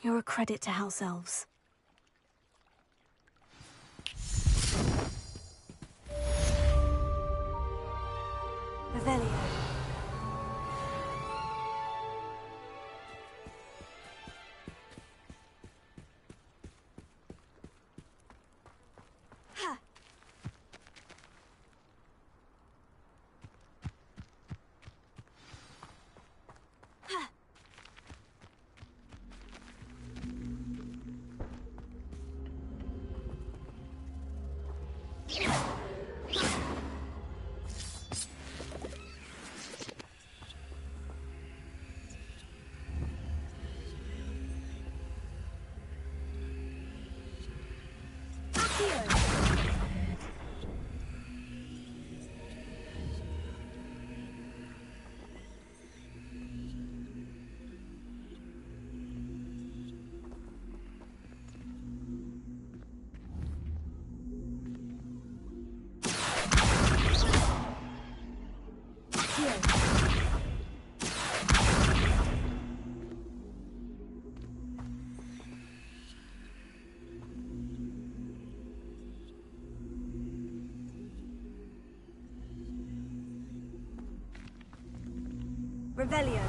You're a credit to house elves. Revelio. Revelio.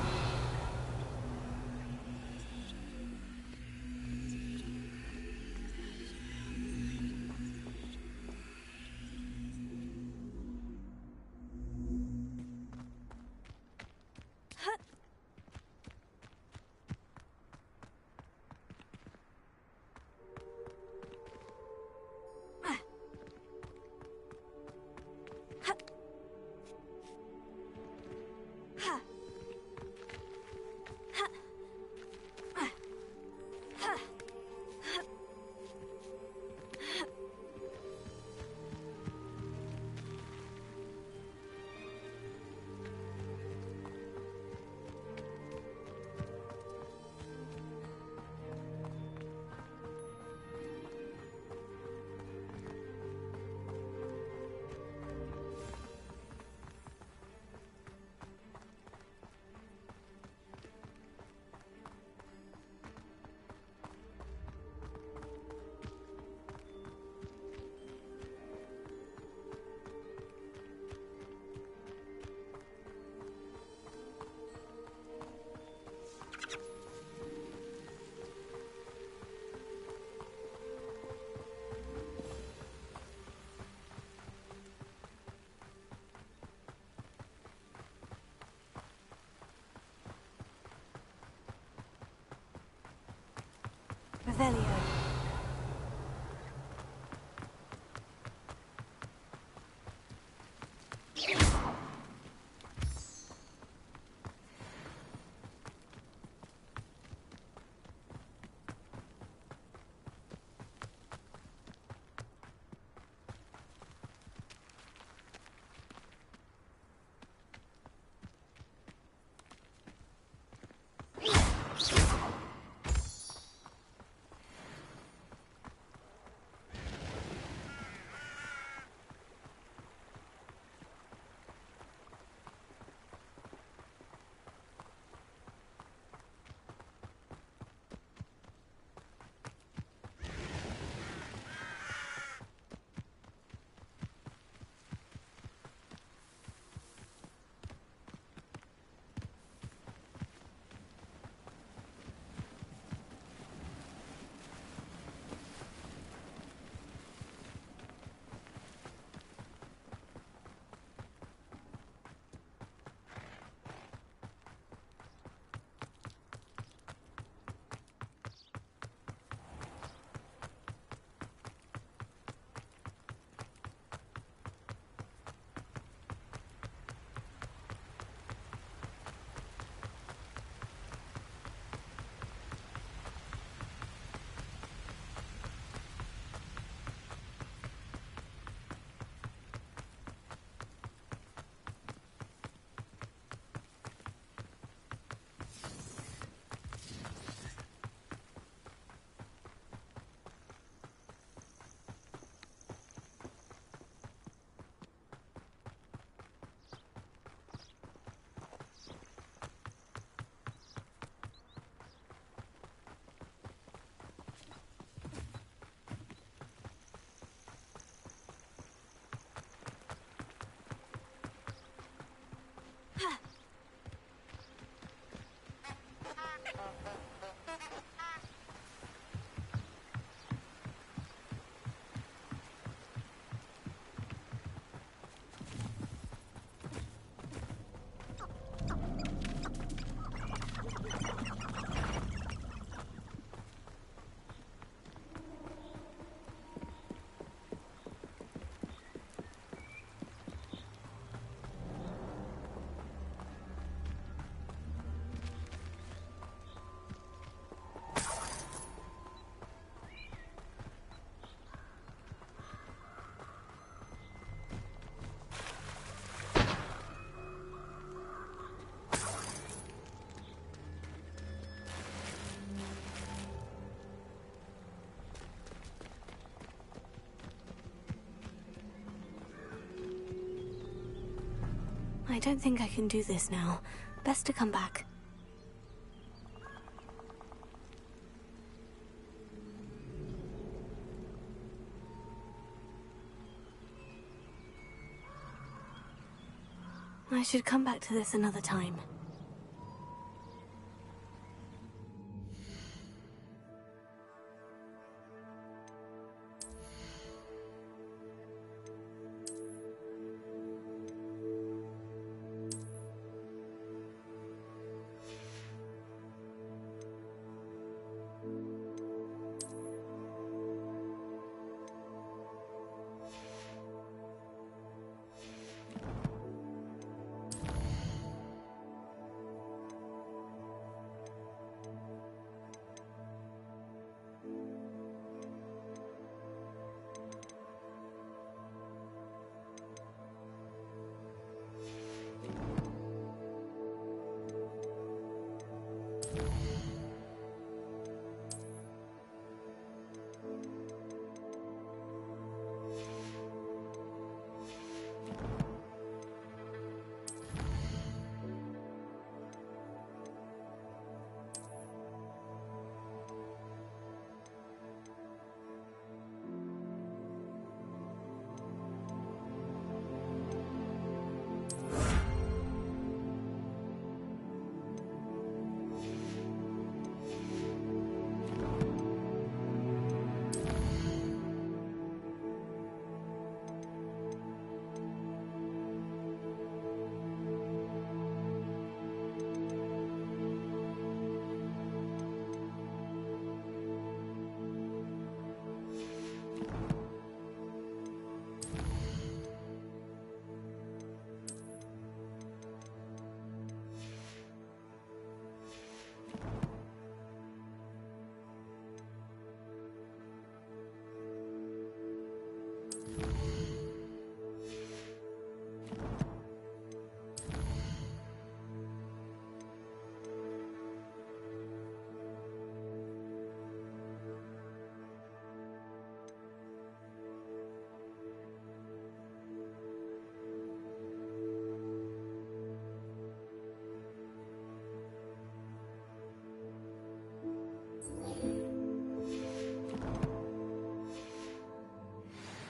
Revelio. I don't think I can do this now. Best to come back. I should come back to this another time.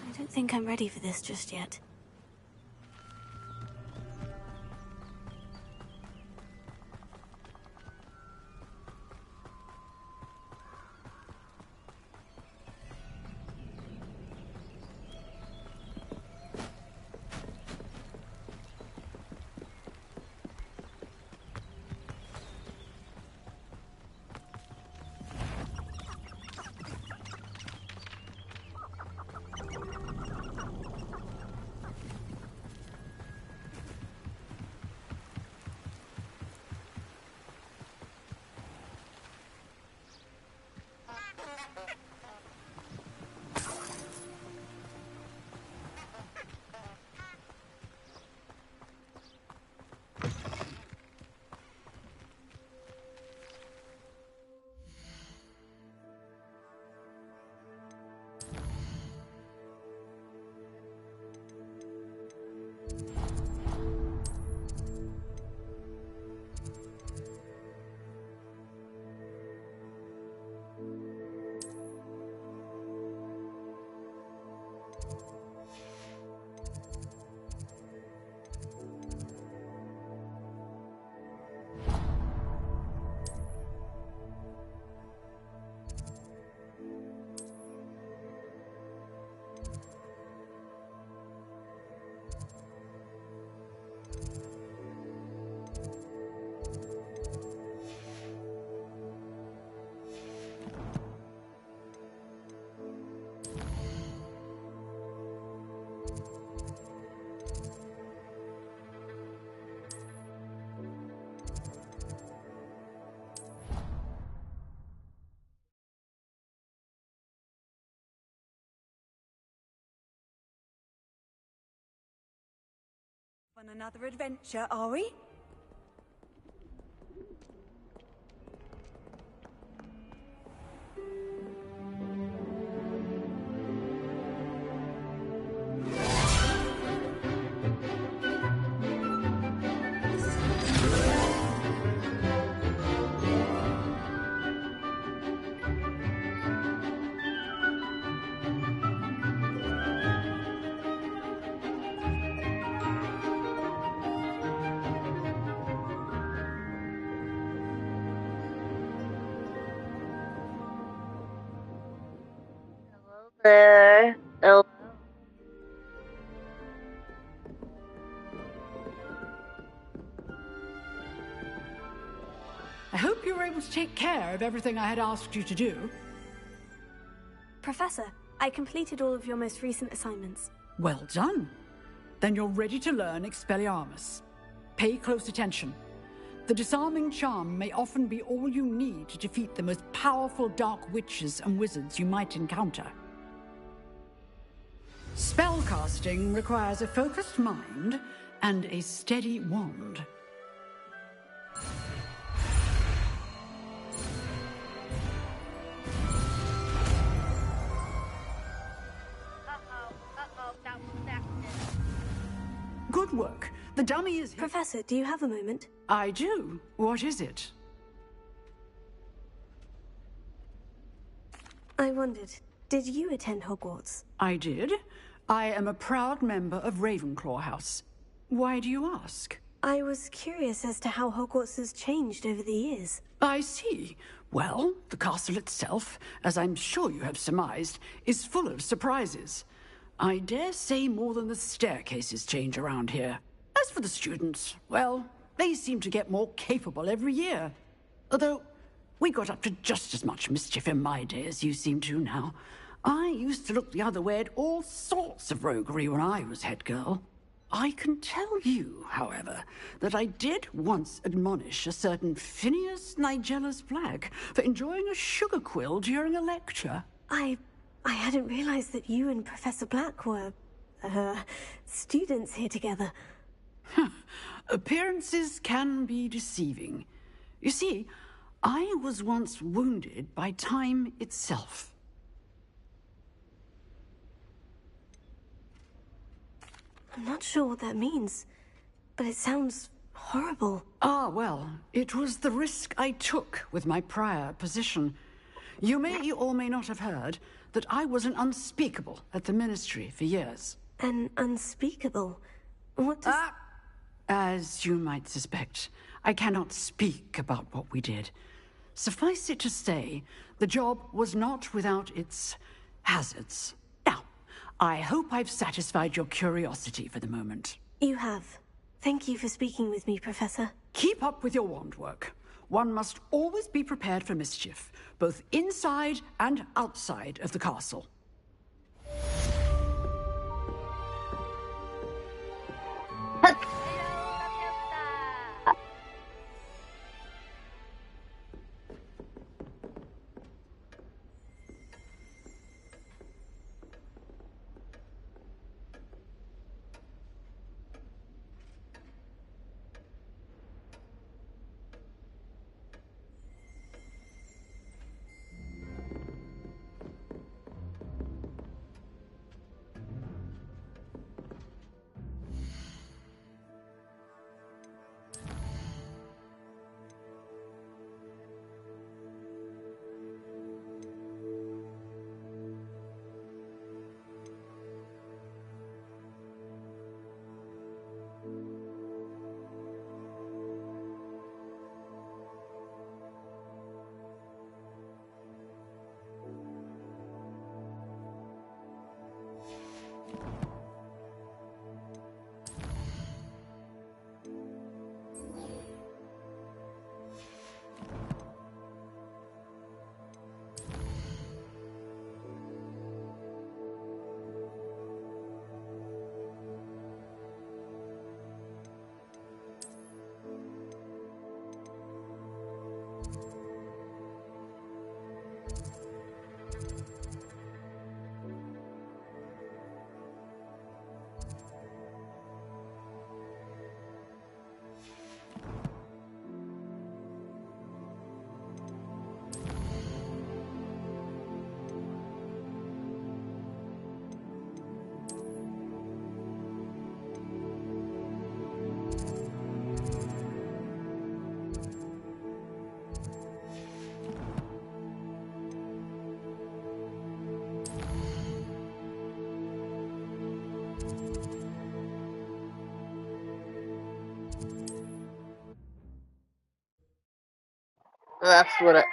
I don't think I'm ready for this just yet. On another adventure, are we? Oh, I hope you were able to take care of everything I had asked you to do. Professor, I completed all of your most recent assignments. Well done. Then you're ready to learn Expelliarmus. Pay close attention. The disarming charm may often be all you need to defeat the most powerful dark witches and wizards you might encounter. Spellcasting requires a focused mind and a steady wand. Good work. The dummy is... Professor, do you have a moment? I do. What is it? I wondered, did you attend Hogwarts? I did. I am a proud member of Ravenclaw House. Why do you ask? I was curious as to how Hogwarts has changed over the years. I see. Well, the castle itself, as I'm sure you have surmised, is full of surprises. I dare say more than the staircases change around here. As for the students, well, they seem to get more capable every year. Although, we got up to just as much mischief in my day as you seem to now. I used to look the other way at all sorts of roguery when I was head girl. I can tell you, however, that I did once admonish a certain Phineas Nigellus Black for enjoying a sugar quill during a lecture. I hadn't realized that you and Professor Black were, students here together. Appearances can be deceiving. You see, I was once wounded by time itself. I'm not sure what that means, but it sounds horrible. Ah, well, it was the risk I took with my prior position. You may or may not have heard that I was an unspeakable at the Ministry for years. An unspeakable? What does... As you might suspect, I cannot speak about what we did. Suffice it to say, the job was not without its hazards. Now, I hope I've satisfied your curiosity for the moment. You have. Thank you for speaking with me, Professor. Keep up with your wand work. One must always be prepared for mischief, both inside and outside of the castle.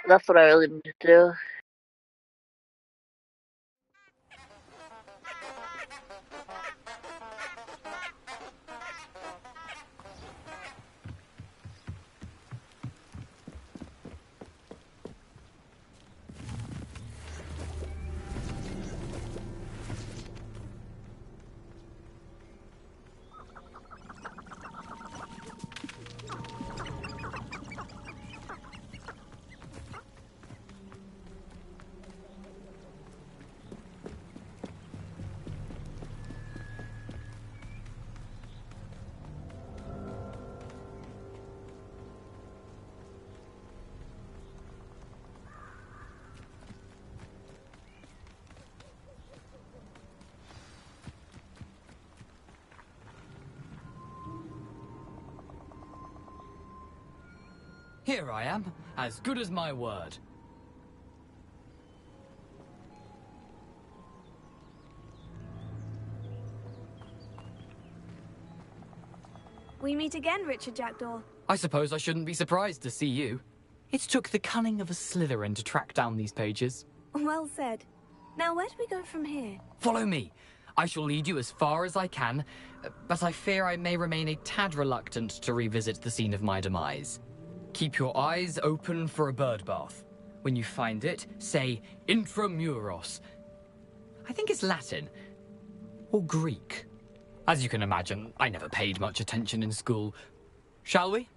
That's what I really need to do. Here I am, as good as my word. We meet again, Richard Jackdaw. I suppose I shouldn't be surprised to see you. It took the cunning of a Slytherin to track down these pages. Well said. Now, where do we go from here? Follow me. I shall lead you as far as I can, but I fear I may remain a tad reluctant to revisit the scene of my demise. Keep your eyes open for a bird bath. When you find it, say intramuros. I think it's Latin. Or Greek. As you can imagine, I never paid much attention in school. Shall we?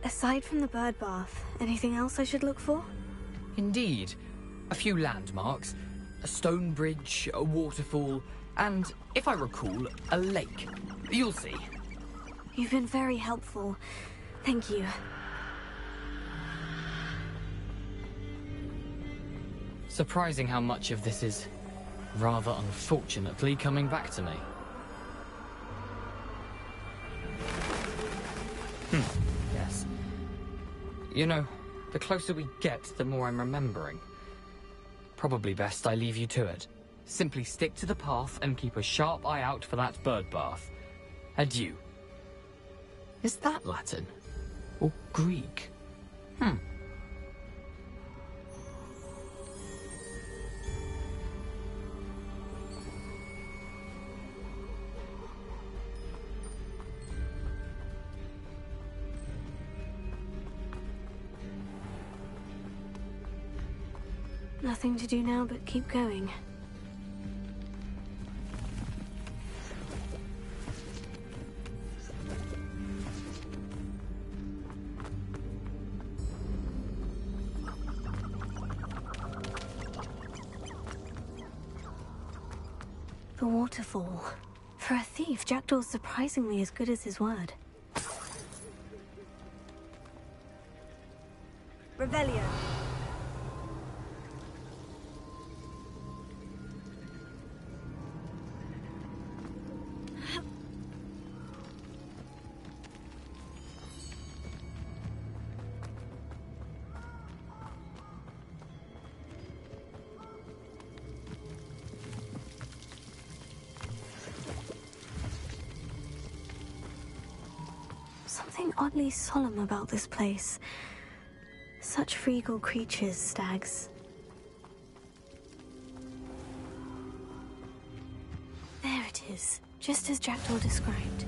Aside from the bird bath, anything else I should look for? Indeed. A few landmarks, a stone bridge, a waterfall, and, if I recall, a lake. You'll see. You've been very helpful. Thank you. Surprising how much of this is, rather unfortunately, coming back to me. Yes. You know, the closer we get, the more I'm remembering. Probably best I leave you to it. Simply stick to the path and keep a sharp eye out for that bird bath. Adieu. Is that Latin? Or Greek? Nothing to do now but keep going. The waterfall. For a thief, Jackdaw's surprisingly as good as his word. Revelio. Something oddly solemn about this place. Such regal creatures, stags. There it is, just as Jackdaw described.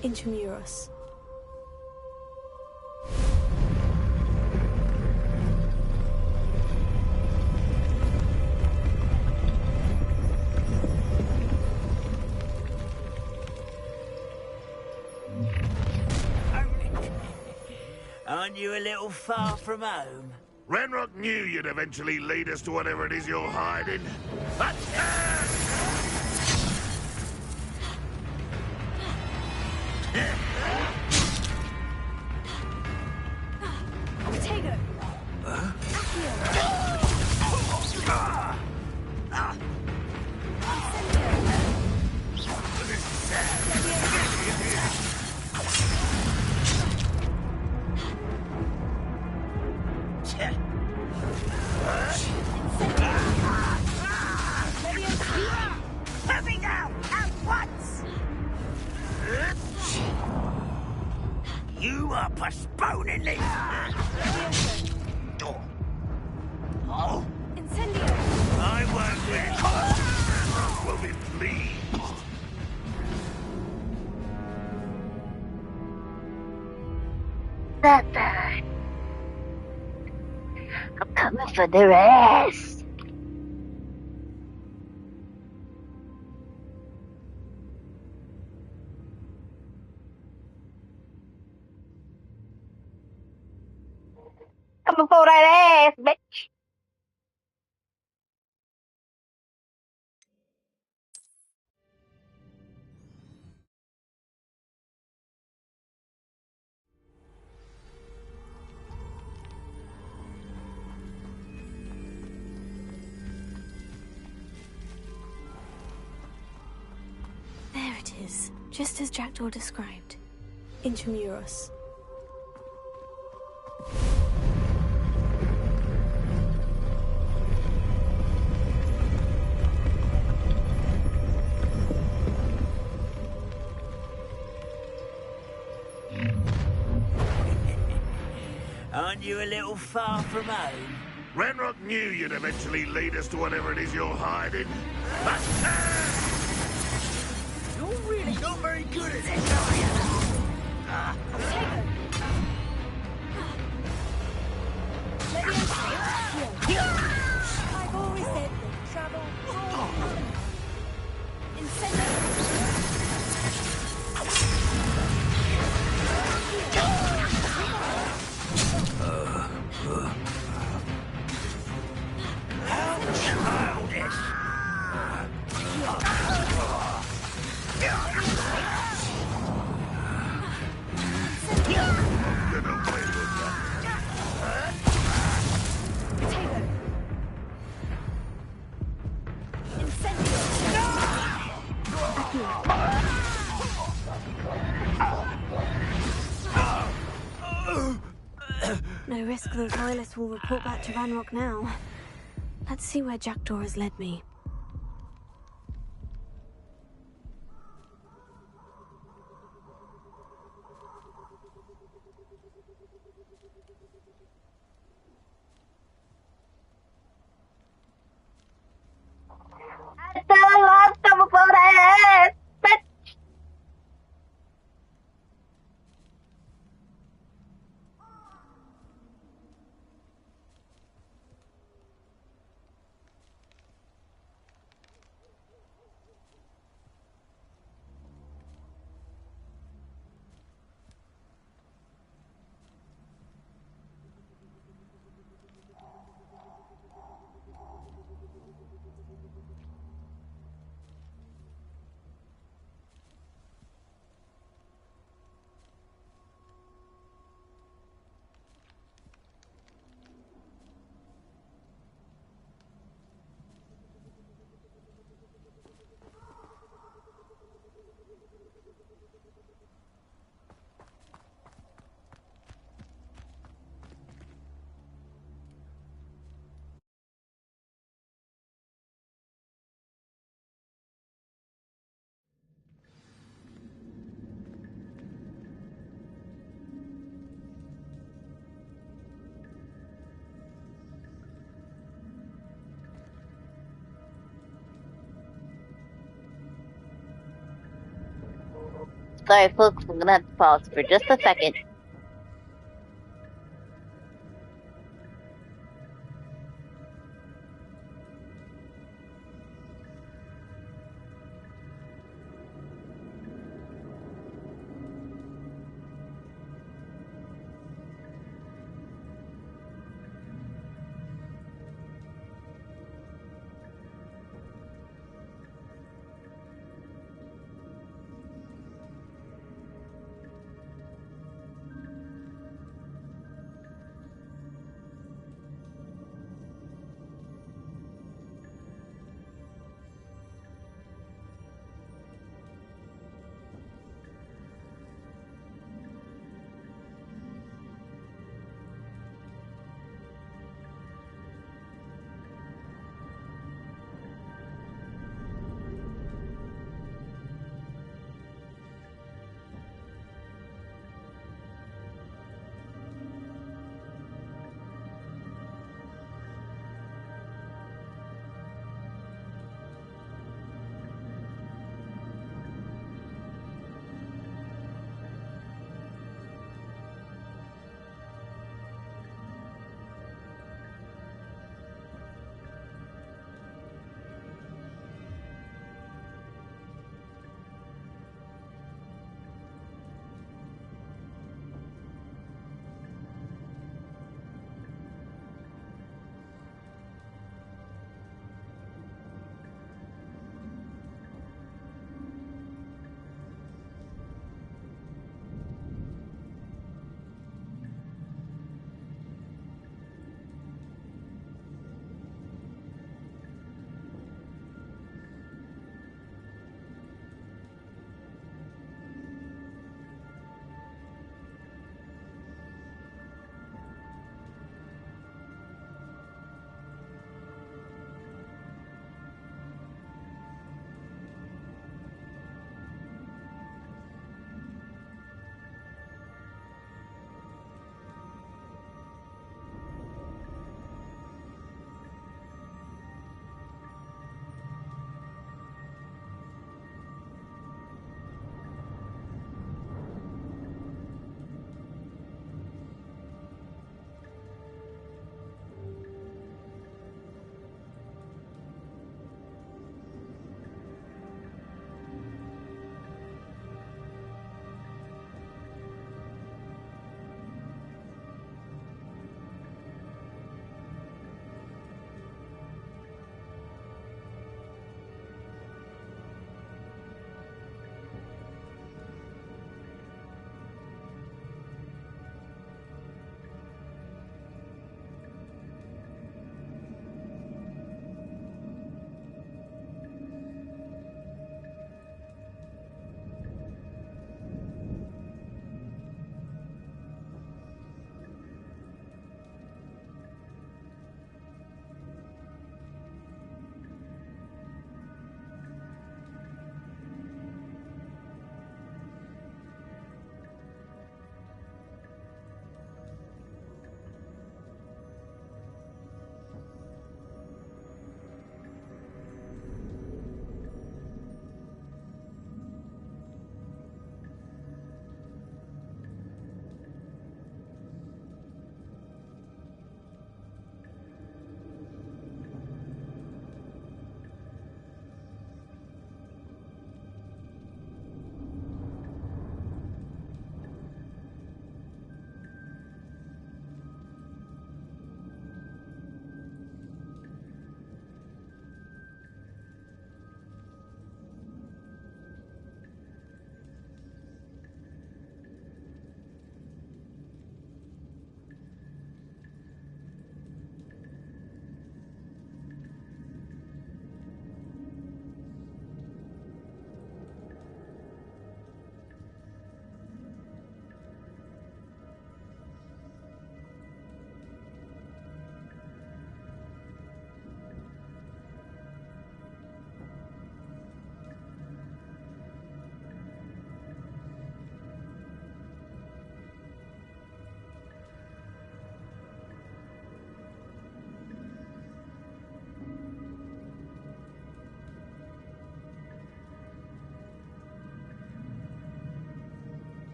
Intramuros. Aren't you a little far from home? Ranrock knew you'd eventually lead us to whatever it is you're hiding. Potato! Heavy now! At once! You are postponing this! Oh! Incendio! I won't let Will be pleased. That bird. I'm coming for the rest. before that ass, bitch. There it is, just as Jackdaw described. Intramuros. Aren't you a little far from home? Ranrock knew you'd eventually lead us to whatever it is you're hiding. But You're really not very good at this, are you? I've always said that travel No risk those loyalists will report back to Ranrock now. Let's see where Jackdaw has led me. I still lost her before that ass, bitch. Sorry, folks, I'm gonna have to pause for just a second.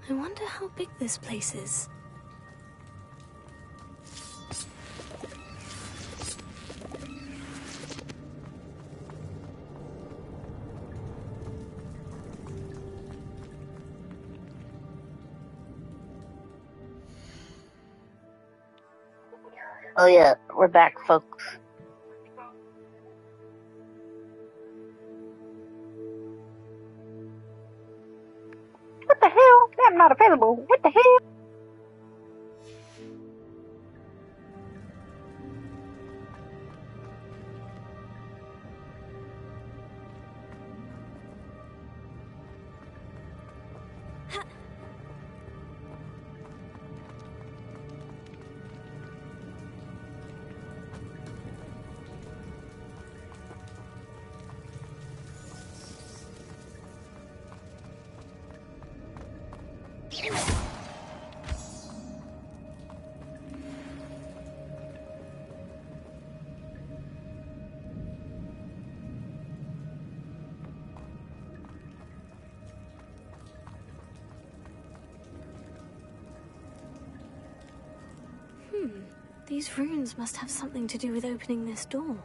I wonder how big this place is. Oh yeah, we're back, folks. What the hell? I'm not available. What the hell? These runes must have something to do with opening this door.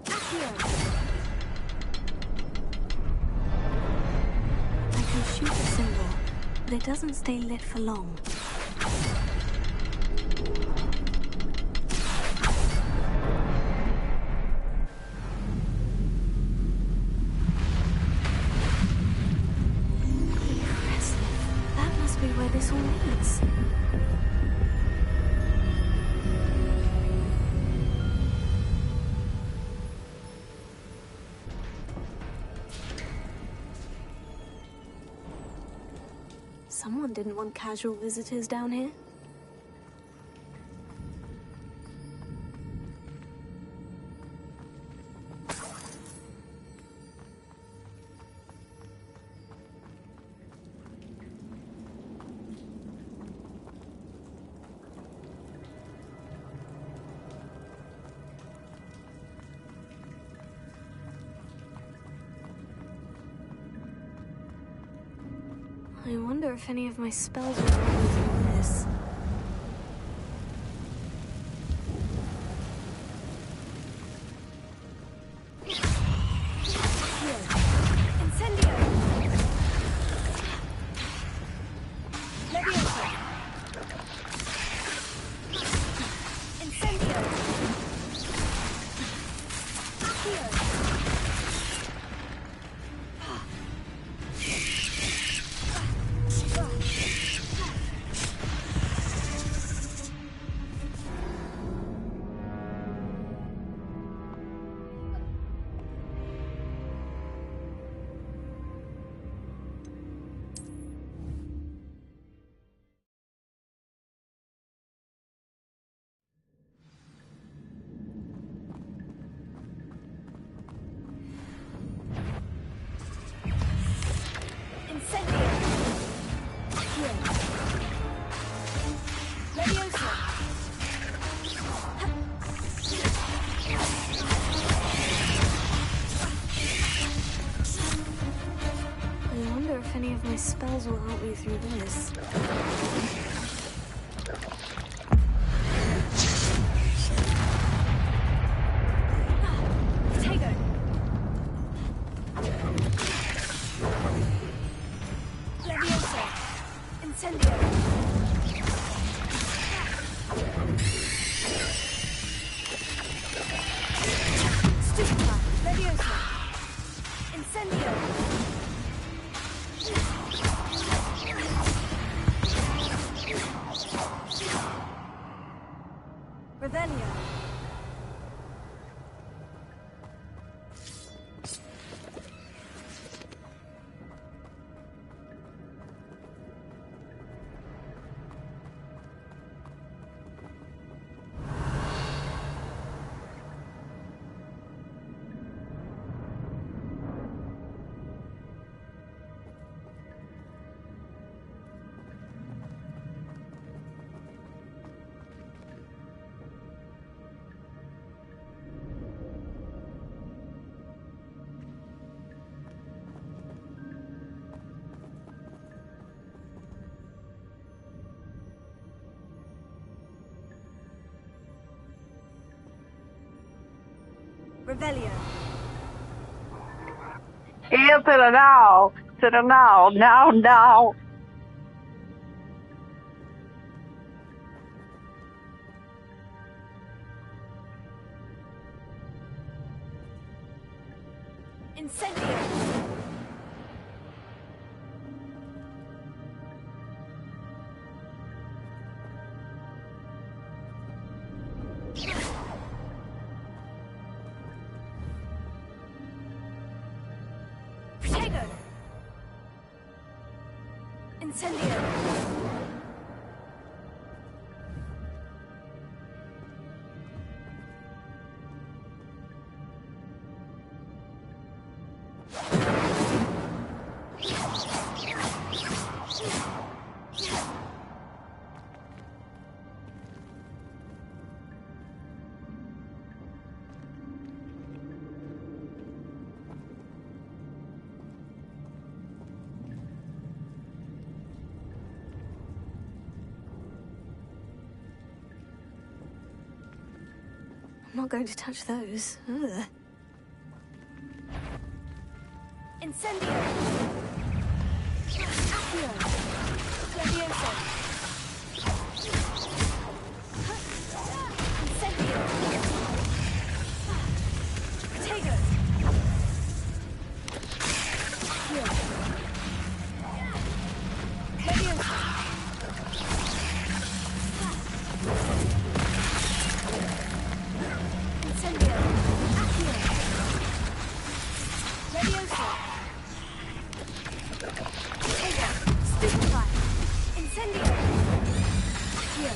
I can shoot a symbol, but it doesn't stay lit for long. Where this all leads. Someone didn't want casual visitors down here. I wonder if any of my spells will help me through this. Any of my spells will help me through this. Tego! Leviosa! Incendio! Stupefy! Leviosa! Incendio! Revelio. Revelio. Here to the now. To the now. Now. Incendio. Protego. Incendio. I'm not going to touch those. Ugh. Incendio. Accio. Levioso. Incendio. Protego. Accio. Levioso. Incendio. Accio. Levioso. Stupefy. Incendio. Accio.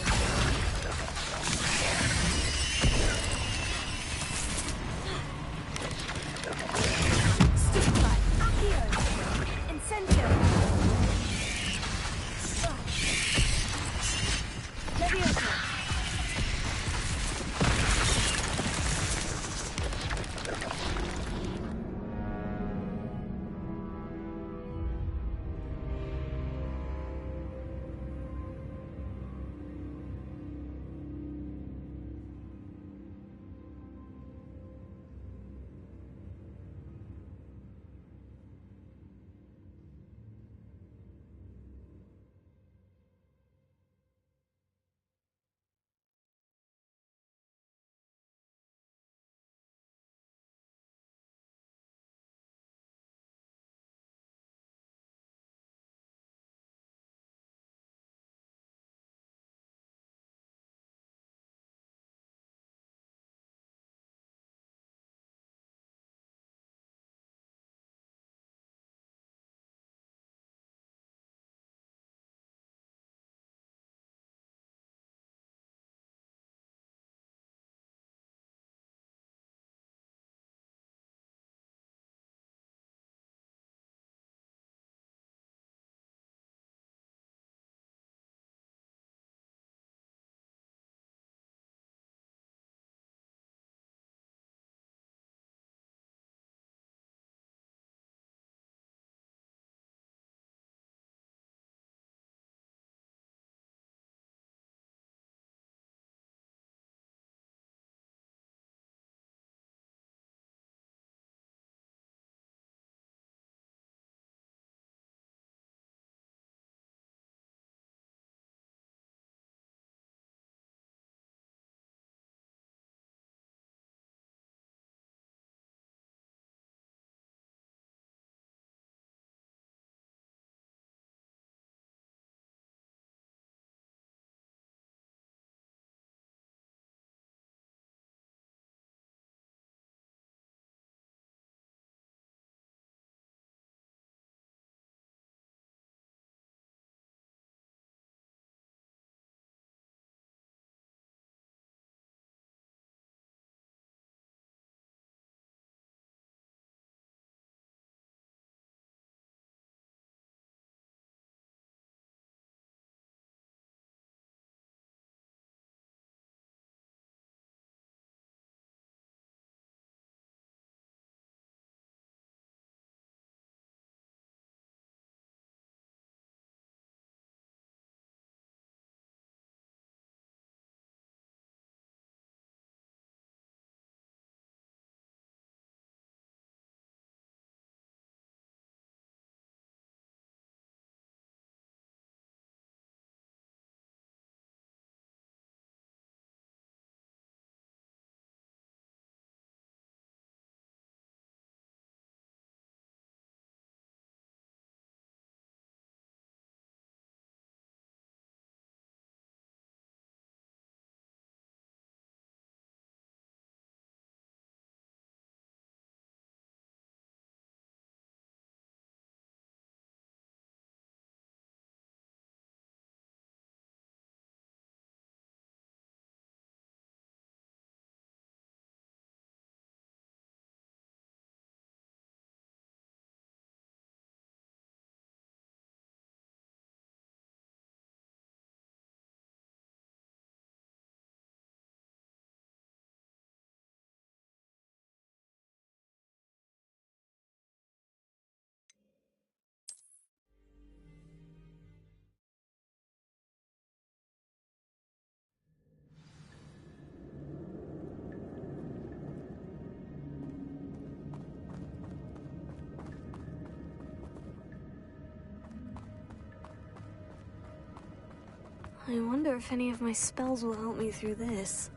I wonder if any of my spells will help me through this.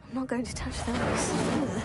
I'm not going to touch those. Ugh.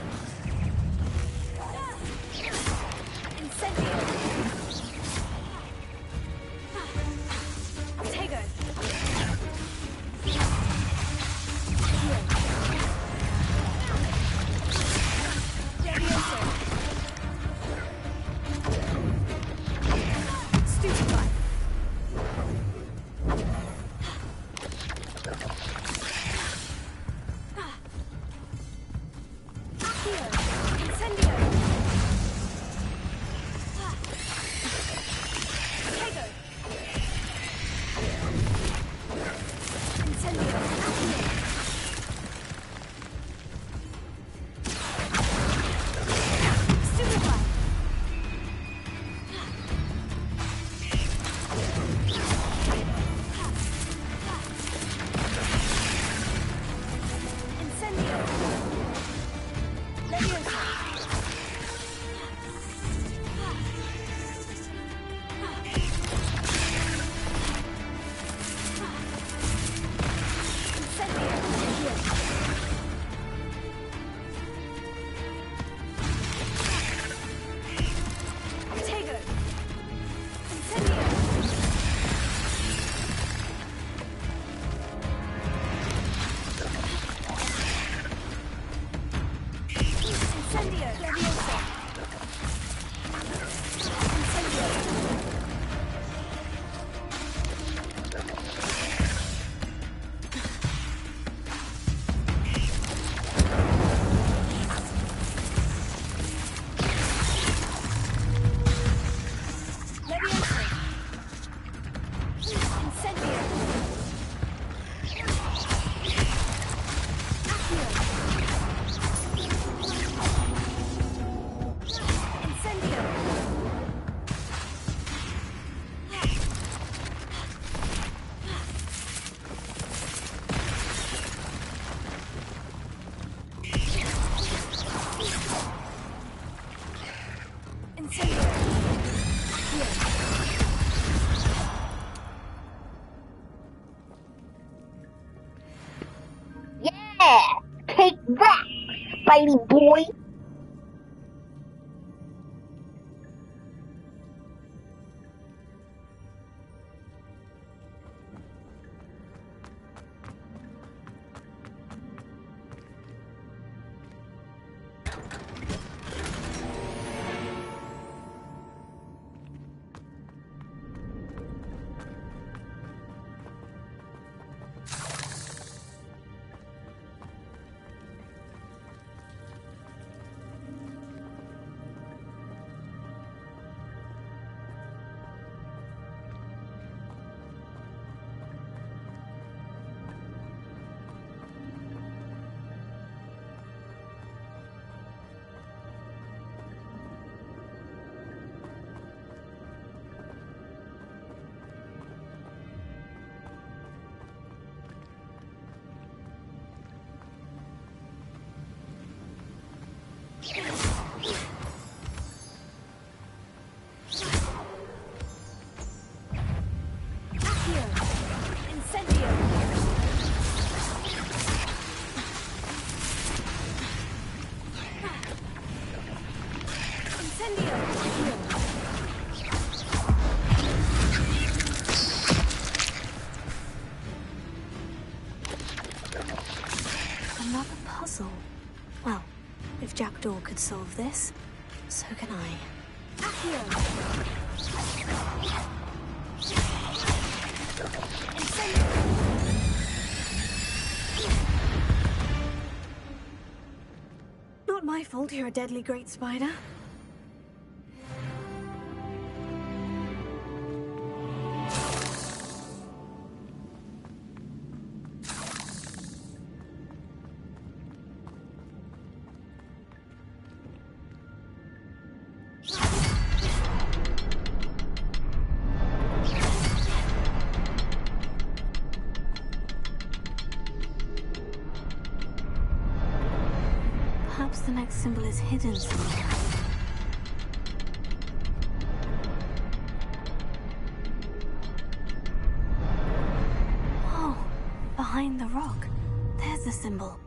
Yeah! Take that, Spidey boy! Another puzzle. Well, if Jackdaw could solve this, so can I. Not my fault you're a deadly great spider. Perhaps the next symbol is hidden somewhere. Oh, behind the rock. There's the symbol.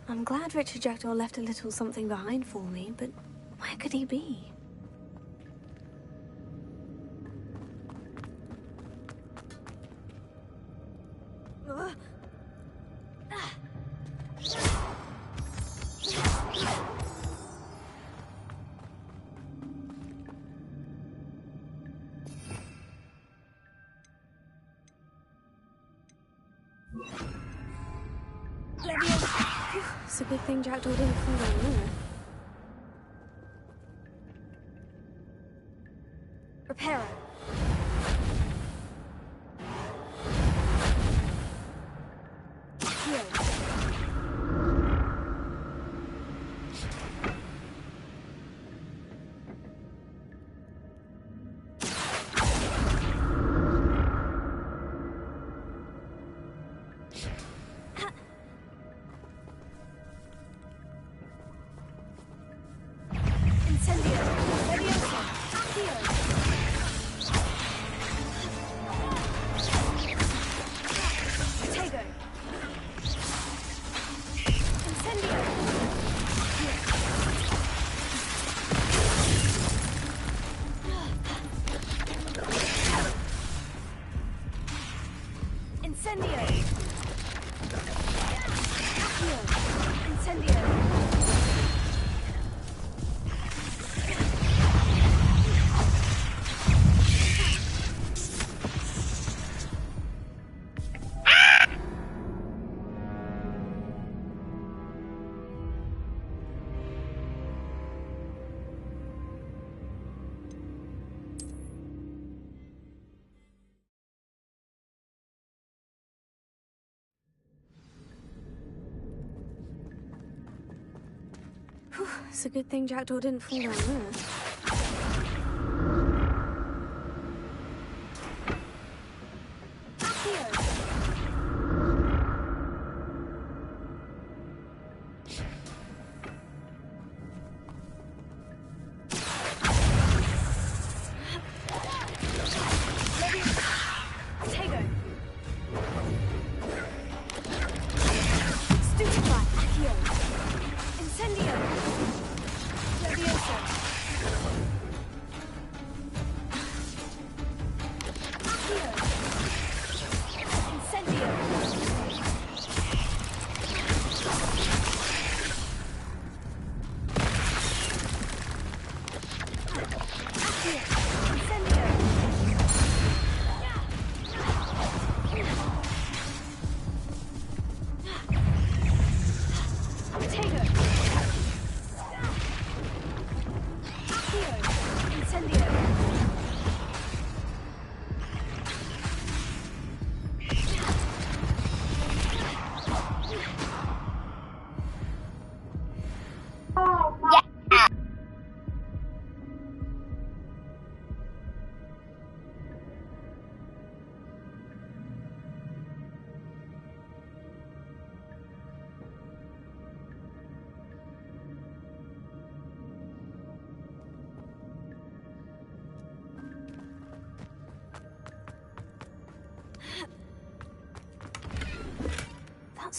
I'm glad Richard Jackdaw left a little something behind for me, but where could he be? It's a good thing Jackdaw didn't fall down there. Reparo. It's a good thing Jackdaw didn't fall down there.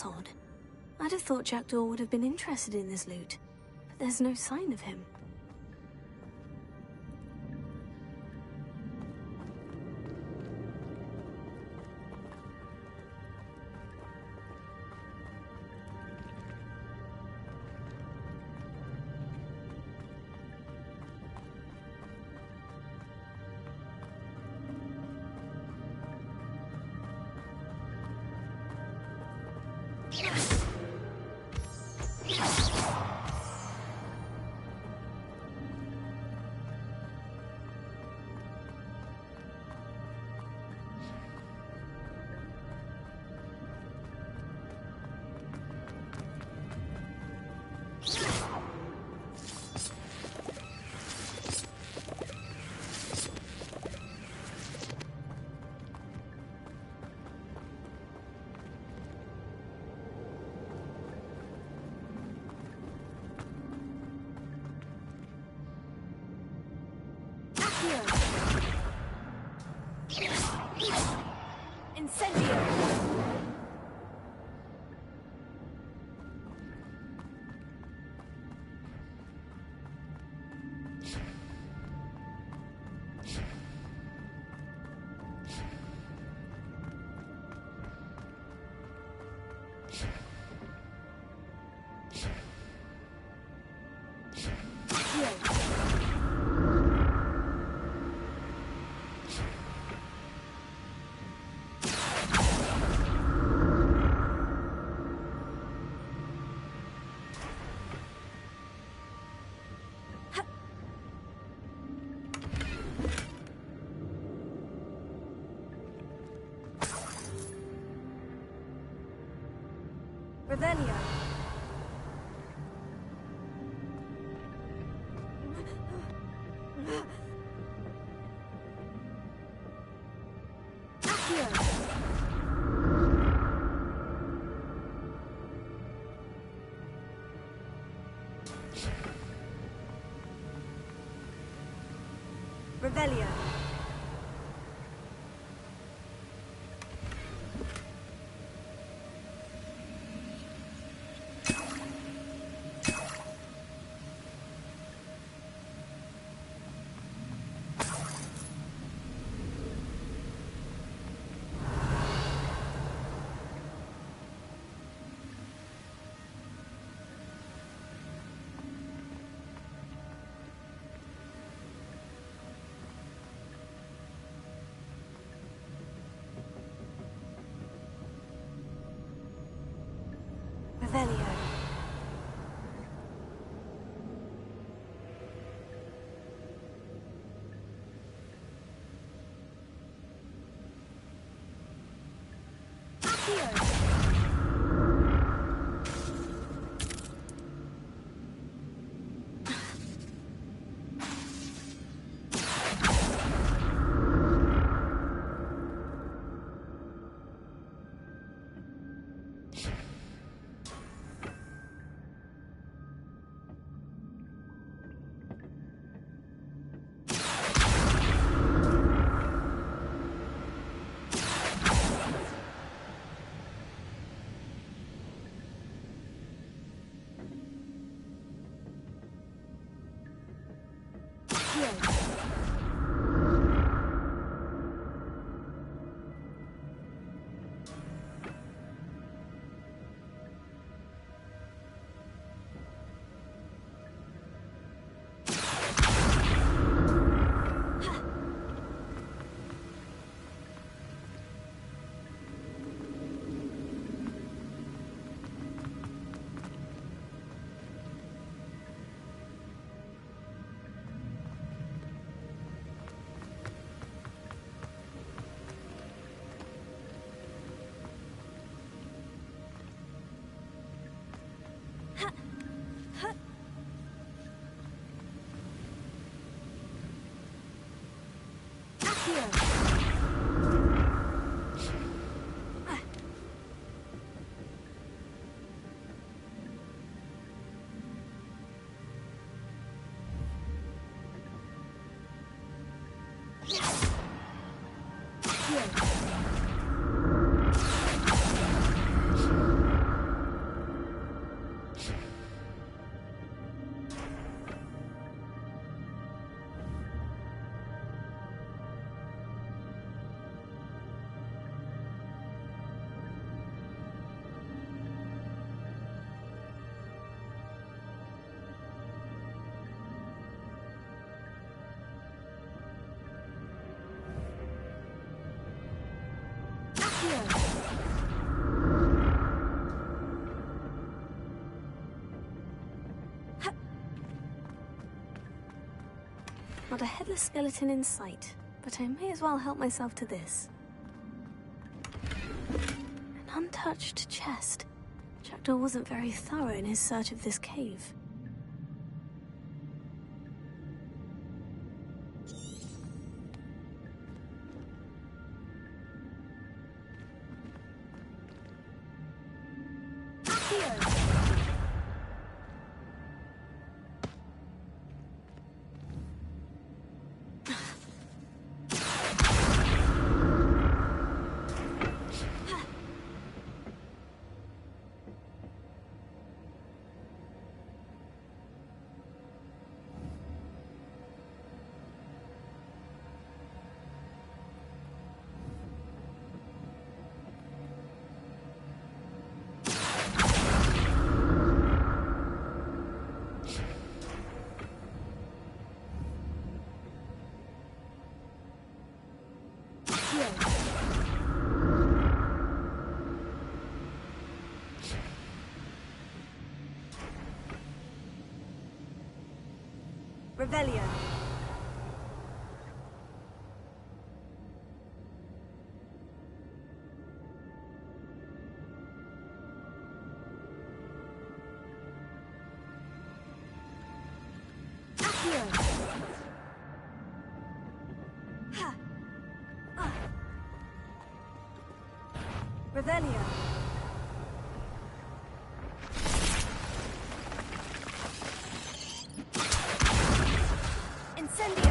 That's odd. I'd have thought Jackdaw would have been interested in this loot, but there's no sign of him. Revelio. Revelio. Revelio. Not a headless skeleton in sight, but I may as well help myself to this. An untouched chest. Jackdaw wasn't very thorough in his search of this cave. Revelio. Revelio. Incendio.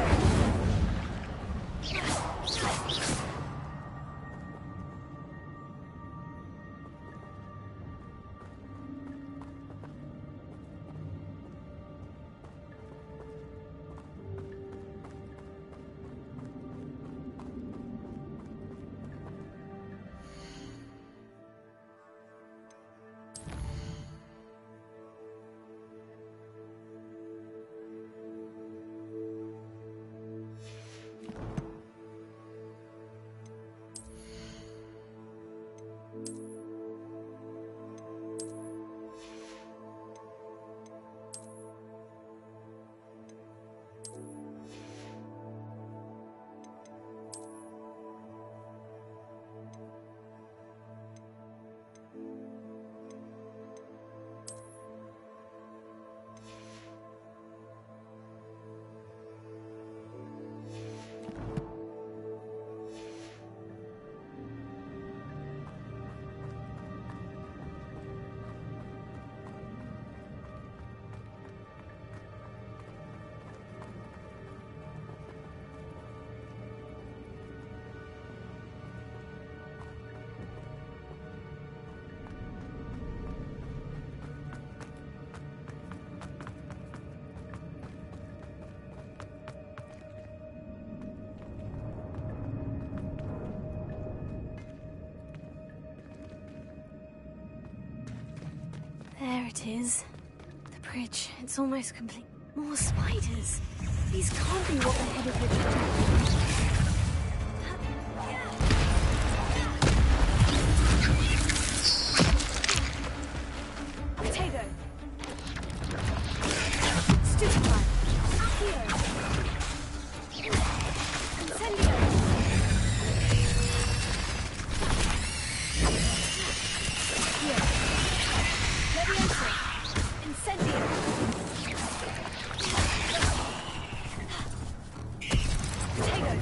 There it is. The bridge. It's almost complete. More spiders. These can't be what the head of the Potato. Stupefy. Accio. Incendio. Here. Leviosa. Incendio. Potato.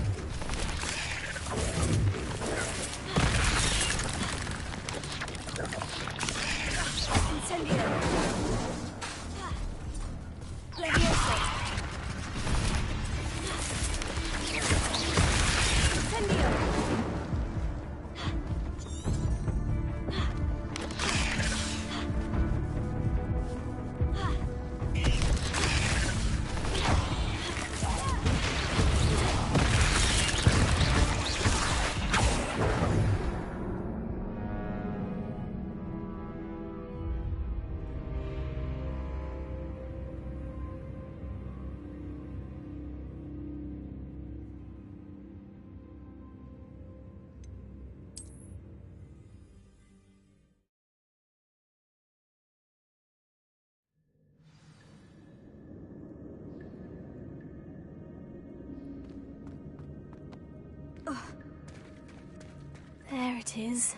There it is.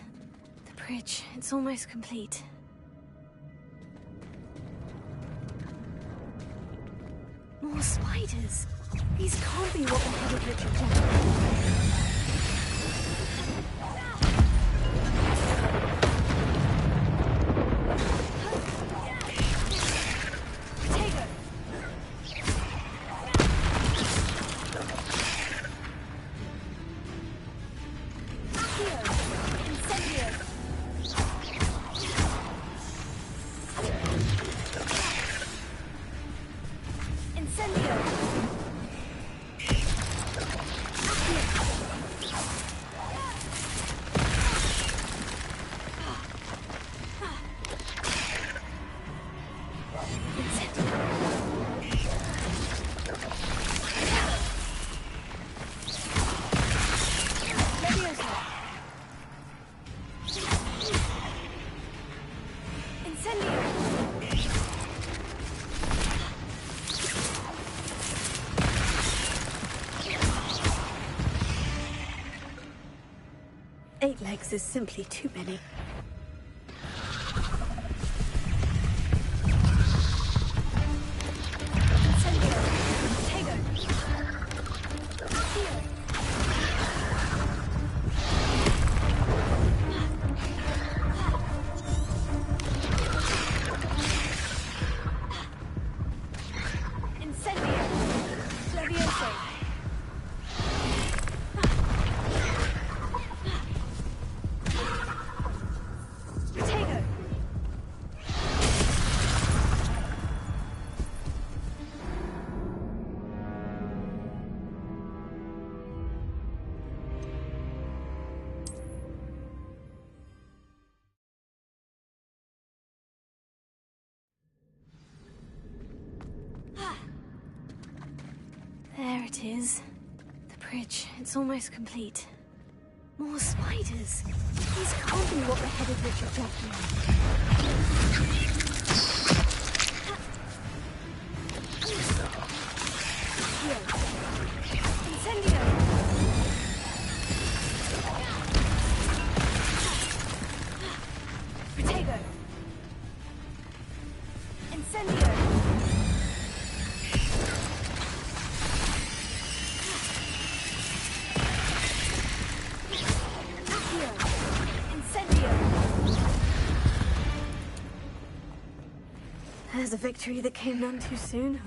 The bridge. It's almost complete. More spiders. These can't be what the head of Richard Jackson. Eight legs is simply too many. There it is. The bridge. It's almost complete. More spiders. These can't be what the head of Richard Jackson. There's a victory that came none too soon.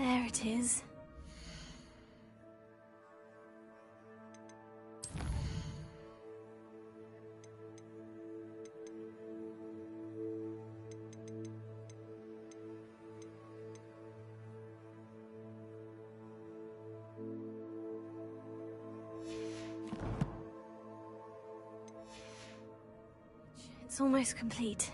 There it is. It's almost complete.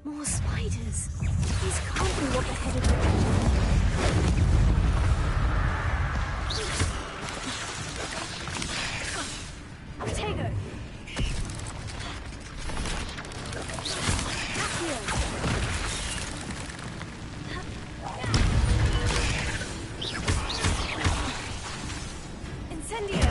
More spiders. These can't be what the headed Potato. Incendio.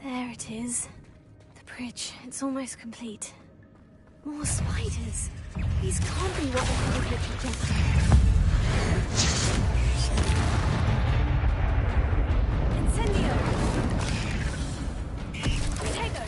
There it is. The bridge. It's almost complete. More spiders. These can't be what the headed projected. Incendio! Potato!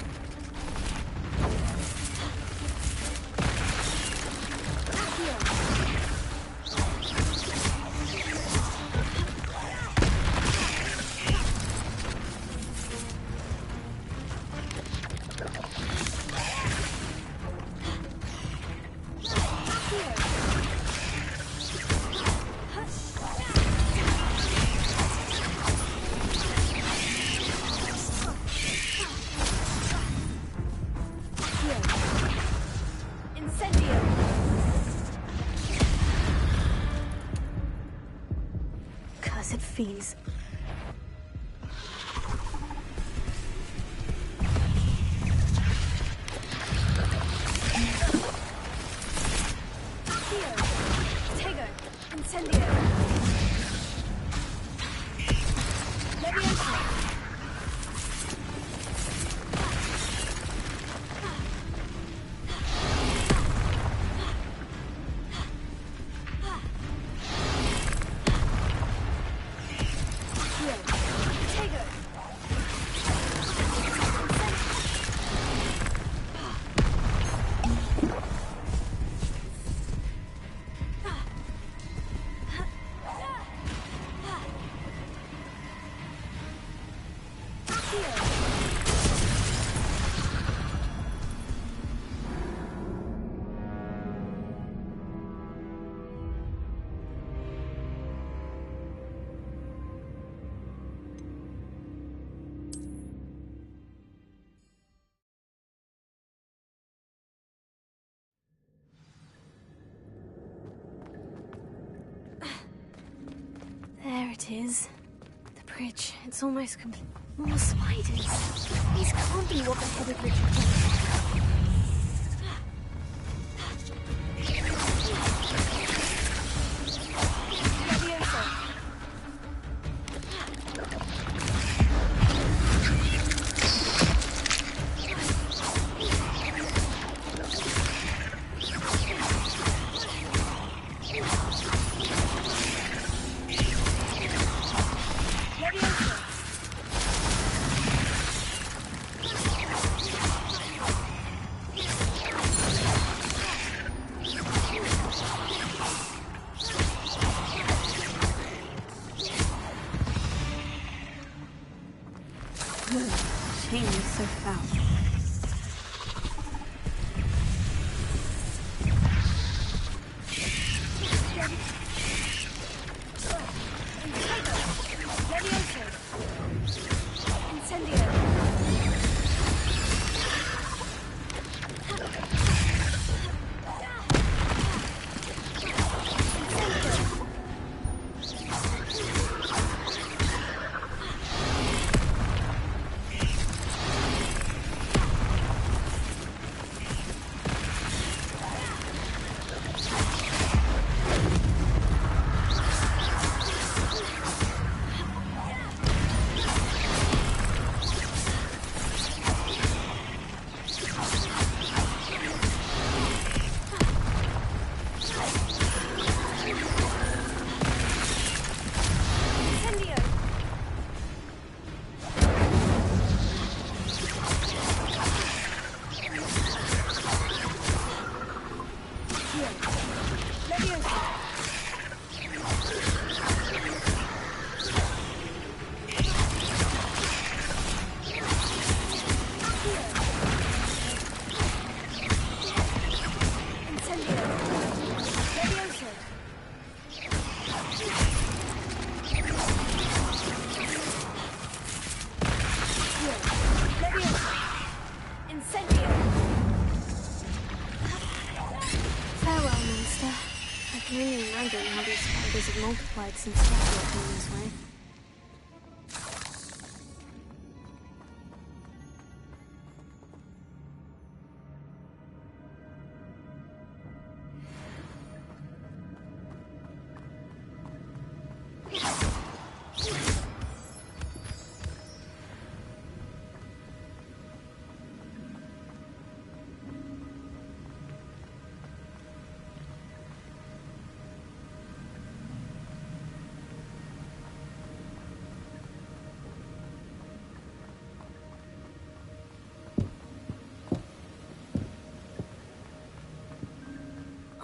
Cursed fiends. Tego, incendio. Leviosa. There it is. The bridge. It's almost complete. More spiders. These can't be what the headed projected. Chain is so foul. can only imagine how these spiders have multiplied since Jackdaw came this way.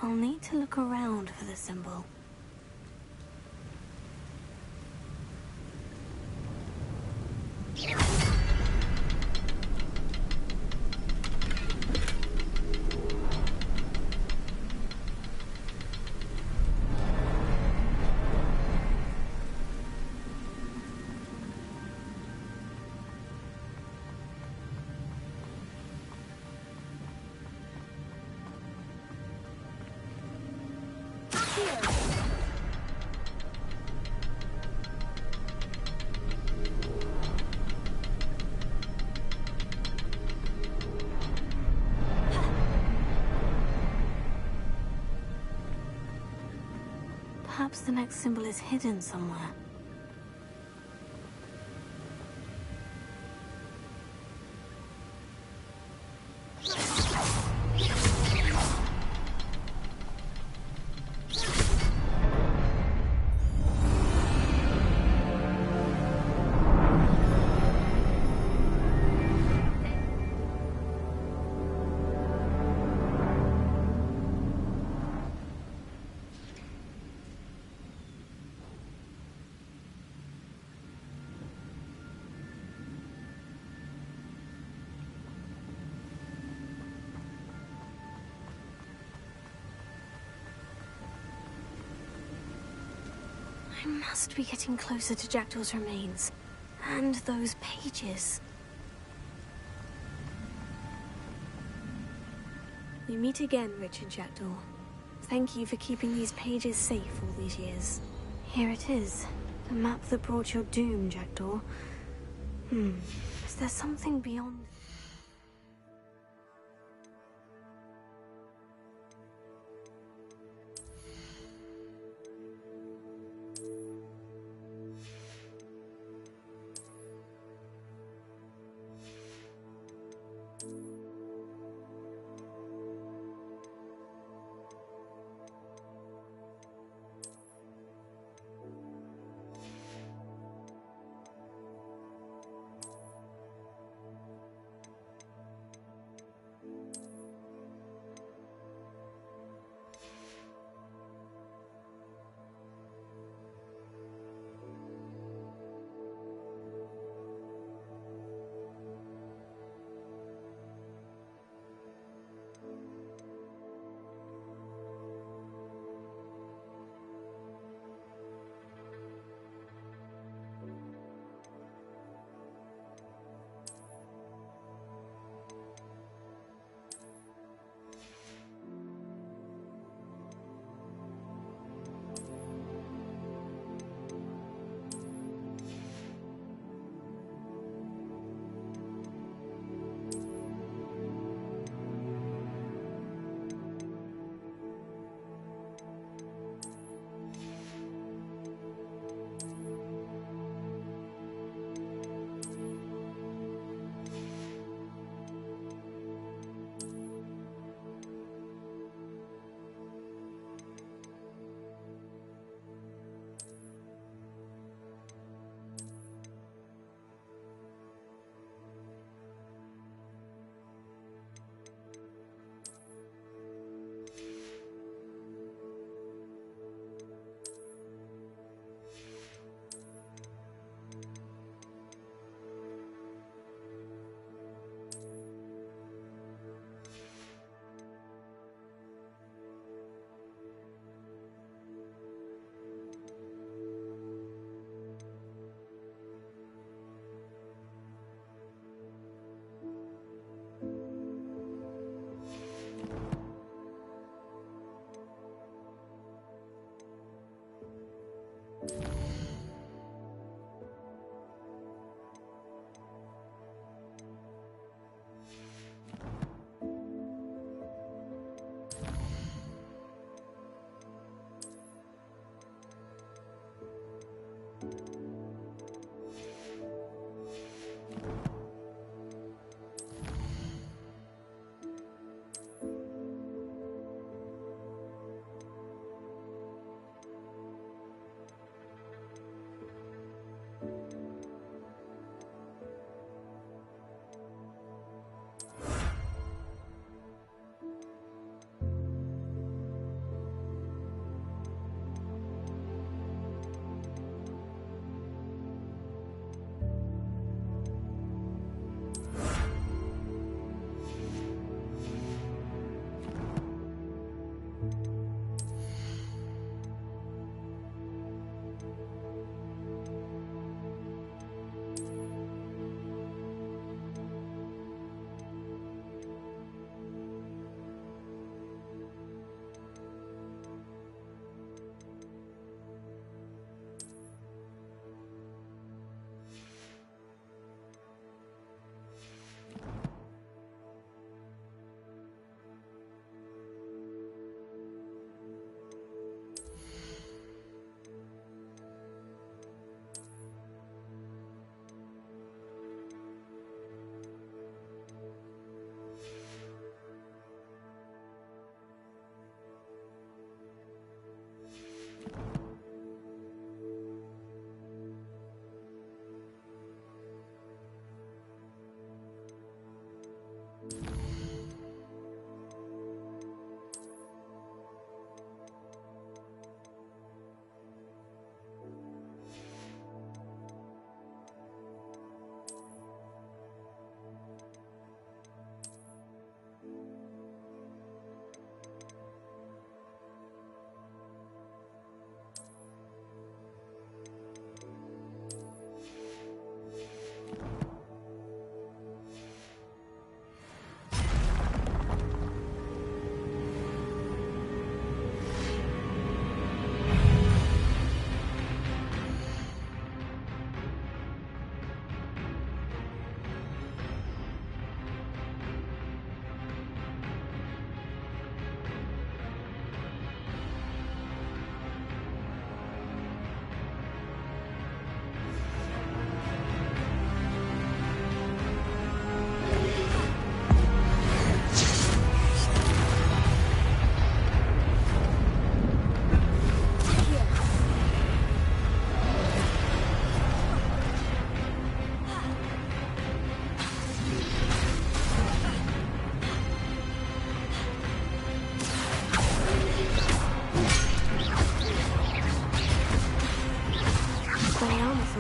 I'll need to look around for the symbol. Perhaps the next symbol is hidden somewhere. I must be getting closer to Jackdaw's remains. And those pages. We meet again, Richard Jackdaw. Thank you for keeping these pages safe all these years. Here it is. The map that brought your doom, Jackdaw. Is there something beyond...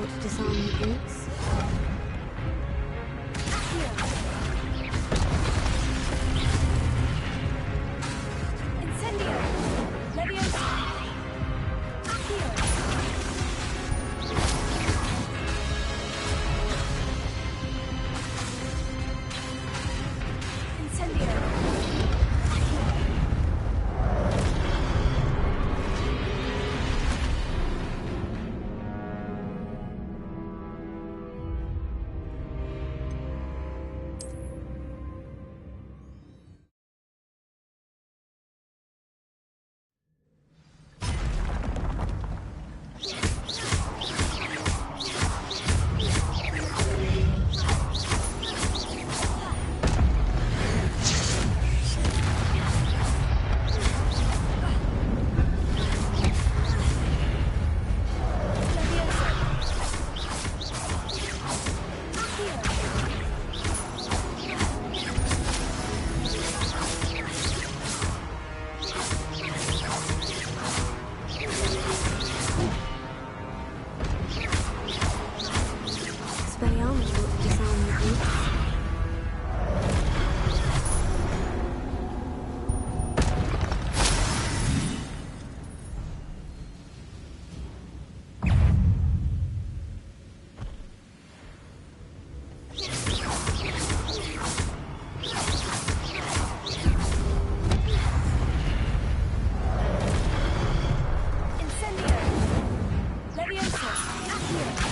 to disarm the brutes. Incendio! Leviosa! Accio! Incendio! Expelliarmus ought to disarm the brutes. Incendio! Leviosa! Accio!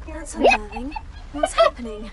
That's unnerving. What's happening?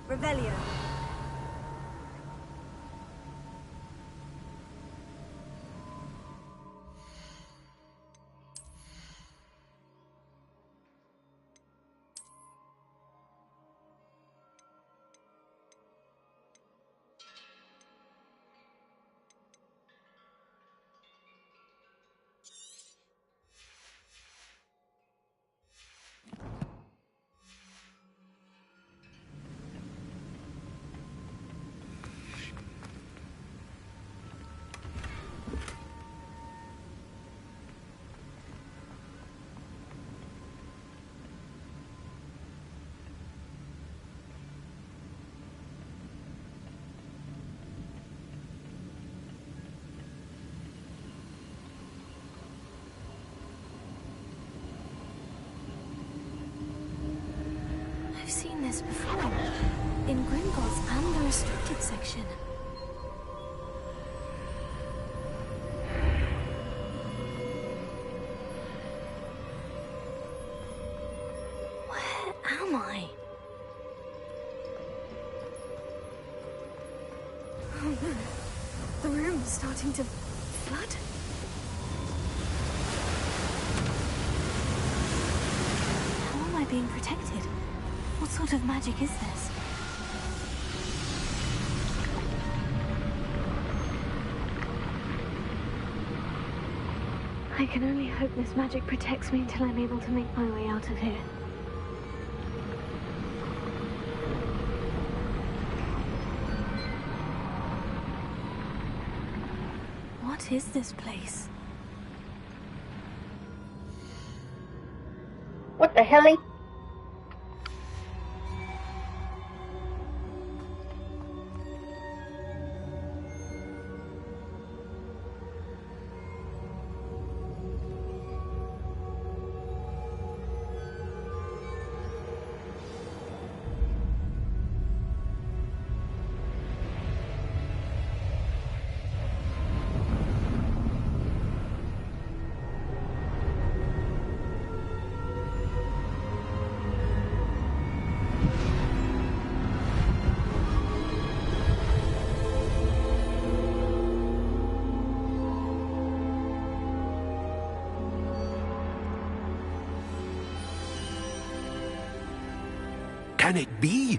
Revelio. I've seen this before. In Gringotts and the restricted section. my. Oh no. The room's starting to flood. How am I being protected? What sort of magic is this? I can only hope this magic protects me until I'm able to make my way out of here. What is this place? What the hell? Can it be?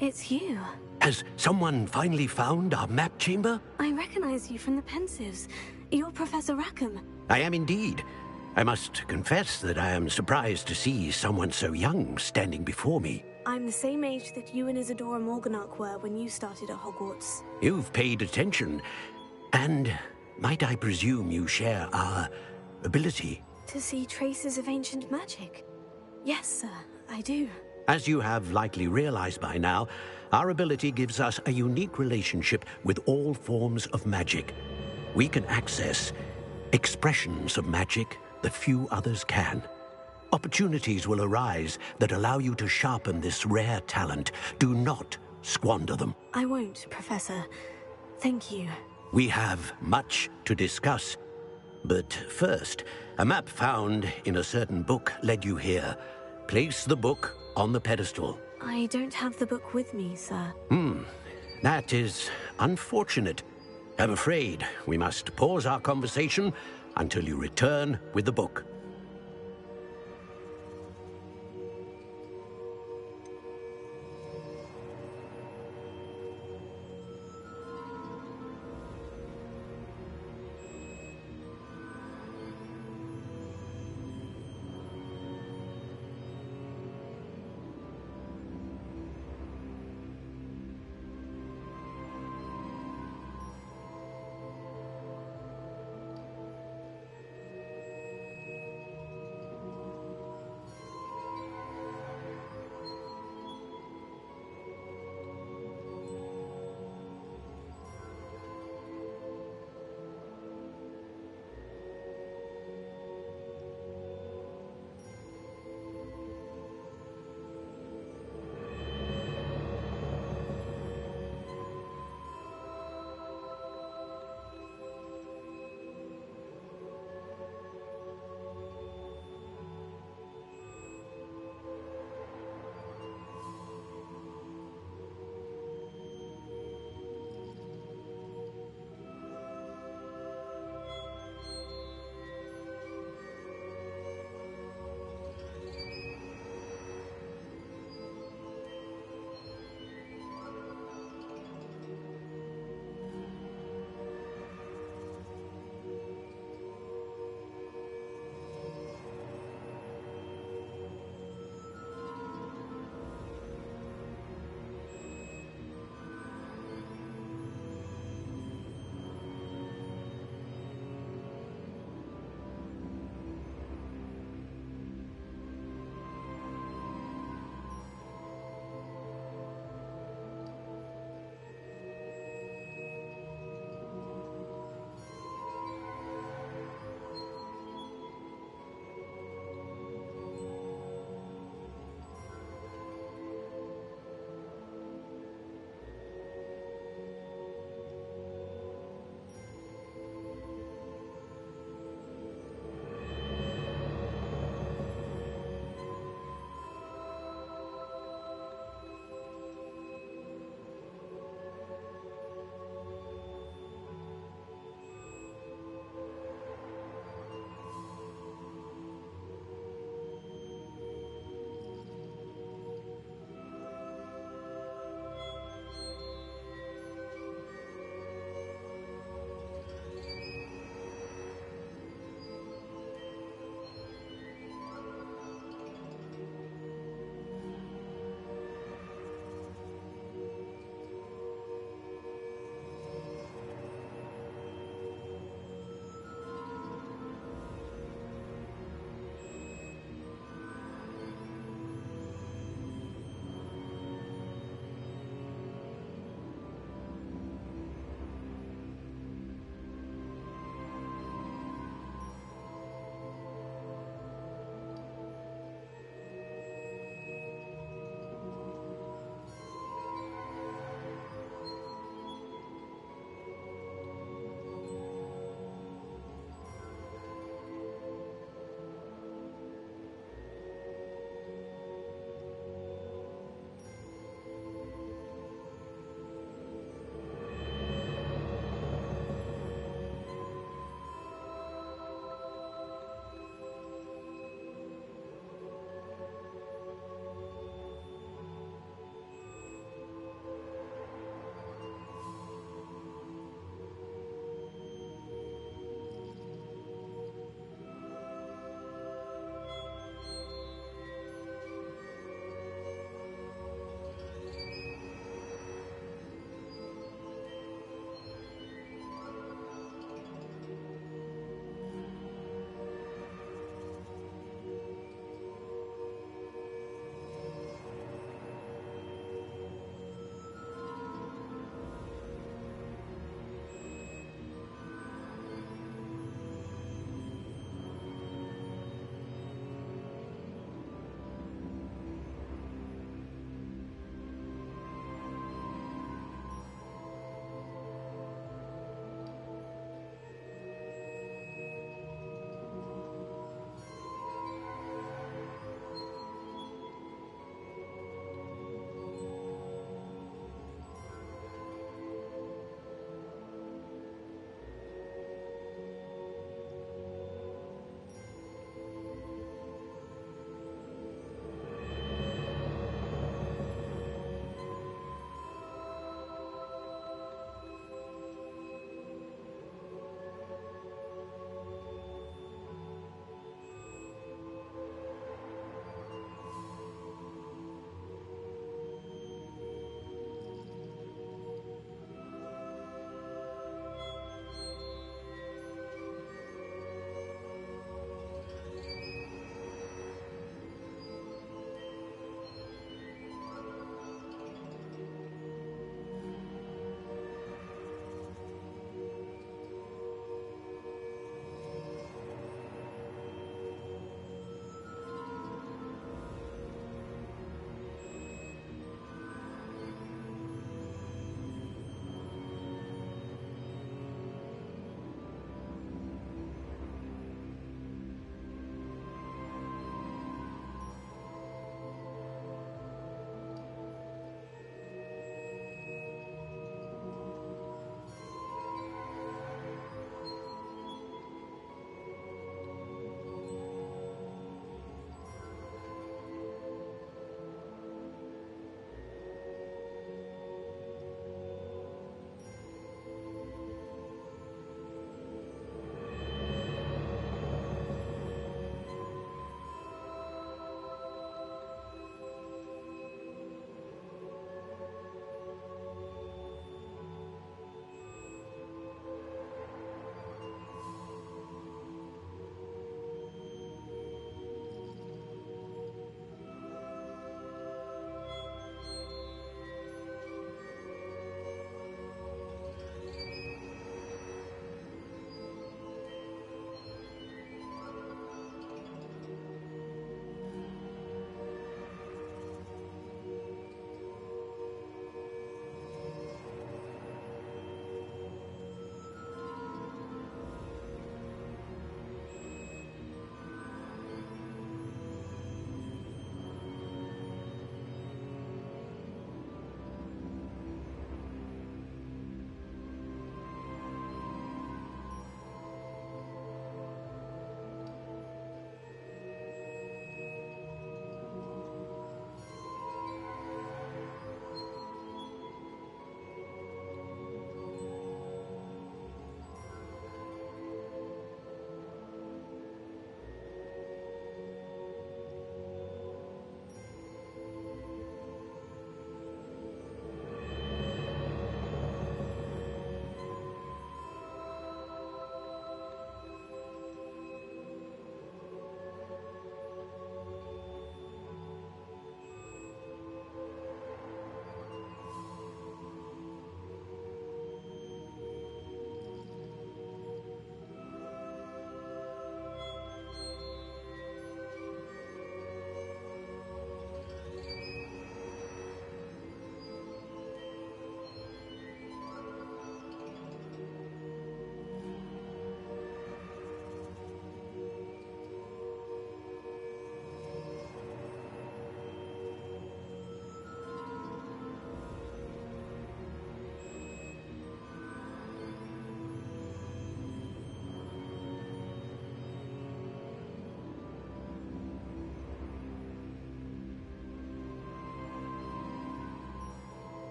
It's you. Has someone finally found our map chamber? I recognize you from the Pensives. You're Professor Rackham. I am indeed. I must confess that I am surprised to see someone so young standing before me. I'm the same age that you and Isadora Morganach were when you started at Hogwarts. You've paid attention. And might I presume you share our ability? To see traces of ancient magic? Yes, sir, I do. As you have likely realized by now, our ability gives us a unique relationship with all forms of magic. We can access expressions of magic that few others can. Opportunities will arise that allow you to sharpen this rare talent. Do not squander them. I won't, Professor. Thank you. We have much to discuss. But first, a map found in a certain book led you here. Place the book on the pedestal. I don't have the book with me, sir. That is unfortunate. I'm afraid we must pause our conversation until you return with the book.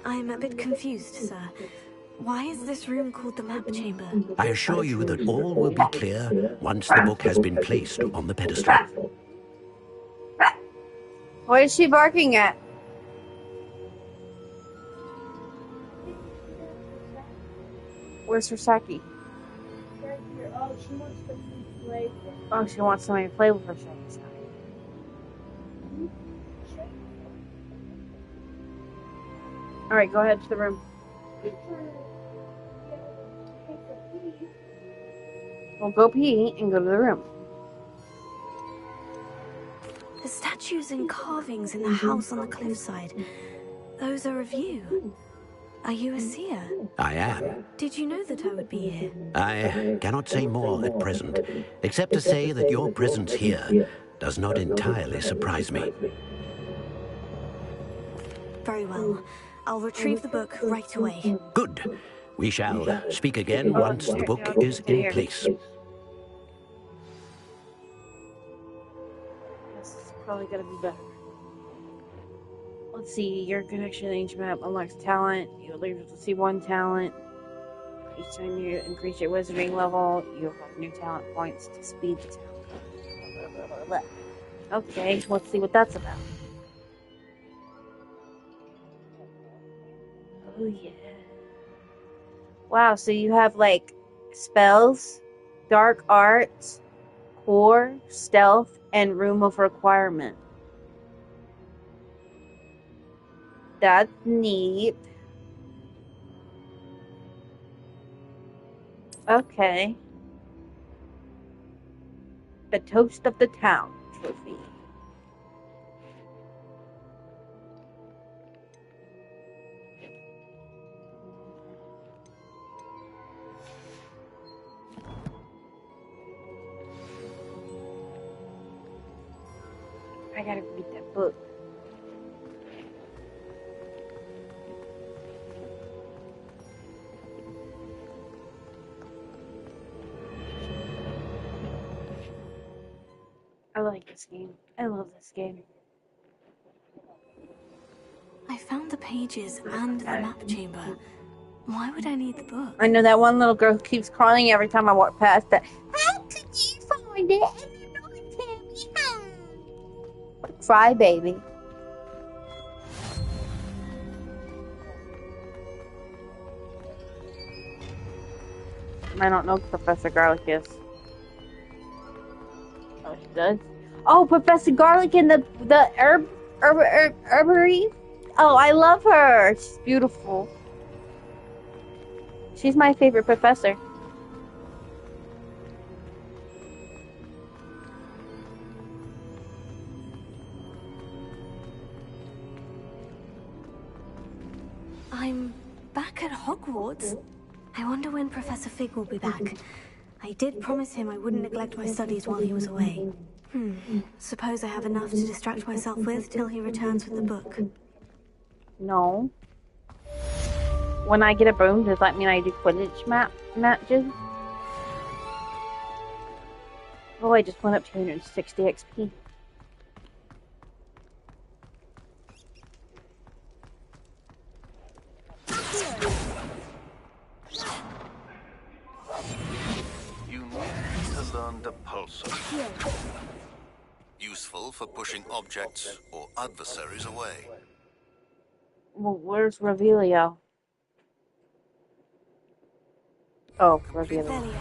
I'm a bit confused, sir. Why is this room called the map chamber? I assure you that all will be clear once the book has been placed on the pedestal. What is she barking at? Where's her Saki? Oh, she wants somebody to play with her. Alright, go ahead to the room. Well, go pee and go to the room. The statues and carvings in the house on the cliffside. Those are of you. Are you a seer? I am. Did you know that I would be here? I cannot say more at present, except to say that your presence here does not entirely surprise me. Very well. I'll retrieve the book right away. Good. We shall speak again once the book is in place. This is probably gonna be better. Let's see, your connection age map unlocks talent. You'll be able to see one talent. Each time you increase your wizarding level, you'll have new talent points to speed the talent. Okay, let's see what that's about. Oh yeah. Wow, so you have like spells, dark arts, core, stealth, and room of requirement. That's neat. Okay. The Toast of the Town trophy. I gotta read that book. I like this game. I love this game. I found the pages and the map chamber. Why would I need the book? I know that one little girl who keeps crying every time I walk past it. How could you find it and not tell me how? Cry, baby. I don't know who Professor Garlic is. Oh, she does? Oh, Professor Garlic in the herbery? Oh, I love her. She's beautiful. She's my favorite professor. I'm back at Hogwarts. I wonder when Professor Fig will be back. I did promise him I wouldn't neglect my studies while he was away. Suppose I have enough to distract myself with till he returns with the book. No. When I get a broom, does that mean I do Quidditch matches? Oh, I just went up 260 XP. You need to learn the pulsar. Useful for pushing objects or adversaries away. Well, where's Revelio? Oh, Revelio.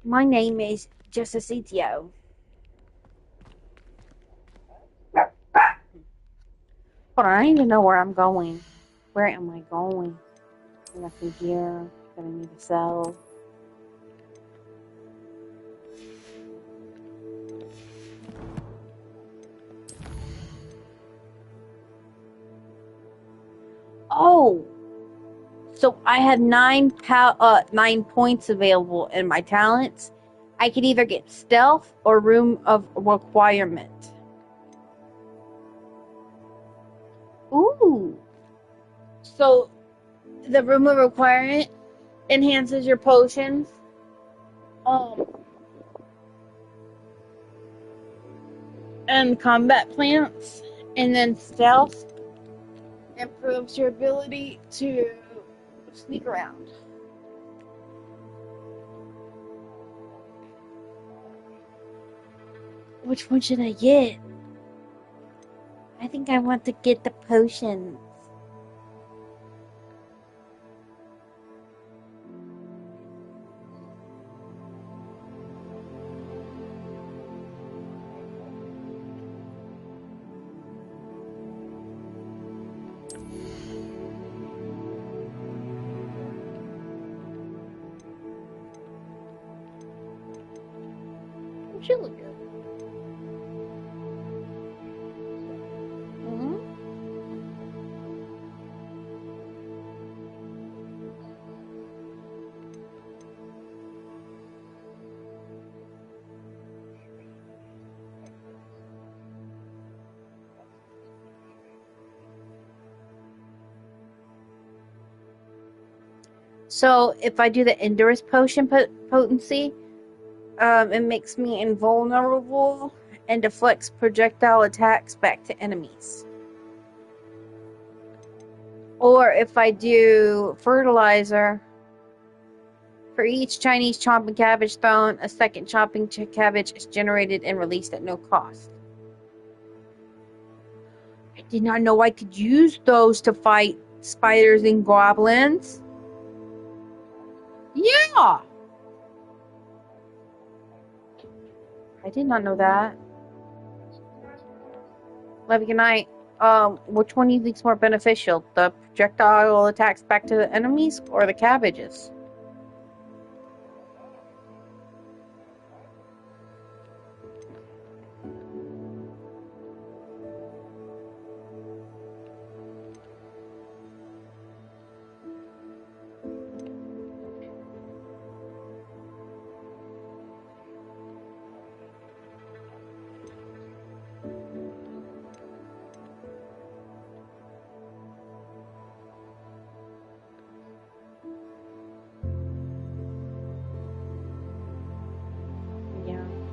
My name is Justicitio. Hold on, I need to know where I'm going. Where am I going? Nothing here that I need to sell. Oh! So I have 9 points available in my talents. I can either get stealth or room of requirement. Ooh. So, the room of requirement enhances your potions. And combat plants. And then stealth improves your ability to sneak around. Which one should I get? I think I want to get the potions. Should look good. So if I do the Endurance Potion potency, it makes me invulnerable and deflects projectile attacks back to enemies. Or if I do Fertilizer, for each Chinese chomping cabbage thrown, a second chomping cabbage is generated and released at no cost. I did not know I could use those to fight spiders and goblins. Yeah! I did not know that. Levy, good night. Which one do you think is more beneficial? The projectile attacks back to the enemies or the cabbages?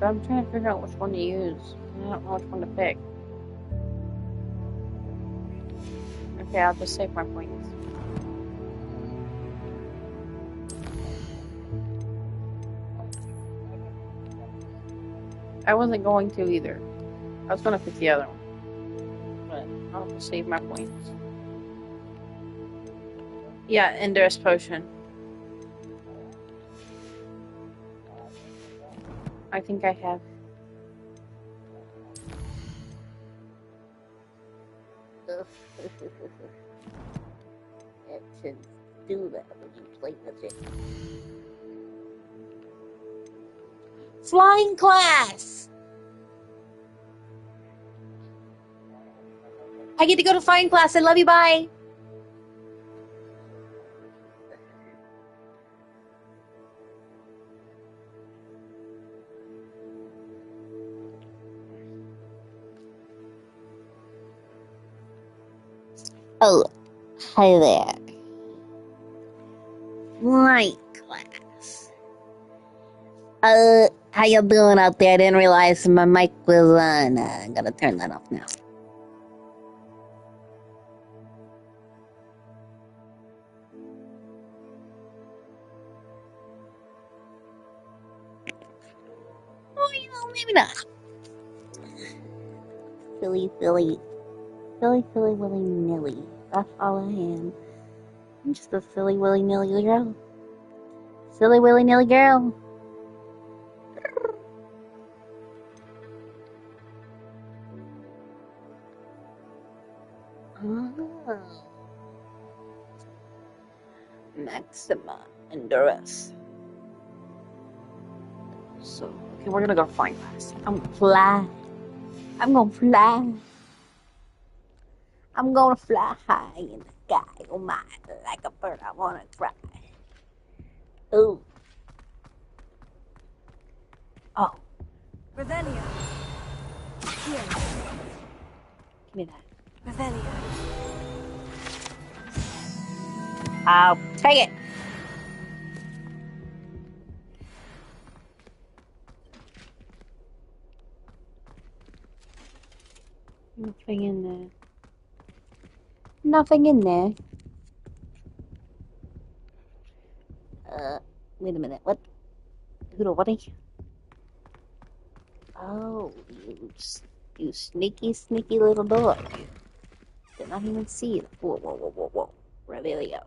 But I'm trying to figure out which one to use. I don't know which one to pick. Okay, I'll just save my points. I wasn't going to either. I was going to pick the other one. But I'll just save my points. Yeah, Endurance Potion. I think I have. Actions do that when you play with it. Flying class! I get to go to flying class. I love you. Bye. Oh, hi there. Flight class. How you doing out there? I didn't realize my mic was on. I'm gonna turn that off now. Oh, you know, maybe not. Silly, willy-nilly. That's all I am. I'm just a silly, willy-nilly girl. Silly, willy-nilly girl. Oh. Maxima Endurance. So, okay, we're gonna go flying class. I'm gonna fly. I'm gonna fly. I'm gonna fly high in the sky. Oh my, like a bird, I wanna cry. Ooh. Oh. Revelio. Here. Give me that. Revelio. I'll take it. Nothing in there. Nothing in there. Wait a minute. What? Hoodle buddy? Oh, you sneaky, sneaky little dog. Did not even see it. Whoa, whoa, whoa, whoa, whoa. Right, there we go.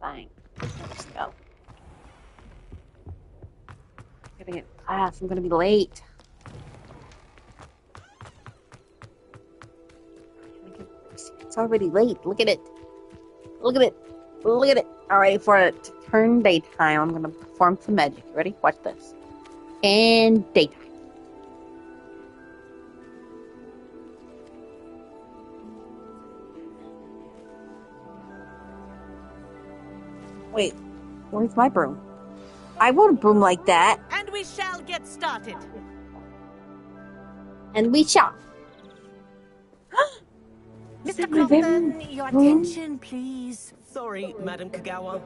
Fine. Let's go. Gotta get class. I'm gonna be late. It's already late. Look at it. Look at it. Look at it. Alright, for it to turn daytime, I'm gonna perform some magic. You ready? Watch this. And daytime. Wait, where's my broom? I want a broom like that. And we shall get started. And we shall. Mr. Compton, your attention, please. Sorry, Madam Kagawa.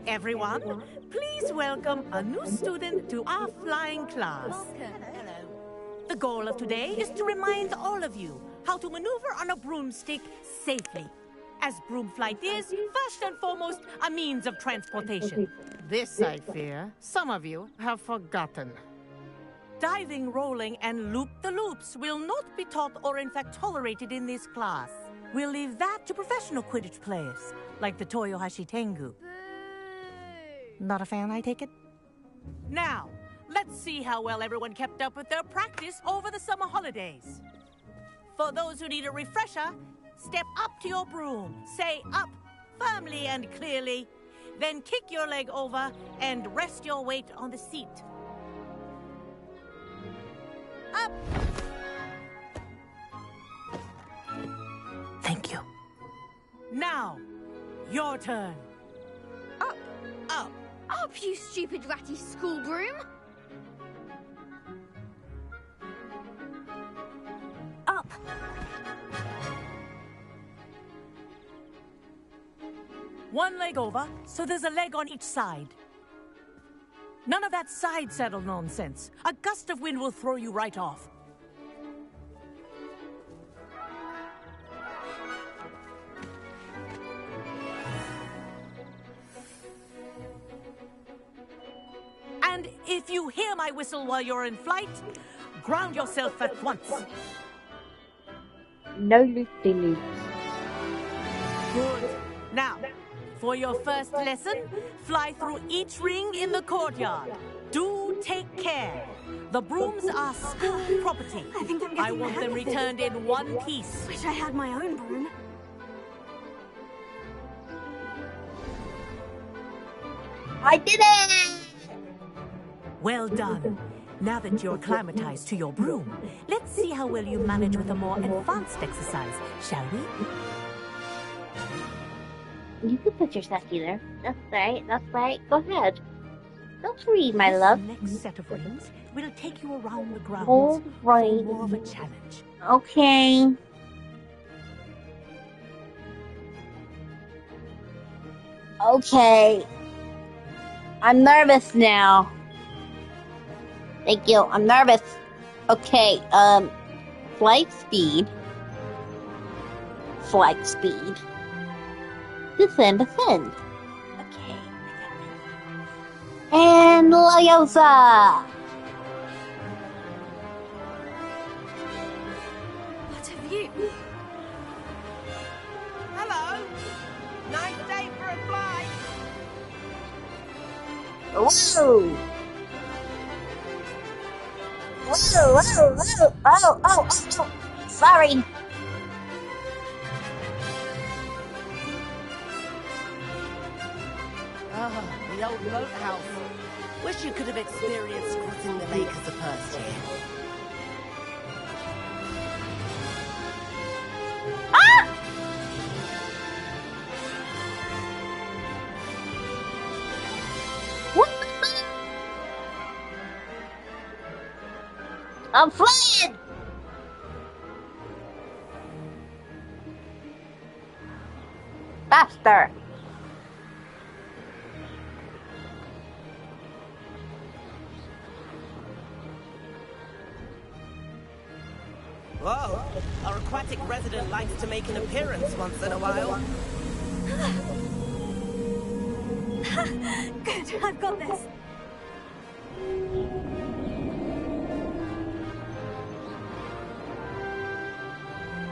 Everyone, please welcome a new student to our flying class. Hello. The goal of today is to remind all of you how to maneuver on a broomstick safely. As broom flight is, first and foremost, a means of transportation. This, I fear, some of you have forgotten. Diving, rolling, and loop-the-loops will not be taught or in fact tolerated in this class. We'll leave that to professional Quidditch players, like the Toyohashi Tengu. Not a fan, I take it? Now, let's see how well everyone kept up with their practice over the summer holidays. For those who need a refresher, step up to your broom, say up firmly and clearly, then kick your leg over and rest your weight on the seat. Up! Thank you. Now, your turn. Up! Up! Up, you stupid ratty school broom! Up! One leg over, so there's a leg on each side. None of that side saddle nonsense. A gust of wind will throw you right off. And if you hear my whistle while you're in flight, ground yourself at once. No loop-de-loops. Good. Now, for your first lesson, fly through each ring in the courtyard. Do take care. The brooms are school property. I think I'm getting I want them returned in one piece. Wish I had my own broom. I did it! Well done. Now that you're acclimatized to your broom, let's see how well you manage with a more advanced exercise, shall we? You can put your stuffy there. That's right, that's right. Go ahead. Don't worry, my love. This next set of rings will take you around the grounds All right. for more of a challenge. Okay. Okay. I'm nervous now. Thank you. I'm nervous. Okay, flight speed. Flight speed. Descend, descend. Okay. And Lyosa! What have you? Hello. Nice day for a flight. Whoa! Whoa, whoa, whoa! Oh! Sorry. The old moat house. Wish you could have experienced crossing the lake as a first year. Ah! What the? I'm flying! Faster! Whoa, our aquatic resident likes to make an appearance once in a while. Good, I've got this.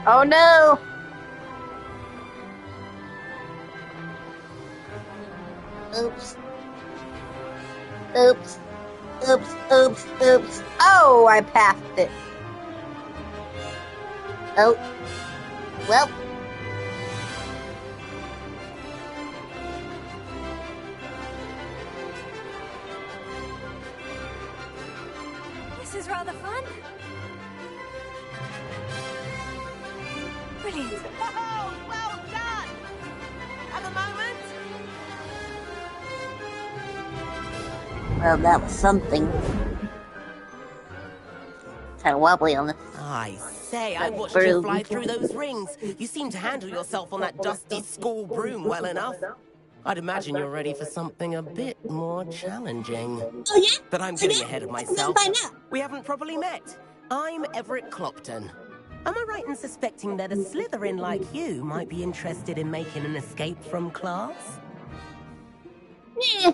Oh no! Oops. Oops. Oops, oops, oops. Oh, I passed it. Oh. Well. This is rather fun. Brilliant. Oh, well done! Have a moment? Well, that was something. Kind of wobbly on this. I say, I watched you fly through those rings. You seem to handle yourself on that dusty school broom well enough. I'd imagine you're ready for something a bit more challenging. Oh yeah? But I'm getting ahead of myself. We haven't properly met. I'm Everett Clopton. Am I right in suspecting that a Slytherin like you might be interested in making an escape from class? Yeah.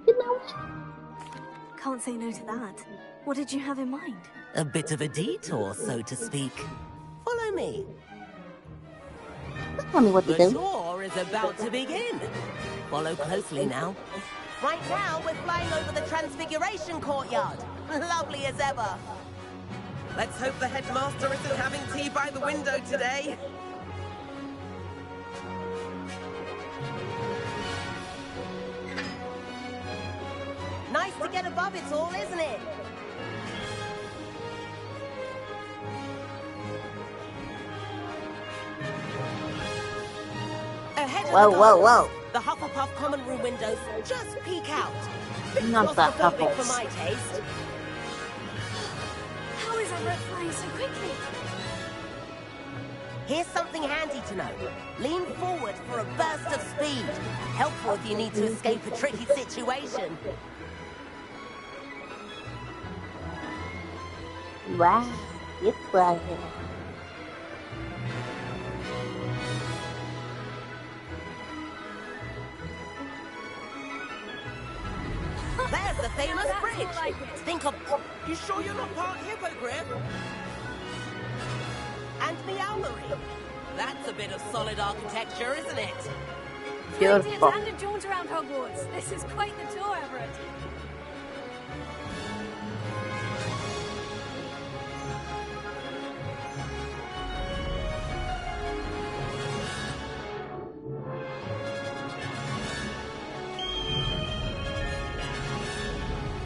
You know what? Can't say no to that. What did you have in mind? A bit of a detour, so to speak. Follow me. Tell me what to The do. tour is about to begin. Follow closely now. Right now, we're flying over the Transfiguration Courtyard. Lovely as ever. Let's hope the headmaster isn't having tea by the window today. Nice to get above it all, isn't it? Ahead of Whoa, the whoa, gardens, whoa. the Hufflepuff common room windows just peek out. Not the Claustrophobic for Huffles. my taste. How is Everett flying so quickly? Here's something handy to know. Lean forward for a burst of speed. Helpful if you need to escape a tricky situation. Wow. It's right here. There's the famous That's bridge. more like it. Think of... You sure you're not part hippogriff? And the owlery. That's a bit of solid architecture, isn't it? Beautiful. And a jaunt around Hogwarts. This is quite the tour, Everett.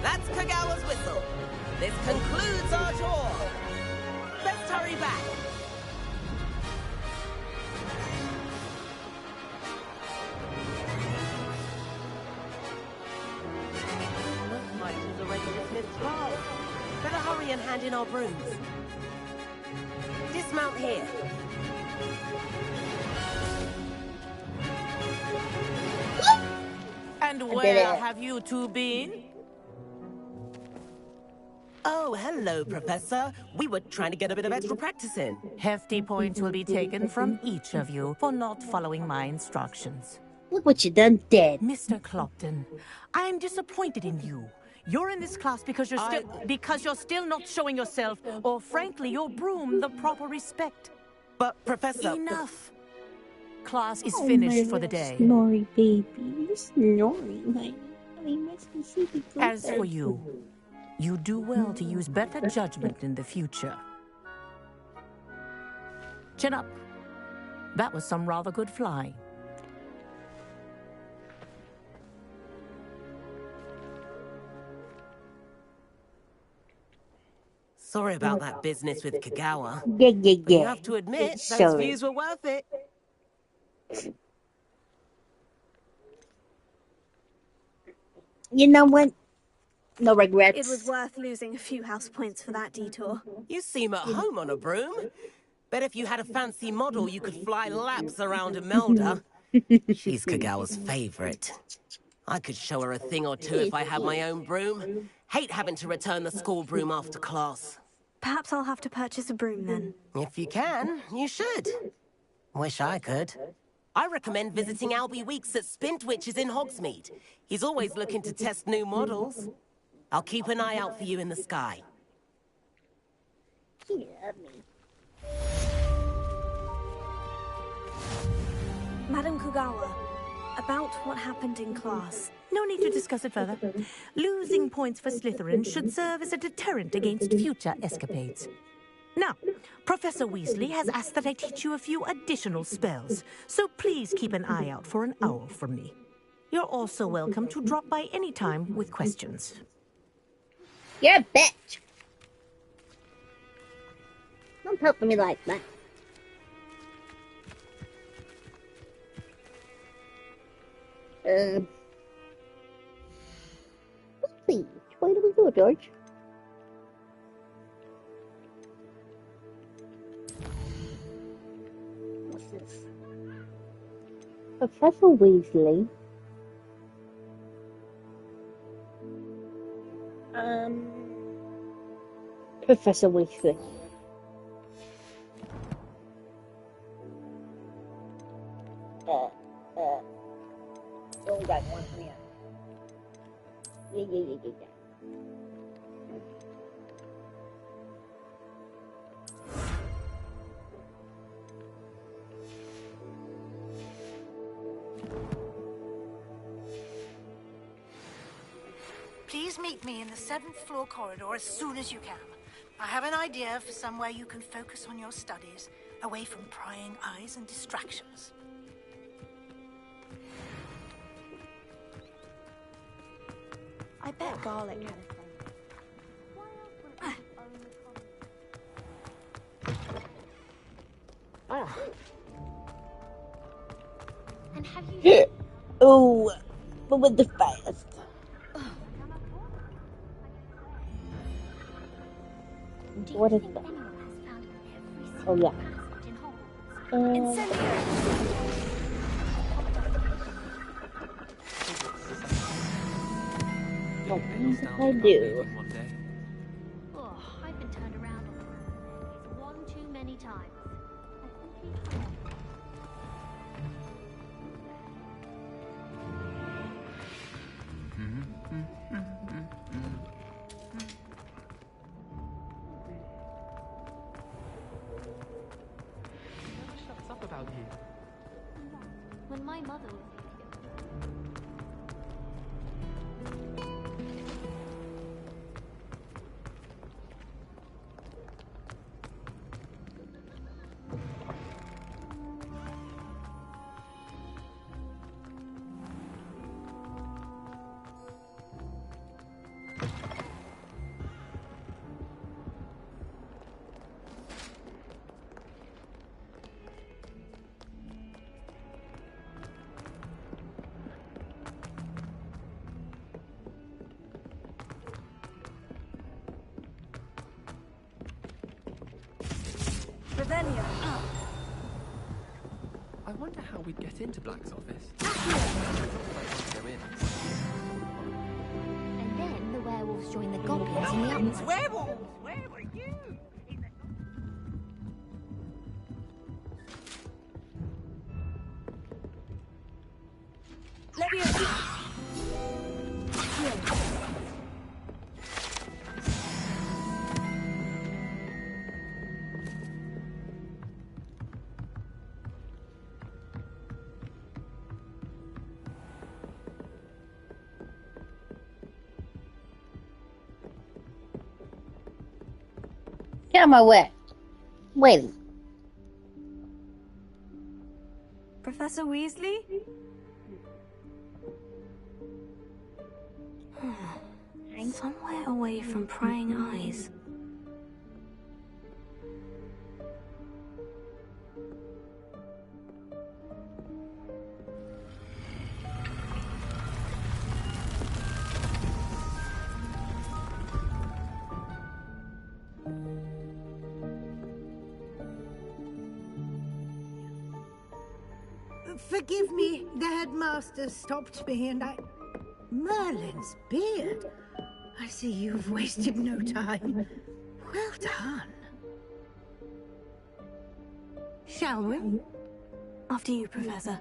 That's Kagawa's whistle. This concludes our tour. Let's hurry back. Looks like she's already dismissed class. Better hurry and hand in our brooms. Dismount here. And did where it. have you two been? Oh, hello, Professor. We were trying to get a bit of extra practice in. Hefty points will be taken from each of you for not following my instructions. Look what you done did. Mr. Clopton, I'm disappointed in you. You're in this class because you're still not showing yourself, or frankly, your broom the proper respect. But, Professor... Enough. Class is finished for the day. Snorri, baby. You're snoring. I miss the sleepy As for you, you do well to use better judgment in the future. Chin up. That was some rather good flying. Sorry about that business with Kagawa. Yeah. But you have to admit, those Sorry. views were worth it. You know what? No regrets. It was worth losing a few house points for that detour. You seem at home on a broom. Bet if you had a fancy model, you could fly laps around Imelda. She's Kagawa's favorite. I could show her a thing or two if I had my own broom. Hate having to return the school broom after class. Perhaps I'll have to purchase a broom then. If you can, you should. Wish I could. I recommend visiting Albie Weeks at Spintwitches in Hogsmeade. He's always looking to test new models. I'll keep an eye out for you in the sky. Madam Kugawa, about what happened in class. No need to discuss it further. Losing points for Slytherin should serve as a deterrent against future escapades. Now, Professor Weasley has asked that I teach you a few additional spells, so please keep an eye out for an owl from me. You're also welcome to drop by any time with questions. You're a bitch. Don't talk to me like that. Please, where do we go, George? What's this? Professor Weasley. Professor Weasley. Only got one here. Yeah. Please meet me in the 7th floor corridor as soon as you can. I have an idea for somewhere you can focus on your studies, away from prying eyes and distractions. I bet garlic had a thing. And have you... Oh, but with the fast. What is that? Oh yeah. What did I do? Oh, I've been turned around on one too many times. Shuts up about you. When my mother was I wonder how we'd get into Black's office. And then the werewolves join the goblins in the upper. Werewolves! Where were you? Get out of my way. Wait. Professor Weasley? Somewhere away from prying eyes. Forgive me, the headmaster stopped me and I... Merlin's beard. I see you've wasted no time. Well done. Shall we? After you, Professor.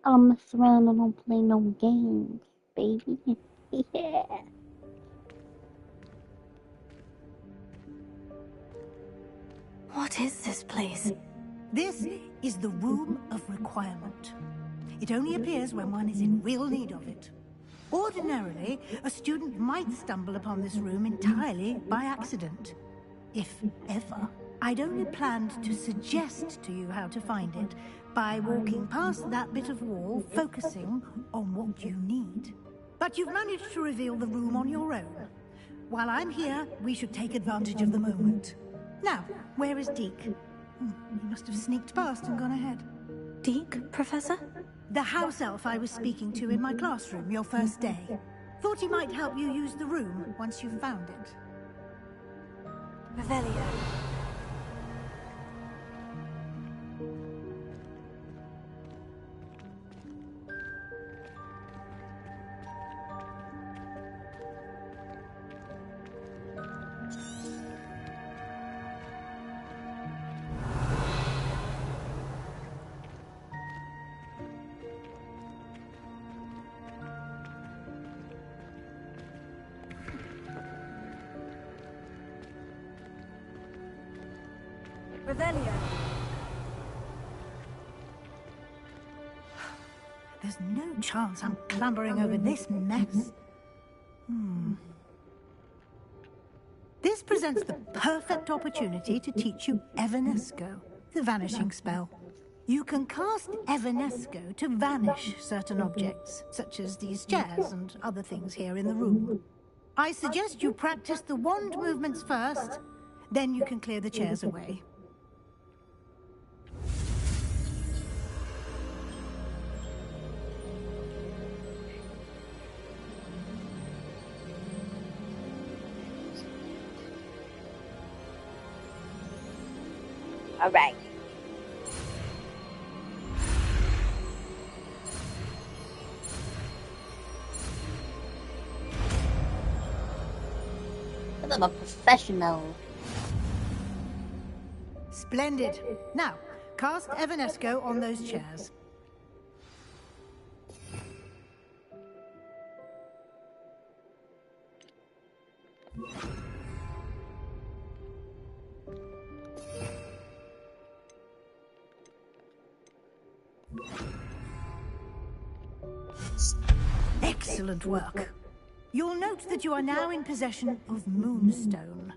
I'll mess around and don't play no games, baby. Yeah. What is this place? This is the Room of Requirement. It only appears when one is in real need of it. Ordinarily, a student might stumble upon this room entirely by accident. If ever. I'd only planned to suggest to you how to find it by walking past that bit of wall, focusing on what you need. But you've managed to reveal the room on your own. While I'm here, we should take advantage of the moment. Now, where is Deke? He must have sneaked past and gone ahead. Deke, Professor? The house elf I was speaking to in my classroom your first day. Thought he might help you use the room once you've found it. Revelio. Revelio. There's no chance I'm clambering over this mess. This presents the perfect opportunity to teach you Evanesco, the vanishing spell. You can cast Evanesco to vanish certain objects, such as these chairs and other things here in the room. I suggest you practice the wand movements first, then you can clear the chairs away. All right. I'm a professional. Splendid. Now, cast Evanesco on those chairs. Excellent work. You'll note that you are now in possession of Moonstone.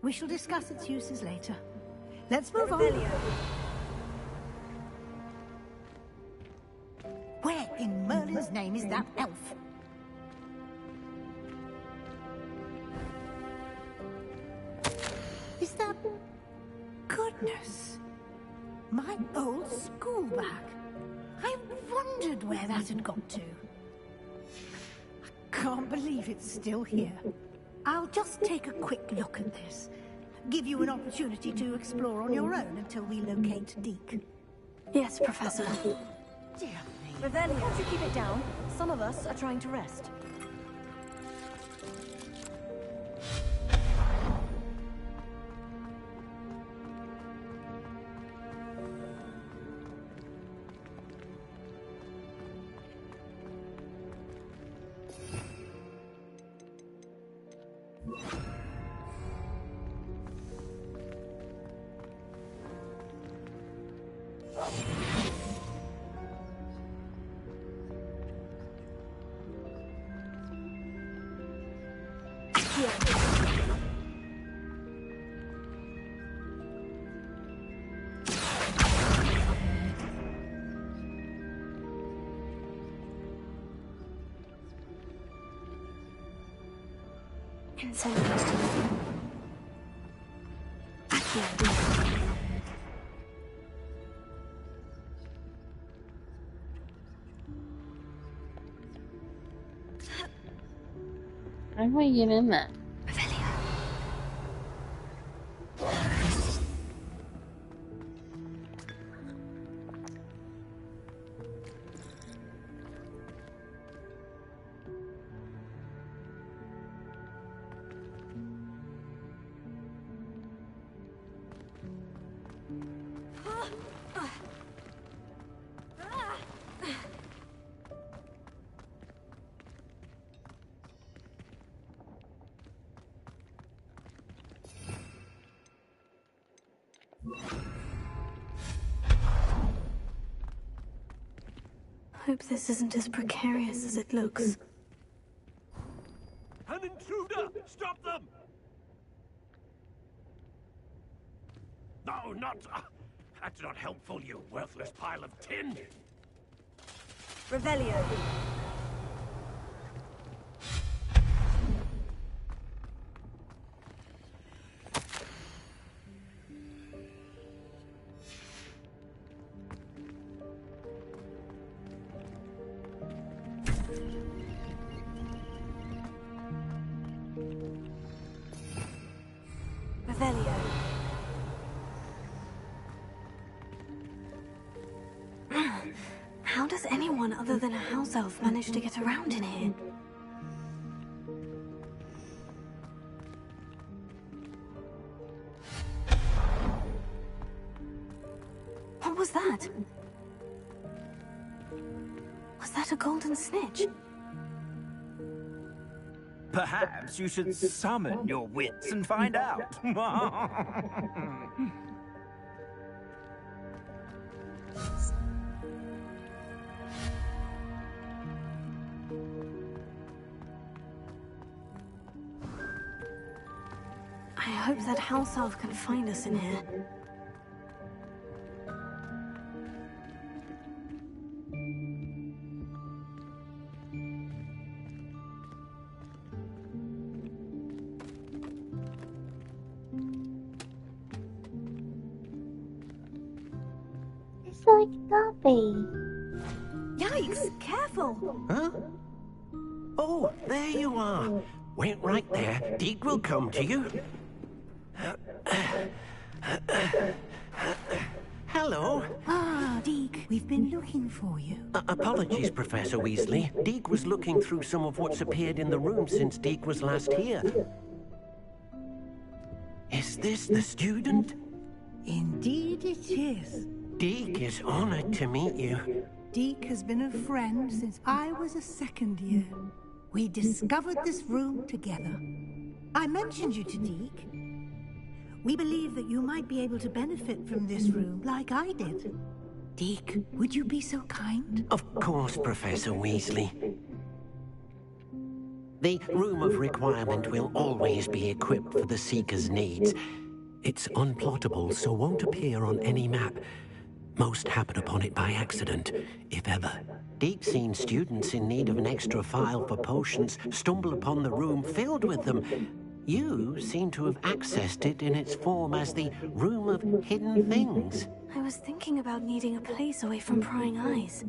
We shall discuss its uses later. Let's move on. Where in Merlin's name is that elf? Is that... Goodness. My old school bag. I wondered where that had got to. I can't believe it's still here. I'll just take a quick look at this. Give you an opportunity to explore on your own until we locate Deke. Yes, Professor. Dear me. Revelio, can't you keep it down? Some of us are trying to rest. How do I get in that? Hope this isn't as precarious as it looks. An intruder! Stop them! No, not... that's not helpful, you worthless pile of tin! Revelio. Revelio. How does anyone other than a house elf manage to get around in here? What was that? Was that a golden snitch? Perhaps you should summon your wits and find out. I hope that house elf can find us in here. It's like Dobby. Yikes! Careful! Huh? Oh, there you are. Wait right there. Deke will come to you. Hello. Ah, Deke, we've been looking for you. Apologies, Professor Weasley. Deke was looking through some of what's appeared in the room since Deke was last here. Is this the student? Indeed it is. Deke is honored to meet you. Deke has been a friend since I was a second year. We discovered this room together. I mentioned you to Deke. We believe that you might be able to benefit from this room like I did. Deke, would you be so kind? Of course, Professor Weasley. The Room of Requirement will always be equipped for the Seeker's needs. It's unplottable, so won't appear on any map. Most happen upon it by accident, if ever. Deke's seen students in need of an extra file for potions stumble upon the room filled with them. You seem to have accessed it in its form as the Room of Hidden Things. I was thinking about needing a place away from prying eyes.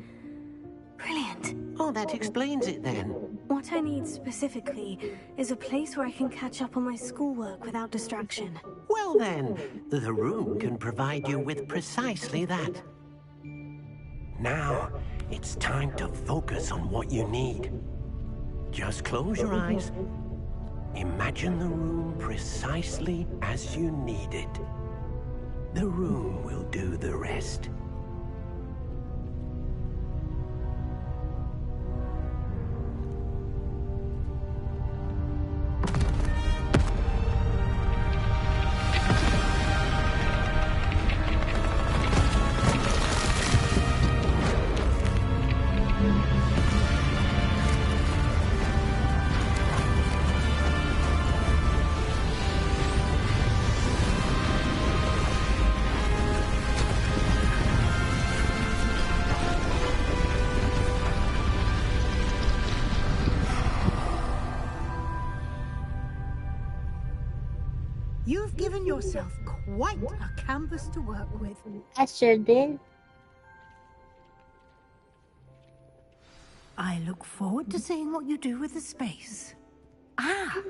Brilliant. Oh, that explains it then. What I need specifically is a place where I can catch up on my schoolwork without distraction. Well then, the room can provide you with precisely that. Now, it's time to focus on what you need. Just close your eyes. Imagine the room precisely as you need it. The room will do the rest. You've given yourself quite a canvas to work with. I sure did. I look forward to seeing what you do with the space. Ah,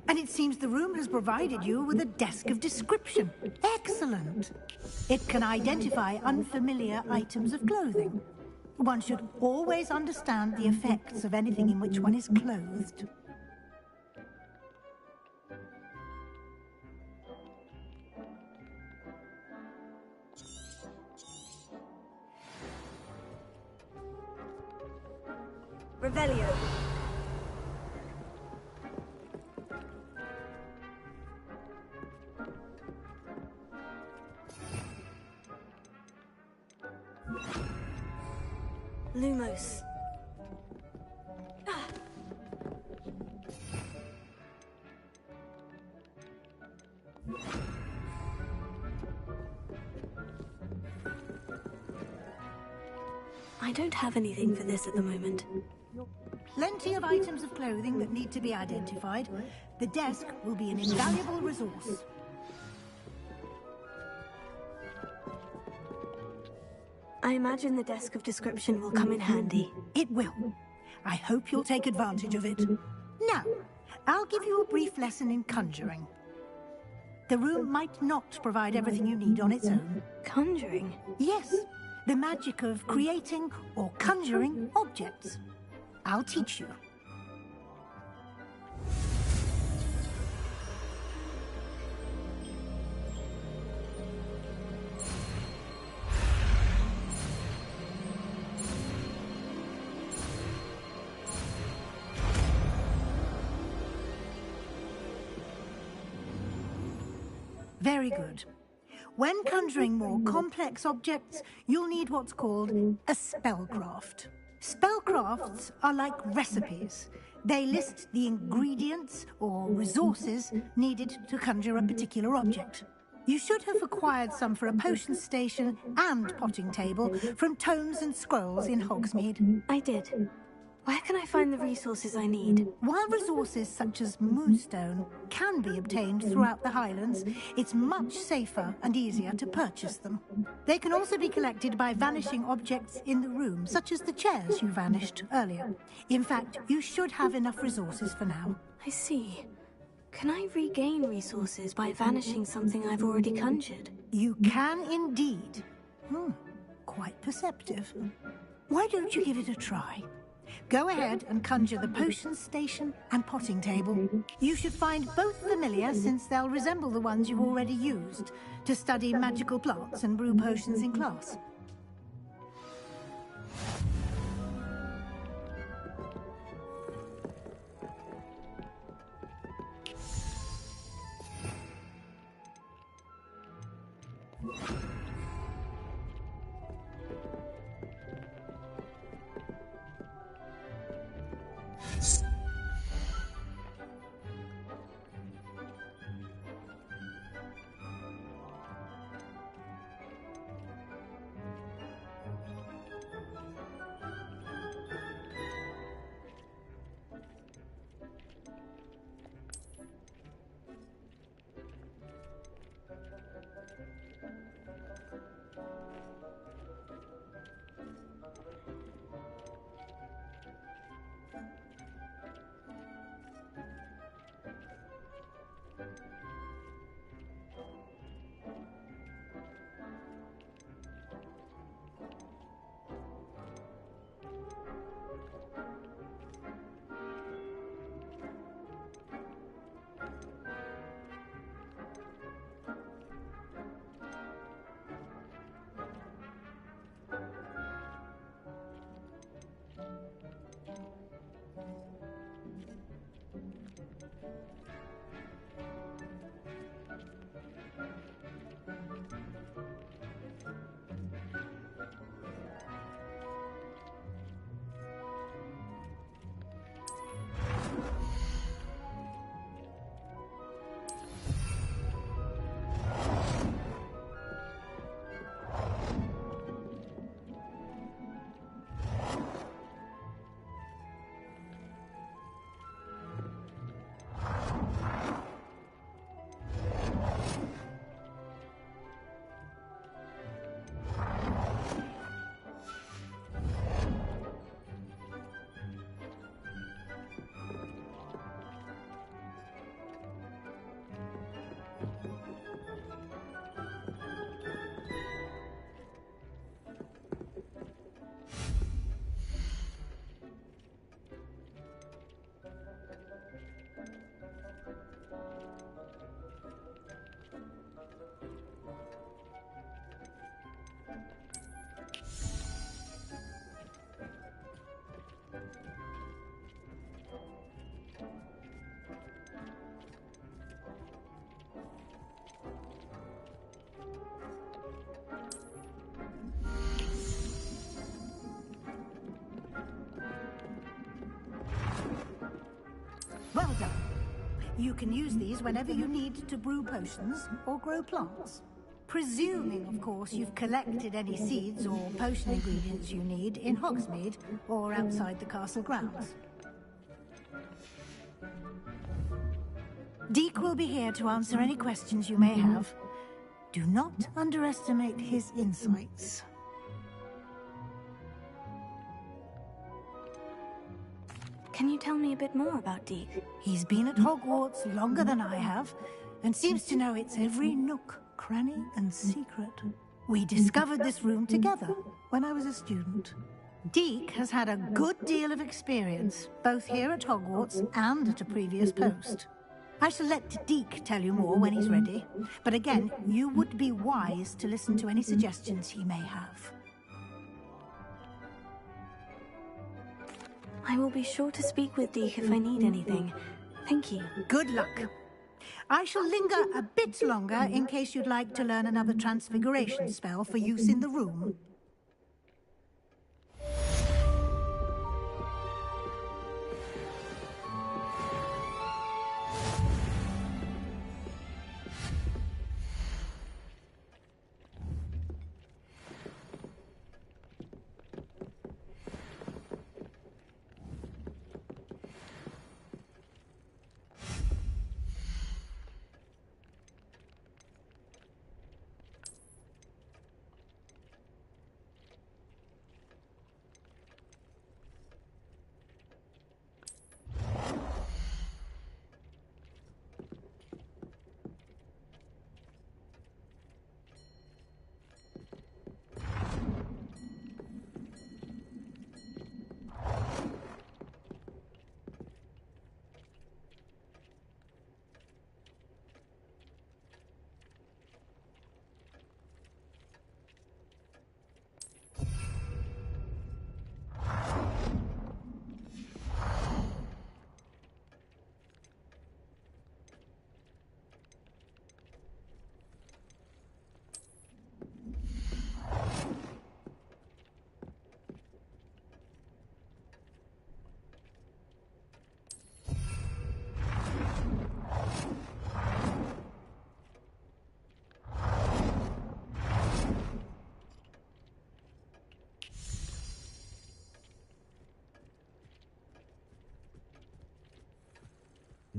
and it seems the room has provided you with a desk of description. Excellent. It can identify unfamiliar items of clothing. One should always understand the effects of anything in which one is clothed. Revelio. Lumos. I don't have anything for this at the moment. Plenty of items of clothing that need to be identified. The desk will be an invaluable resource. I imagine the desk of description will come in handy. It will. I hope you'll take advantage of it. Now, I'll give you a brief lesson in conjuring. The room might not provide everything you need on its own. Conjuring? Yes, the magic of creating or conjuring objects. I'll teach you. Very good. When conjuring more complex objects, you'll need what's called a spellcraft. Spellcrafts are like recipes. They list the ingredients or resources needed to conjure a particular object. You should have acquired some for a potion station and potting table from tomes and scrolls in Hogsmeade. I did. Where can I find the resources I need? While resources such as moonstone can be obtained throughout the Highlands, it's much safer and easier to purchase them. They can also be collected by vanishing objects in the room, such as the chairs you vanished earlier. In fact, you should have enough resources for now. I see. Can I regain resources by vanishing something I've already conjured? You can indeed. Quite perceptive. Why don't you give it a try? Go ahead and conjure the potion station and potting table. You should find both familiar, since they'll resemble the ones you've already used to study magical plants and brew potions in class. Well done. You can use these whenever you need to brew potions or grow plants. Presuming, of course, you've collected any seeds or potion ingredients you need in Hogsmeade or outside the castle grounds. Deek will be here to answer any questions you may have. Do not underestimate his insights. Can you tell me a bit more about Deek? He's been at Hogwarts longer than I have, and seems to know its every nook, cranny, and secret. We discovered this room together when I was a student. Deek has had a good deal of experience, both here at Hogwarts and at a previous post. I shall let Deek tell you more when he's ready, but again, you would be wise to listen to any suggestions he may have. I will be sure to speak with Deek if I need anything. Thank you. Good luck. I shall linger a bit longer in case you'd like to learn another transfiguration spell for use in the room.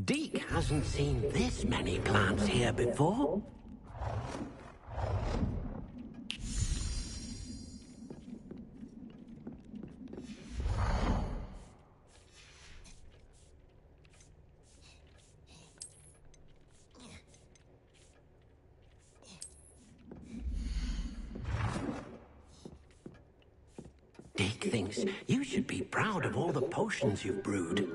Deek hasn't seen this many plants here before. Deek thinks you should be proud of all the potions you've brewed.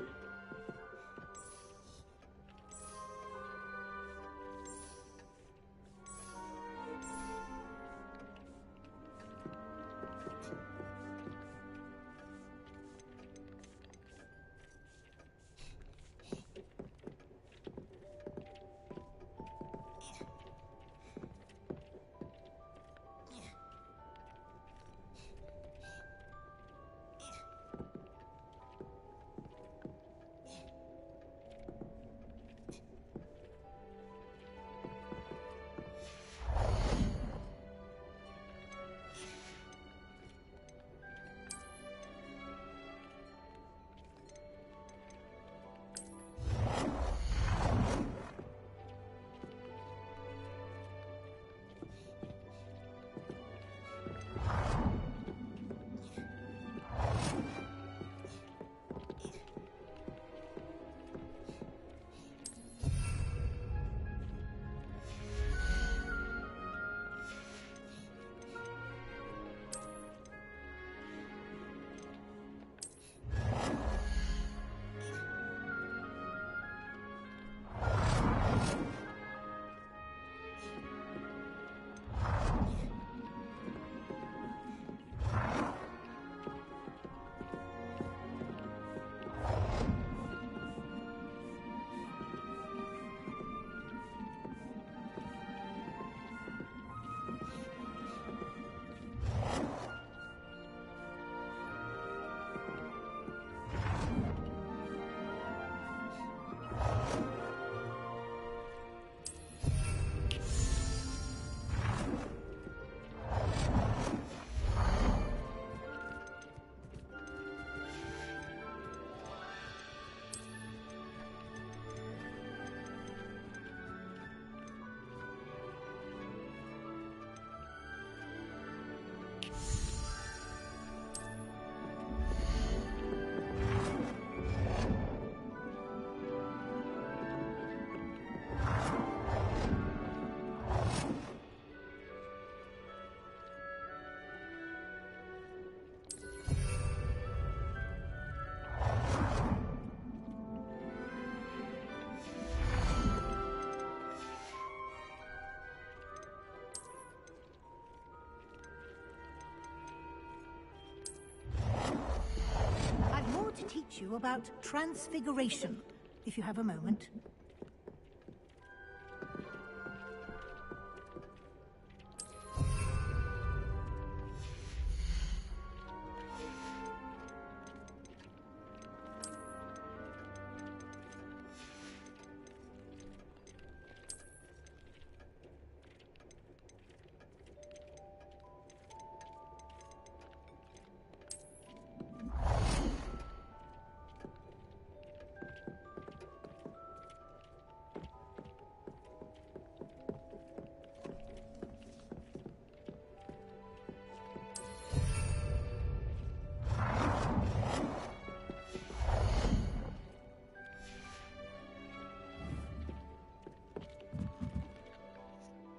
teach you about transfiguration, if you have a moment.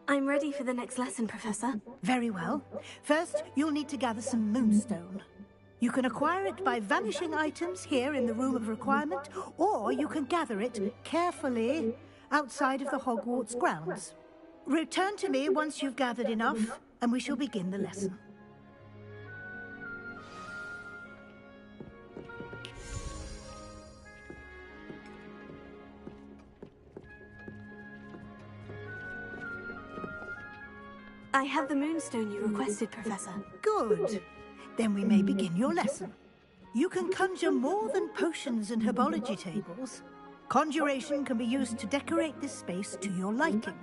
I'm ready for the next lesson, Professor. Very well. First, you'll need to gather some moonstone. You can acquire it by vanishing items here in the Room of Requirement, or you can gather it carefully outside of the Hogwarts grounds. Return to me once you've gathered enough, and we shall begin the lesson. I have the moonstone you requested, Professor. Good. Then we may begin your lesson. You can conjure more than potions and herbology tables. Conjuration can be used to decorate this space to your liking.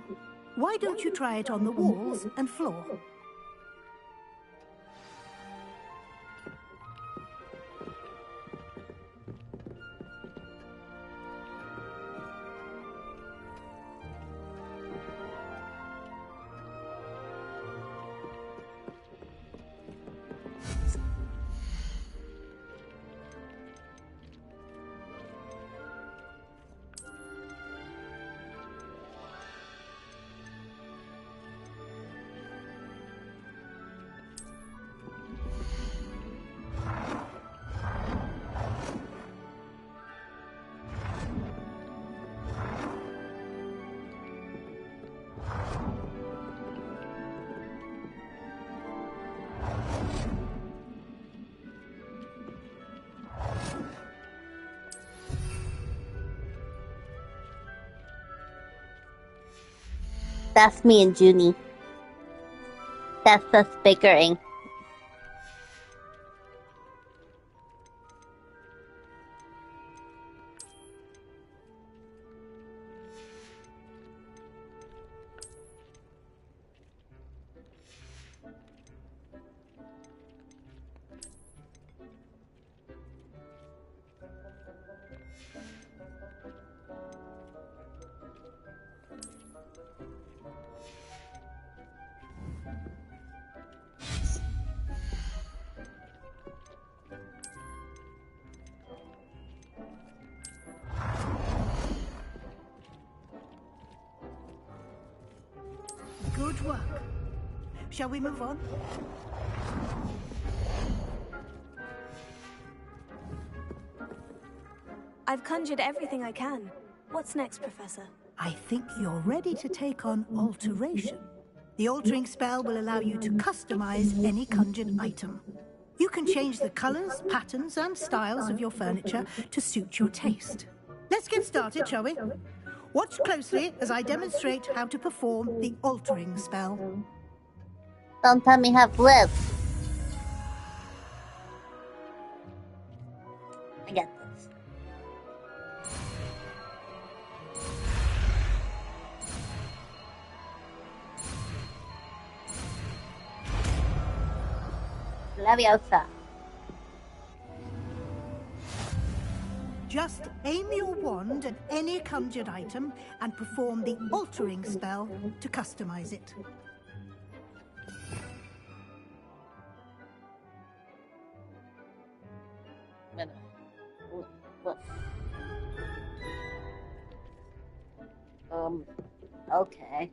Why don't you try it on the walls and floor? That's me and Junie. That's us bickering. Good work. Shall we move on? I've conjured everything I can. What's next, Professor? I think you're ready to take on alteration. The altering spell will allow you to customize any conjured item. You can change the colors, patterns, and styles of your furniture to suit your taste. Let's get started, shall we? Watch closely as I demonstrate how to perform the altering spell. Don't tell me how to live. I got this. Leviosa. Just aim your wand at any conjured item and perform the altering spell to customize it. Okay.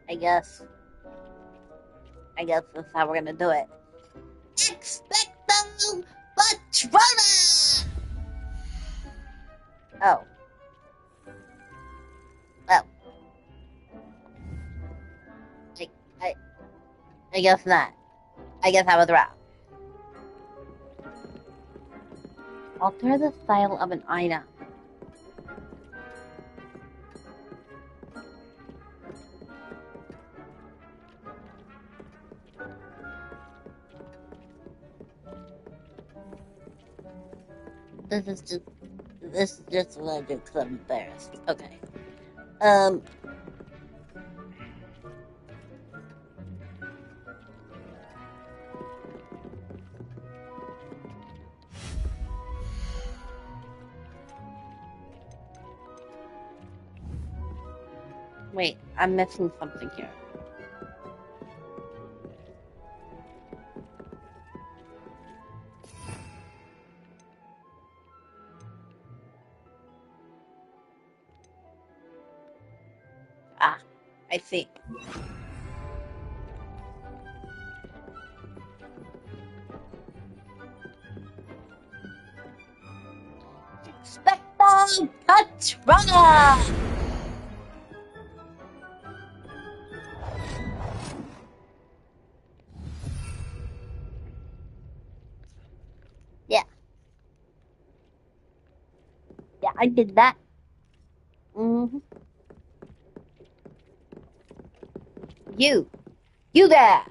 I guess that's how we're gonna do it. Expecto Patronum! Oh. Oh. I guess not. I guess I was wrong. Alter the style of an item. This is just magic, 'cause I'm embarrassed. Okay. Wait, I'm missing something here. Ah, I see. Spectre Patrona! Yeah. Yeah, I did that. Mm-hmm. You there!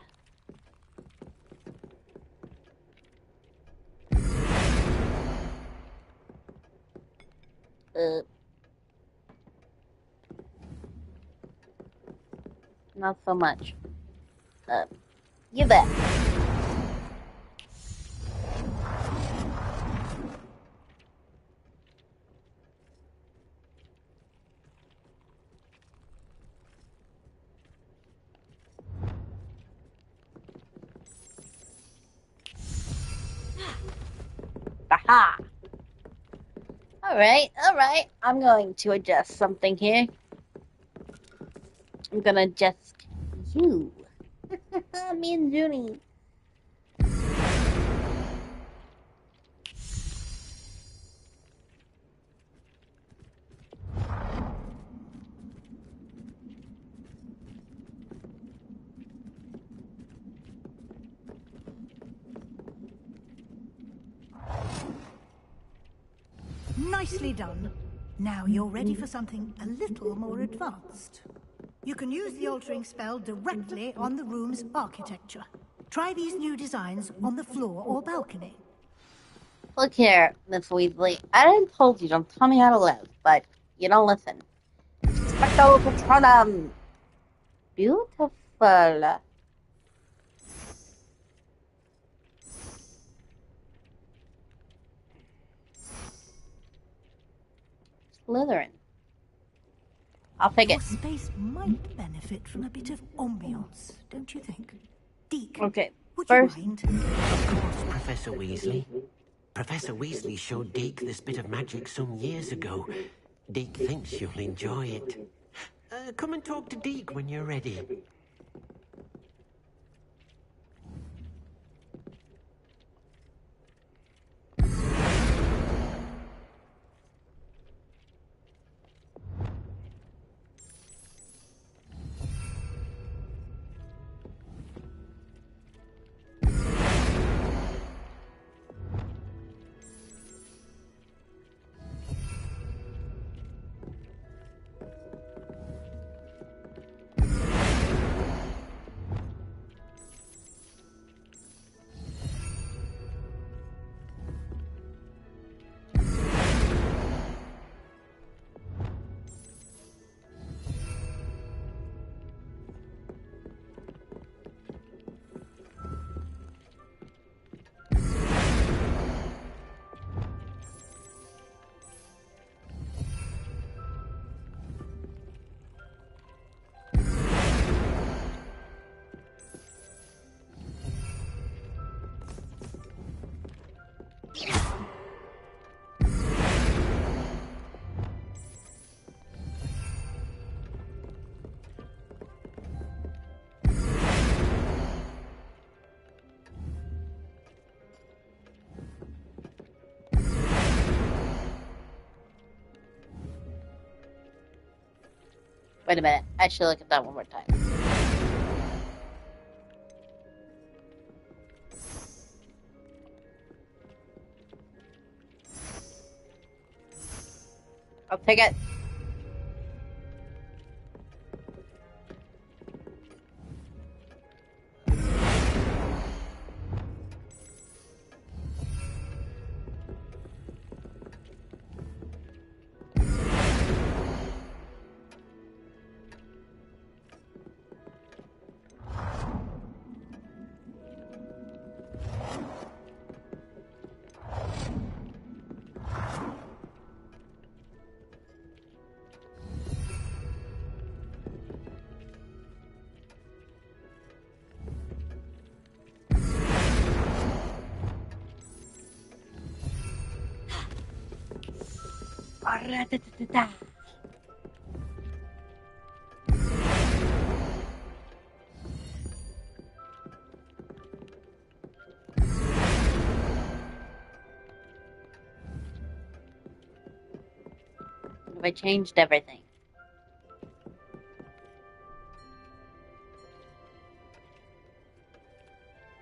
Not so much. You there. Aha! Alright. I'm going to adjust something here. I'm gonna adjust you. Me and Junie. Nicely done. Now you're ready for something a little more advanced. You can use the altering spell directly on the room's architecture. Try these new designs on the floor or balcony. Look here, Miss Weasley. I didn't told you, don't tell me how to live, but you don't listen. Spectral Patronum! Beautiful. Slytherin. I'll take Your it. space might benefit from a bit of ambiance, don't you think? Deke, okay. Would First, you mind? Of course, Professor Weasley. Professor Weasley showed Deke this bit of magic some years ago. Deke thinks you'll enjoy it. Come and talk to Deke when you're ready. wait a minute. I should look at that one more time. I'll take it. Ra-da-da-da-da. Have I changed everything?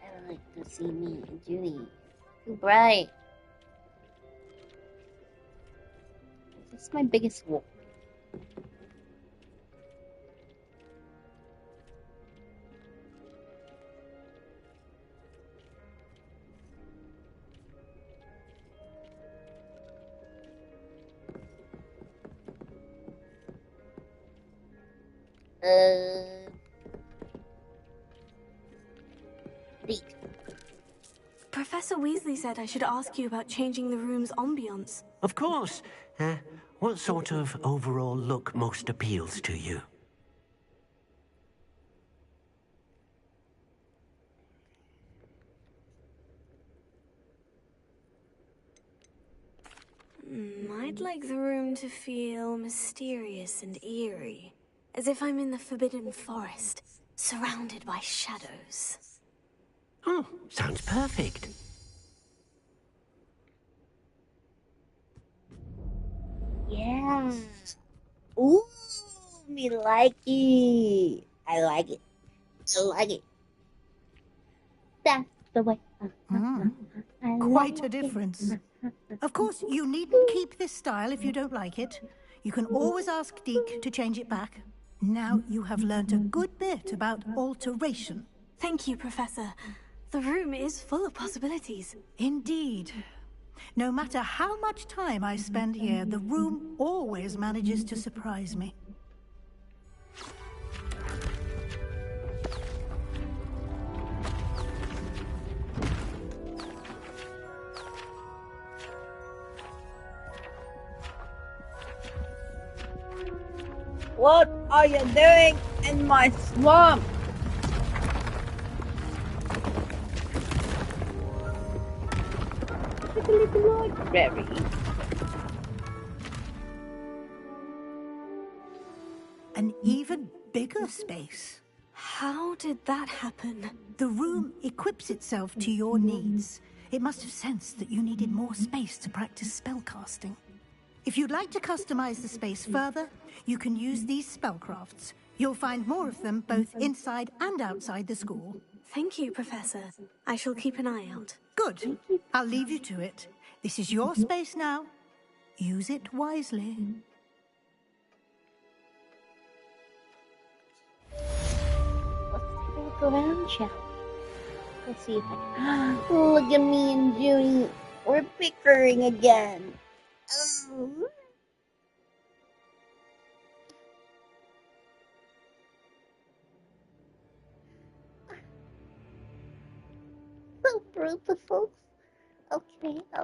I would like to see me and Judy. Too bright. This is my biggest wolf. Professor Weasley said I should ask you about changing the room's ambience. Of course. What sort of overall look most appeals to you? I'd like the room to feel mysterious and eerie, as if I'm in the Forbidden Forest, surrounded by shadows. Oh, sounds perfect. Yeah. Ooh, me like it. I like it. I like it. That's the way. Quite a difference. Of course, you needn't keep this style if you don't like it. You can always ask Deke to change it back. Now you have learnt a good bit about alteration. Thank you, Professor. The room is full of possibilities. Indeed. No matter how much time I spend here, the room always manages to surprise me. What are you doing in my swamp? Library. An even bigger space. How did that happen? The room equips itself to your needs. It must have sensed that you needed more space to practice spellcasting. If you'd like to customize the space further, you can use these spellcrafts. You'll find more of them both inside and outside the school. Thank you, Professor. I shall keep an eye out. Good. I'll leave you to it. This is your space now. Use it wisely. Let's take a look around, shall we? Let's see if I can... Look at me and Judy. We're bickering again. Oh. So beautiful. Okay. I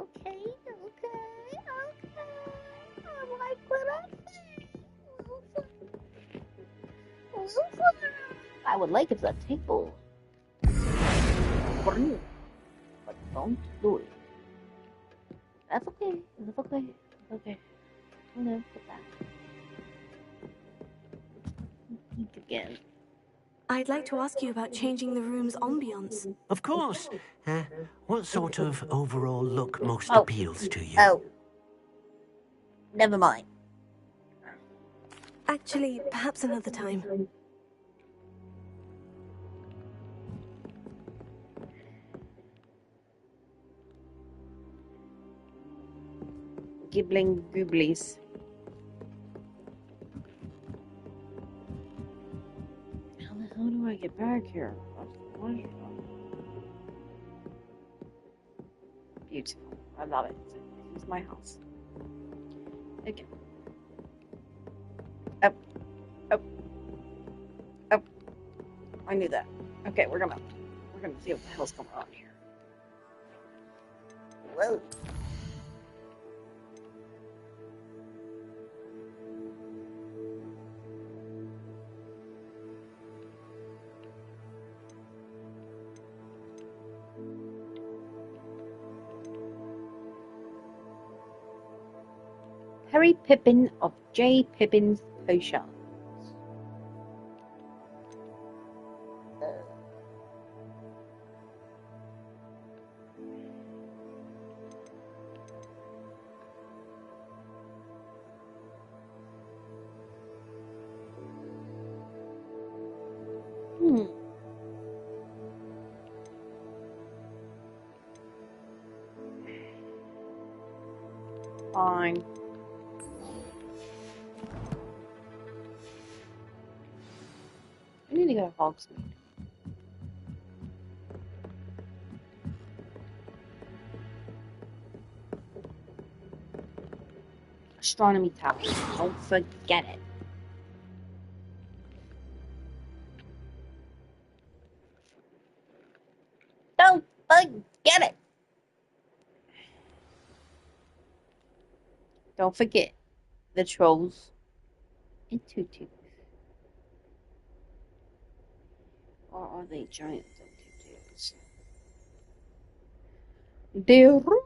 like what I see. I would like it at the table. But don't do it. That's okay. That's okay. Okay. I'm gonna put that. Eat again. I'd like to ask you about changing the room's ambience. Of course. What sort of overall look most appeals to you? Oh. Never mind. Actually, perhaps another time. Gibbling gooblies. get back here. Beautiful. I love it. This is my house. Okay. Up. Up. Up. I knew that. Okay, we're gonna see what the hell's going on here. Whoa. Harry Pippin of J. Pippin's Potions. Fine. I need to go to Hogsmeade. Astronomy Tower. Don't forget it. Don't forget it. Don't forget the trolls and tutus. Or are they giants and tutus? The room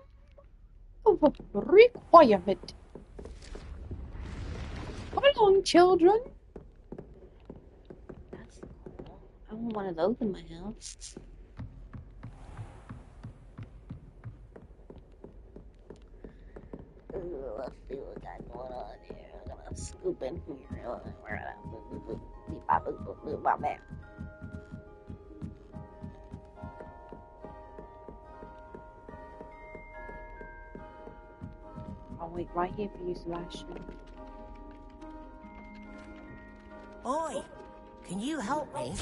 of requirement. Come along, children. That's cool. I want one of those in my house. Let's see what got going on here. I'm gonna scoop in here. I'll wait right here for you, Sebastian. Oi, can you help me?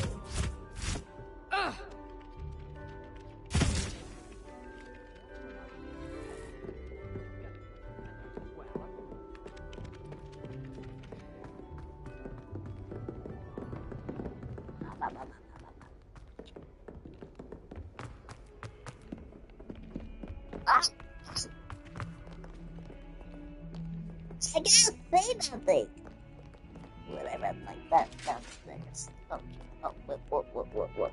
I can't say nothing. Whatever, like that downstairs. Oh, what?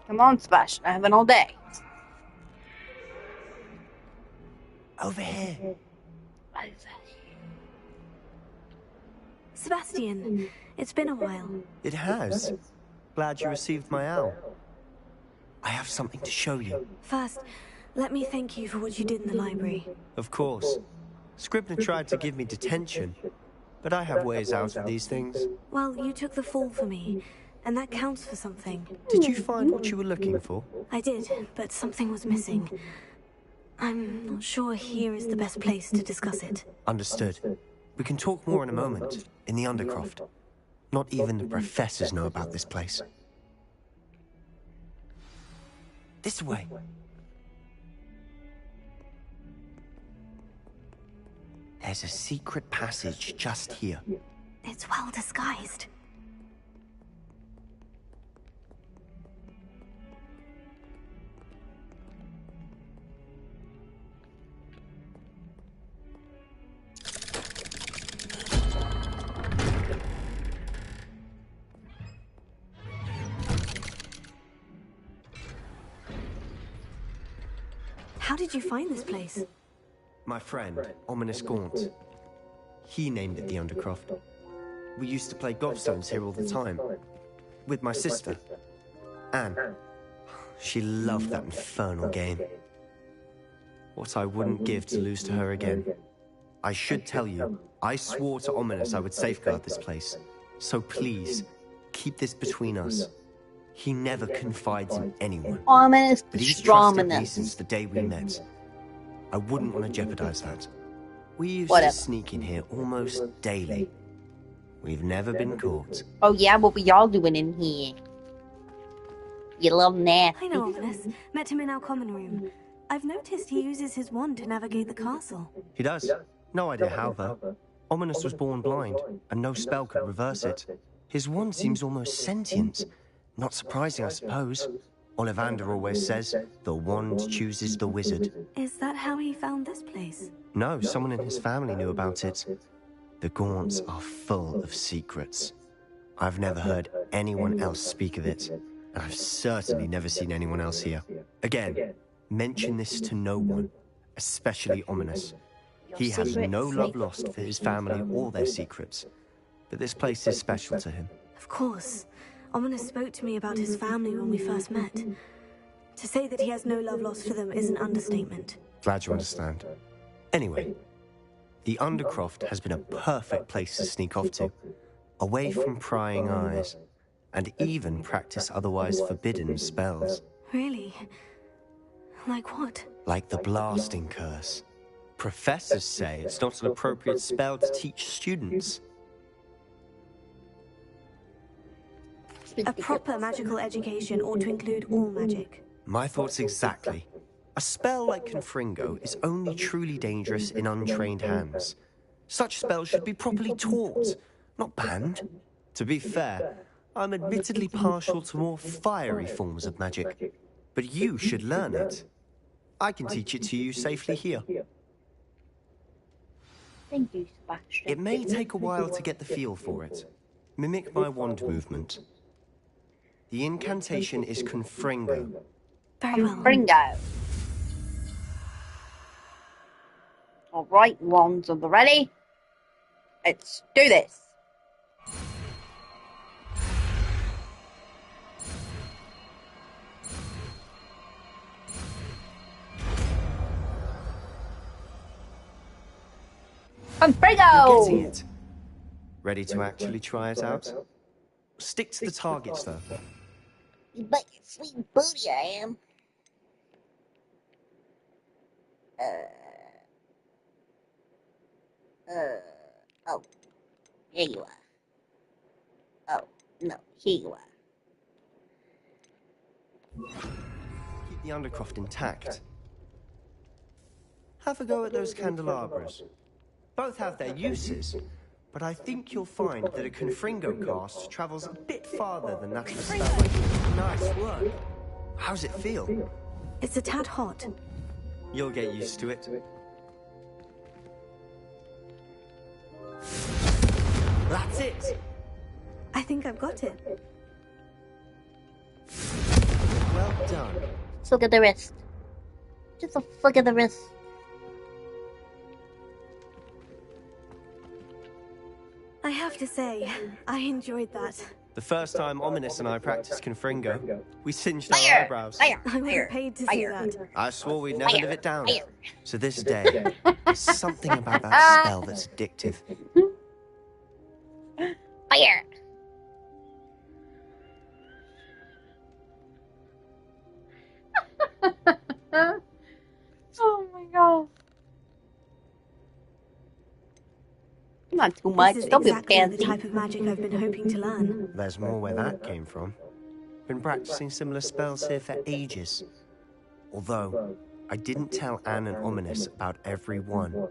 Come on, Sebastian. I haven't all day. Over here. Sebastian, it's been a while. It has. Glad you received my owl. I have something to show you. First, let me thank you for what you did in the library. Of course. Scribner tried to give me detention, but I have ways out of these things. Well, you took the fall for me, and that counts for something. Did you find what you were looking for? I did, but something was missing. I'm not sure here is the best place to discuss it. Understood. We can talk more in a moment, in the Undercroft. Not even the professors know about this place. This way. There's a secret passage just here. It's well disguised. How did you find this place? My friend, Ominous Gaunt. He named it the Undercroft. We used to play gobstones here all the time. With my sister, Anne. She loved that infernal game. What I wouldn't give to lose to her again. I should tell you, I swore to Ominous I would safeguard this place. So please, keep this between us. He never confides in anyone. Ominous, But he's trusted me ominous. since the day we met. I wouldn't want to jeopardize that. We used Whatever. to sneak in here almost daily. We've never been caught. Oh yeah, what were y'all doing in here? You love nasty. I know Ominous. Met him in our common room. I've noticed he uses his wand to navigate the castle. He does. No idea how, though. Ominous was born blind, and no spell could reverse it. His wand seems almost sentient. Not surprising, I suppose. Ollivander always says, the wand chooses the wizard. Is that how he found this place? No, someone in his family knew about it. The Gaunts are full of secrets. I've never heard anyone else speak of it, and I've certainly never seen anyone else here. Again, mention this to no one, especially Ominous. He has no love lost for his family or their secrets, but this place is special to him. Of course. Ominous spoke to me about his family when we first met. To say that he has no love lost for them is an understatement. Glad you understand. Anyway, the Undercroft has been a perfect place to sneak off to, away from prying eyes, and even practice otherwise forbidden spells. Really? Like what? Like the blasting curse. Professors say it's not an appropriate spell to teach students. A proper magical education ought to include all magic. My thoughts exactly. A spell like Confringo is only truly dangerous in untrained hands. Such spells should be properly taught, not banned. To be fair, I'm admittedly partial to more fiery forms of magic, but you should learn it. I can teach it to you safely here. Thank you, Sebastian. It may take a while to get the feel for it. Mimic my wand movement. The incantation is Confringo. Very well. Confringo. Alright, wands are the ready. Let's do this. Confringo! You're getting it. Ready to actually try it out? Stick to the targets, though. You bet your sweet booty I am. Oh. Here you are. Oh, no, here you are. Keep the Undercroft intact. Have a go at those candelabras. Both have their uses, but I think you'll find that a Confringo cast travels a bit farther than that of a spell like Nice work. How's it feel? It's a tad hot. You'll get used to it. That's it! I think I've got it. Well done. Just look at the wrist. Just a look at the wrist. I have to say, I enjoyed that. The first time Ominous and I practiced Confringo, we singed our eyebrows. I was paid to see that. I swore we'd never live it down. So this day, there's something about that spell that's addictive. Fire! Oh my god. Not too much. This is Don't be exactly fancy. the type of magic I've been hoping to learn. There's more where that came from. Been practicing similar spells here for ages. Although, I didn't tell Anne and Ominous about every one.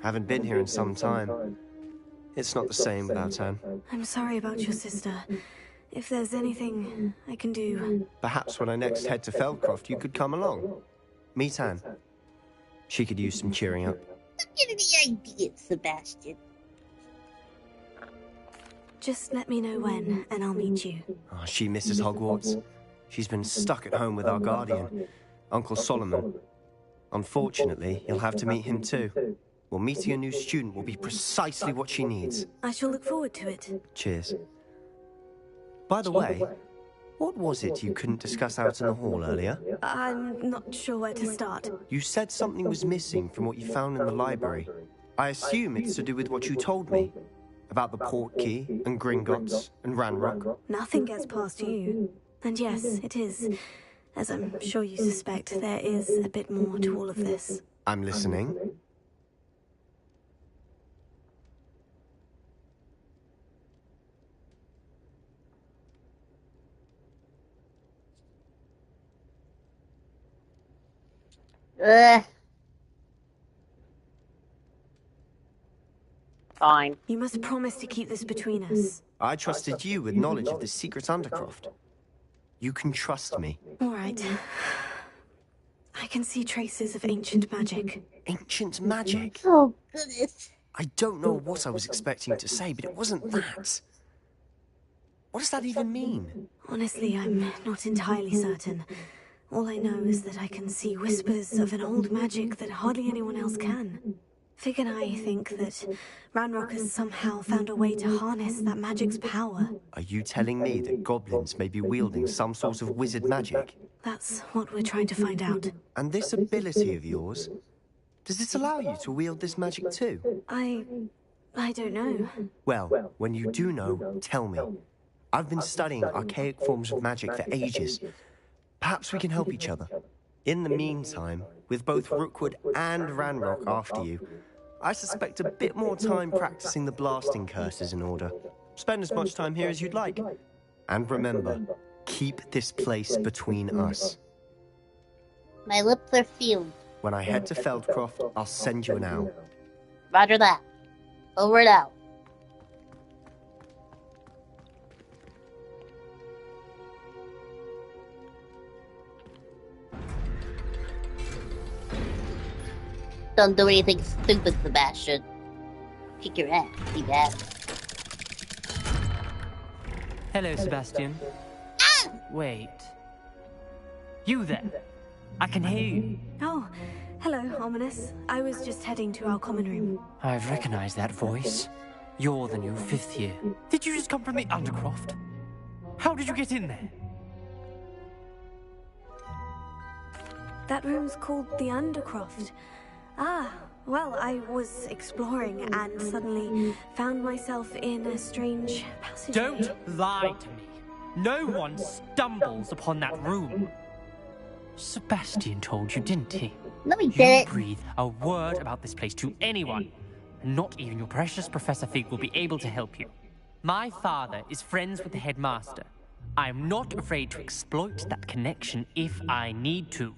Haven't been here in some time. It's not the same without Anne. I'm sorry about your sister. If there's anything I can do... Perhaps when I next head to Feldcroft, you could come along. Meet Anne. She could use some cheering up. Get the idea, Sebastian. Just let me know when, and I'll meet you. Oh, she misses Hogwarts. She's been stuck at home with our guardian, Uncle Solomon. Unfortunately, you'll have to meet him too. Well, meeting a new student will be precisely what she needs. I shall look forward to it. Cheers. By the way, what was it you couldn't discuss out in the hall earlier? I'm not sure where to start. You said something was missing from what you found in the library. I assume it's to do with what you told me. About the port key, and Gringotts, and Ranrock. Nothing gets past you. And yes, it is. As I'm sure you suspect, there is a bit more to all of this. I'm listening. Ugh. Fine. You must promise to keep this between us. I trusted you with knowledge of the secret Undercroft. You can trust me. All right. I can see traces of ancient magic. Ancient magic? Oh, goodness. I don't know what I was expecting to say, but it wasn't that. What does that even mean? Honestly, I'm not entirely certain. All I know is that I can see whispers of an old magic that hardly anyone else can. Fig and I think that Ranrock has somehow found a way to harness that magic's power. Are you telling me that goblins may be wielding some sort of wizard magic? That's what we're trying to find out. And this ability of yours, does it allow you to wield this magic too? I don't know. Well, when you do know, tell me. I've been studying archaic forms of magic for ages. Perhaps we can help each other. In the meantime, with both Rookwood and Ranrock after you, I suspect a bit more time practicing the blasting curse is in order. Spend as much time here as you'd like. And remember, keep this place between us. My lips are sealed. When I head to Feldcroft, I'll send you an owl. Roger that. Over and out. Don't do anything stupid, Sebastian. Kick your ass, see that? Hello, Sebastian. Wait. You there? I can hear you. Oh, hello, Ominous. I was just heading to our common room. I've recognized that voice. You're the new 5th year. Did you just come from the Undercroft? How did you get in there? That room's called the Undercroft. Ah, well, I was exploring and suddenly found myself in a strange passage. Don't lie to me. No one stumbles upon that room. Sebastian told you, didn't he? No, he You didn't. breathe a word about this place to anyone, and not even your precious Professor Fig will be able to help you. My father is friends with the headmaster. I'm not afraid to exploit that connection if I need to.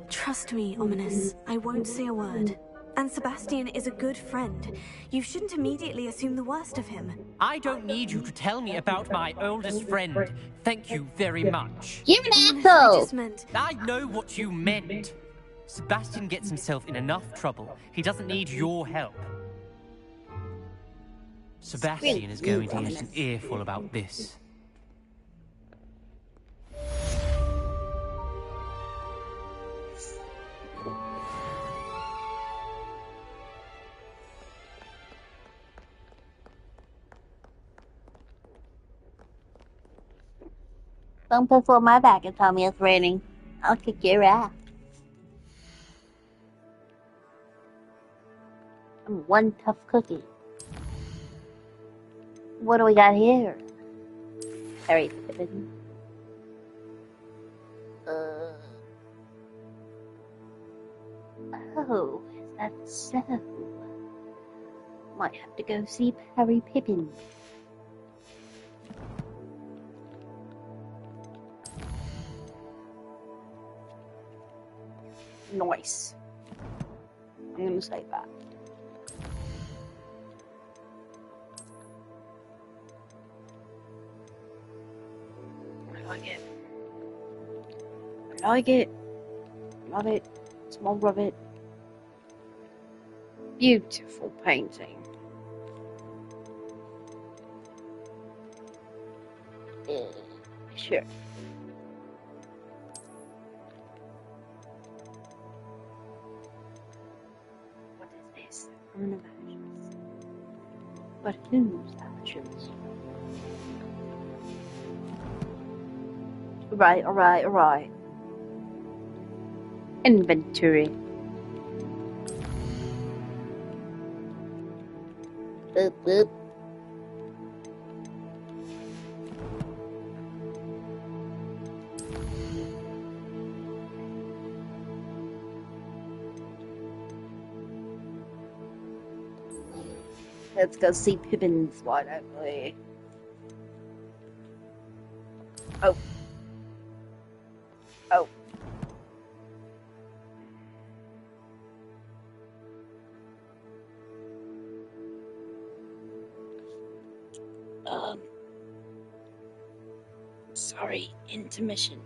Trust me, Ominous. I won't say a word. And Sebastian is a good friend. You shouldn't immediately assume the worst of him. I don't need you to tell me about my oldest friend. Thank you very much. You're an asshole! I know what you meant. Sebastian gets himself in enough trouble. He doesn't need your help. Sebastian is going to get an earful about this. Don't piss on my back and tell me it's raining. I'll kick your ass. I'm one tough cookie. What do we got here? Harry Pippin. Oh, is that so? Might have to go see Harry Pippin. Nice. I'm gonna say that. I like it. I like it. Love it. Small of it. Beautiful painting. Sure. What is this? Urn of ashes. But whose ashes? Alright. Inventory. boop, boop. Let's go see Pippin's spot, actually. Oh. Oh. Sorry, intermission.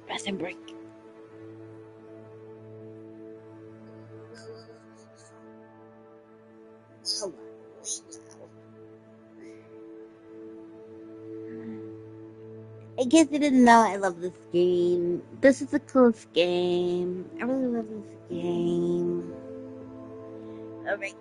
Bathroom break. Oh, in case you didn't know, I love this game. This is the coolest game. I really love this game. Alright.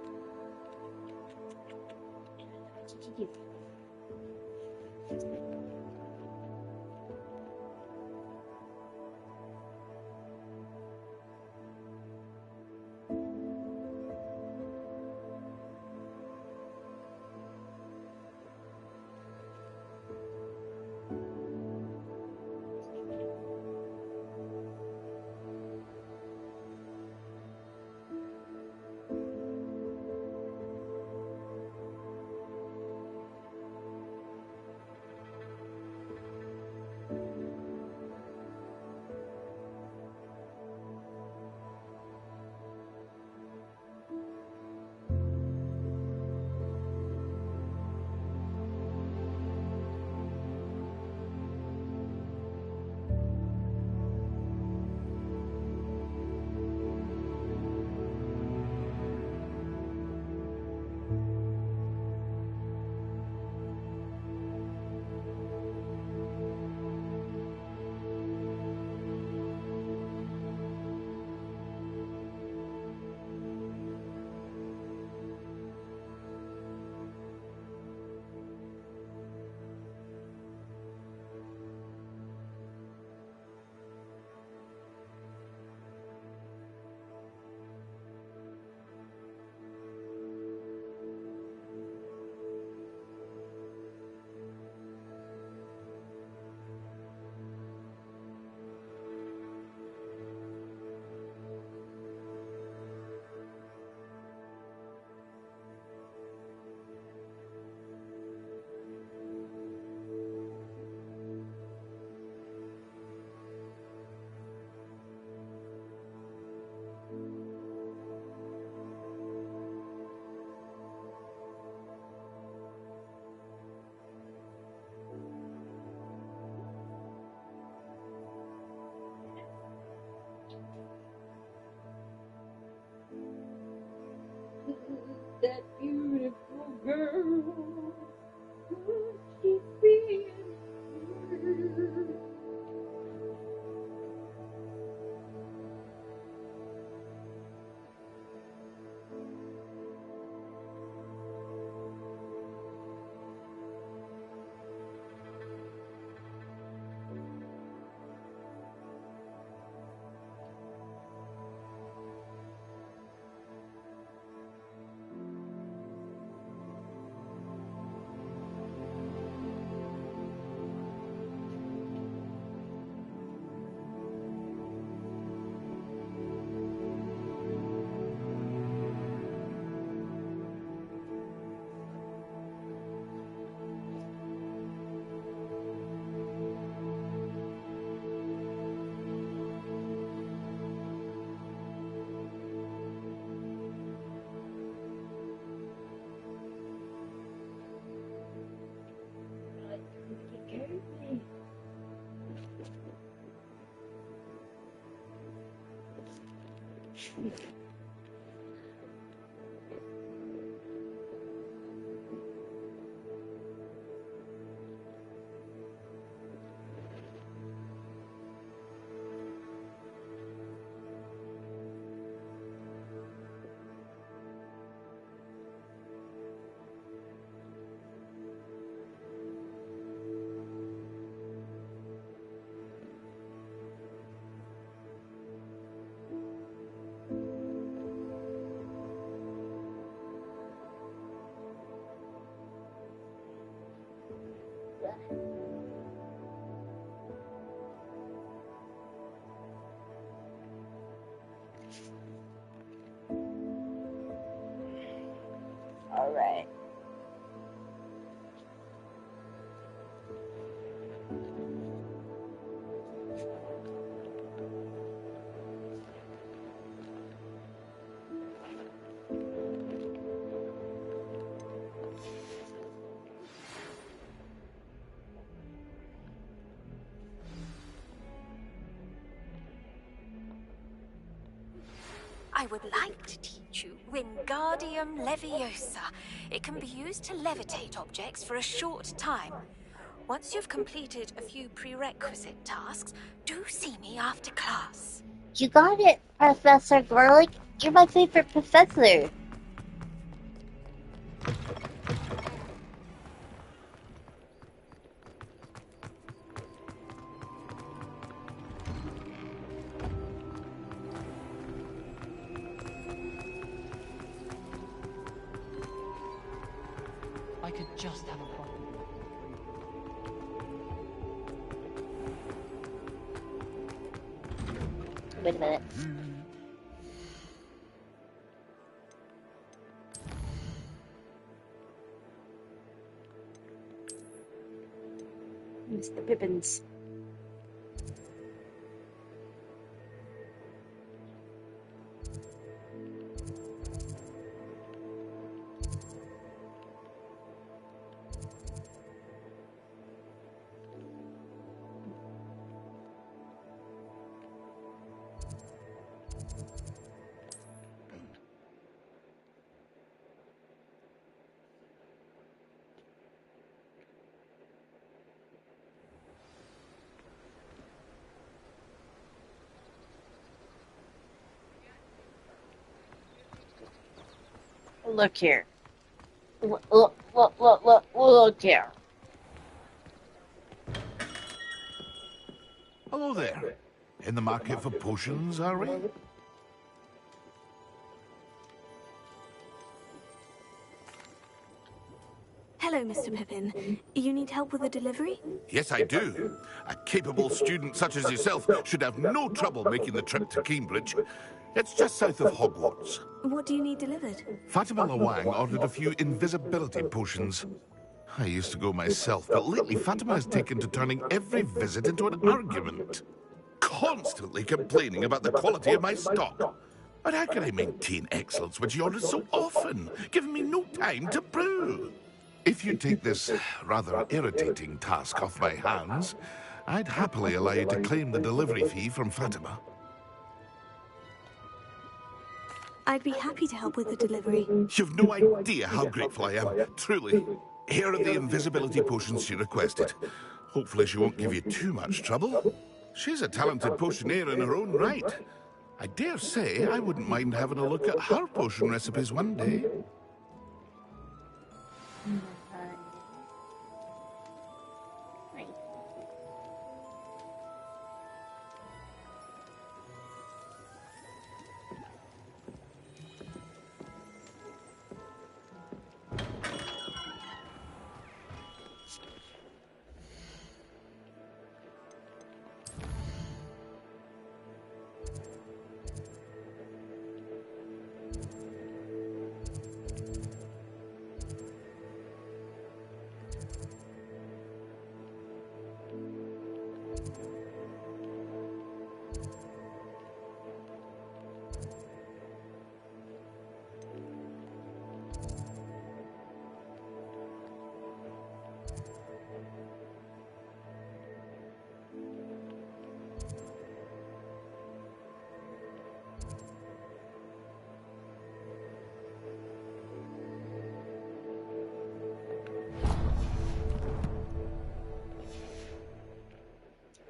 That beautiful girl, she's being murdered. All right. I would like to teach you Wingardium Leviosa. It can be used to levitate objects for a short time. Once you've completed a few prerequisite tasks, do see me after class. You got it, Professor Garlic. You're my favorite professor. I could just have a problem. Wait a minute. Mr. Pippins. Look here. Look here. Hello there. In the market for potions, are we? Hello, Mr. Pippin. You need help with a delivery? Yes, I do. A capable student such as yourself should have no trouble making the trip to Cambridge. It's just south of Hogwarts. What do you need delivered? Fatima Lawang ordered a few invisibility potions. I used to go myself, but lately Fatima has taken to turning every visit into an argument. Constantly complaining about the quality of my stock. But how can I maintain excellence when she orders so often, giving me no time to brew? If you take this rather irritating task off my hands, I'd happily allow you to claim the delivery fee from Fatima. I'd be happy to help with the delivery. You've no idea how grateful I am, truly. Here are the invisibility potions she requested. Hopefully she won't give you too much trouble. She's a talented potioneer in her own right. I dare say I wouldn't mind having a look at her potion recipes one day.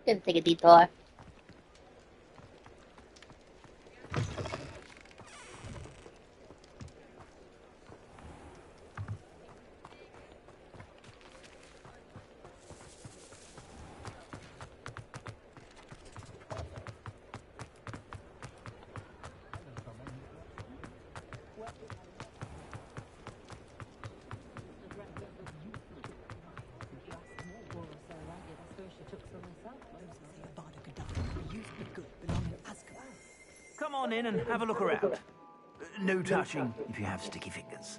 Gonna take a detour. Come on in and have a look around. No touching if you have sticky fingers.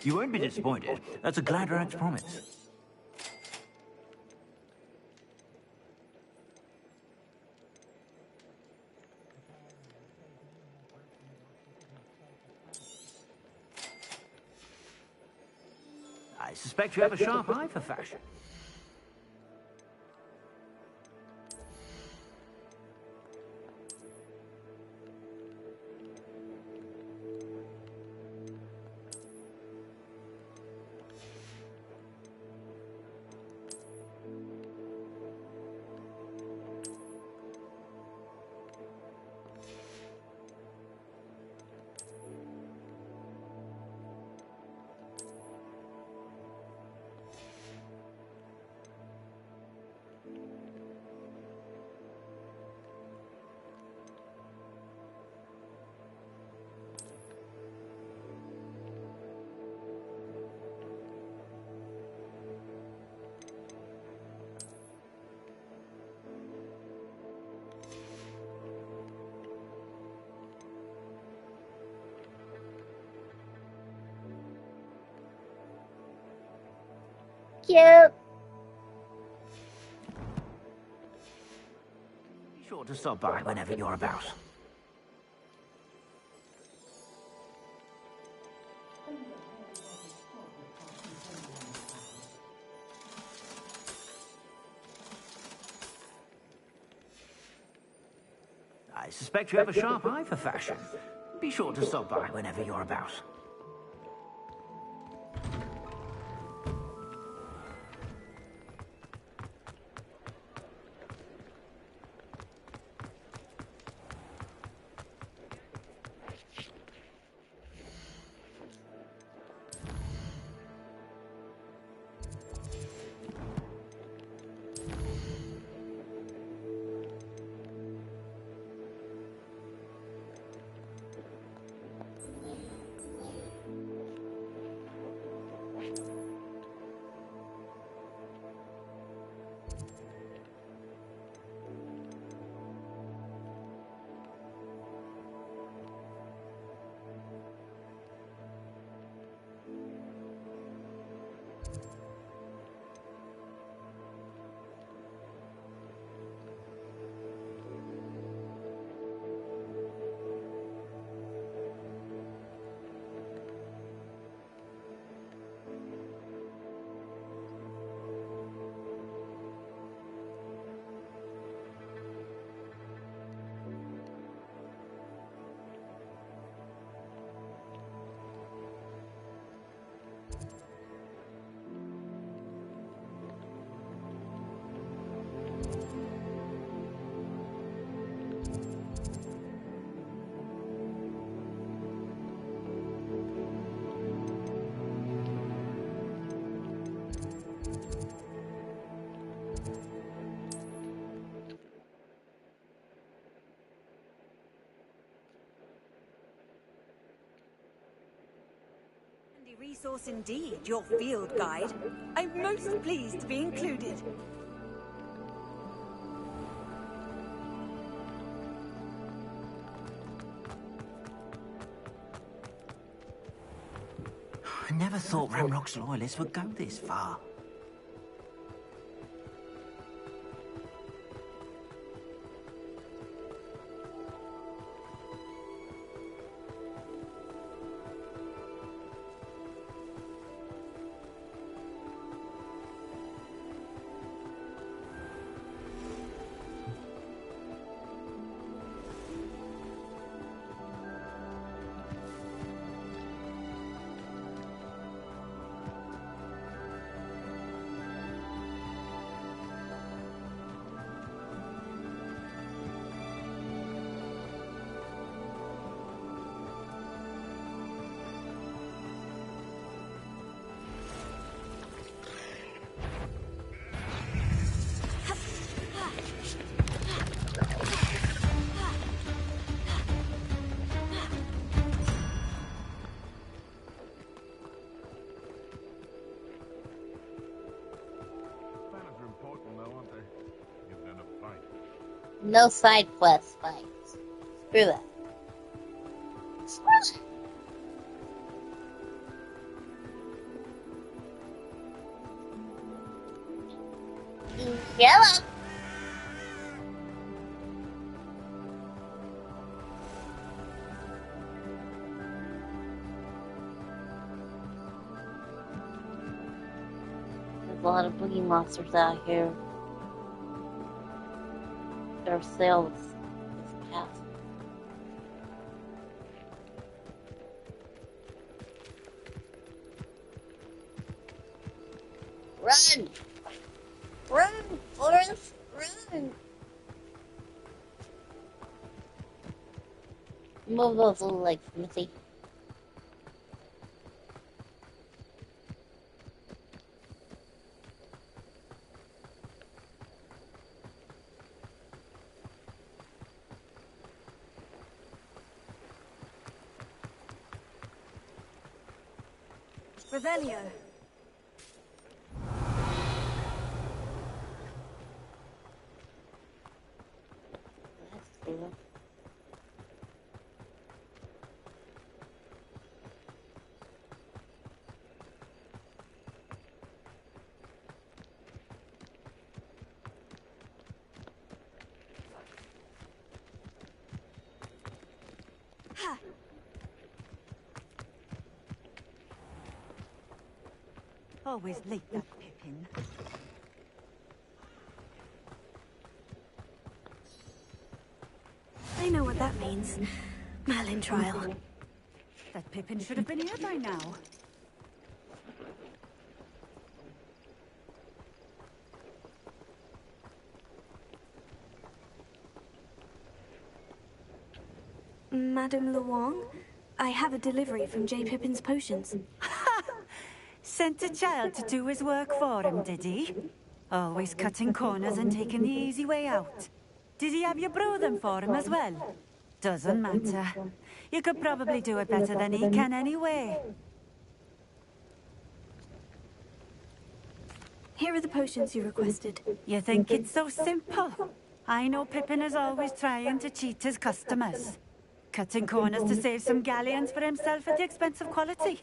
You won't be disappointed. That's a Gladrak's promise. I suspect you have a sharp eye for fashion. Cute. Be sure to stop by whenever you're about. I suspect you have a sharp eye for fashion. Be sure to stop by whenever you're about. resource indeed, your field guide. I'm most pleased to be included. I never thought Ramrock's loyalists would go this far. No side quest fights. Screw that. Screw that. Yellow. There's a lot of boogie monsters out here. Their sales this past. Run! Run, Forrest! Run! Move those little legs, Missy. Revelio. That's cool. Ha! Always late, that Pippin. I know what that means. Merlin trial. That Pippin should have been here by now. Madame Luong, I have a delivery from J. Pippin's potions. Sent a child to do his work for him, did he? Always cutting corners and taking the easy way out. Did he have you brew them for him as well? Doesn't matter. You could probably do it better than he can anyway. Here are the potions you requested. You think it's so simple? I know Pippin is always trying to cheat his customers. Cutting corners to save some galleons for himself at the expense of quality.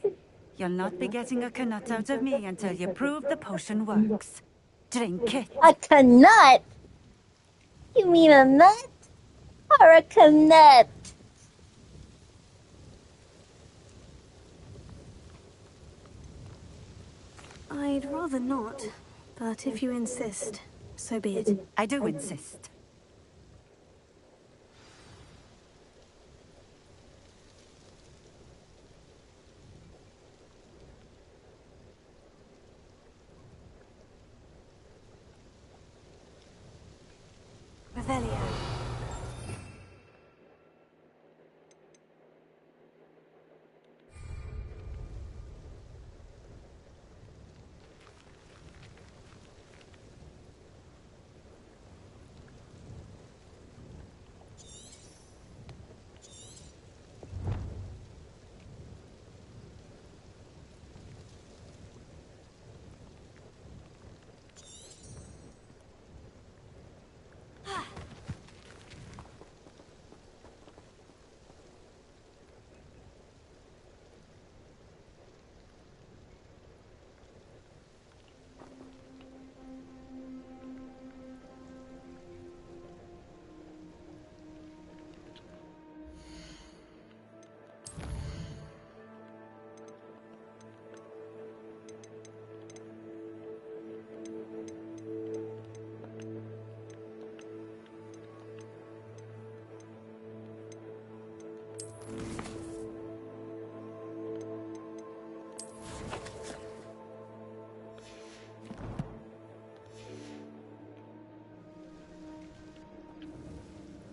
You'll not be getting a knut out of me until you prove the potion works. Drink it. A knut? You mean a nut? Or a knut? I'd rather not, but if you insist, so be it. I do insist. Revelio.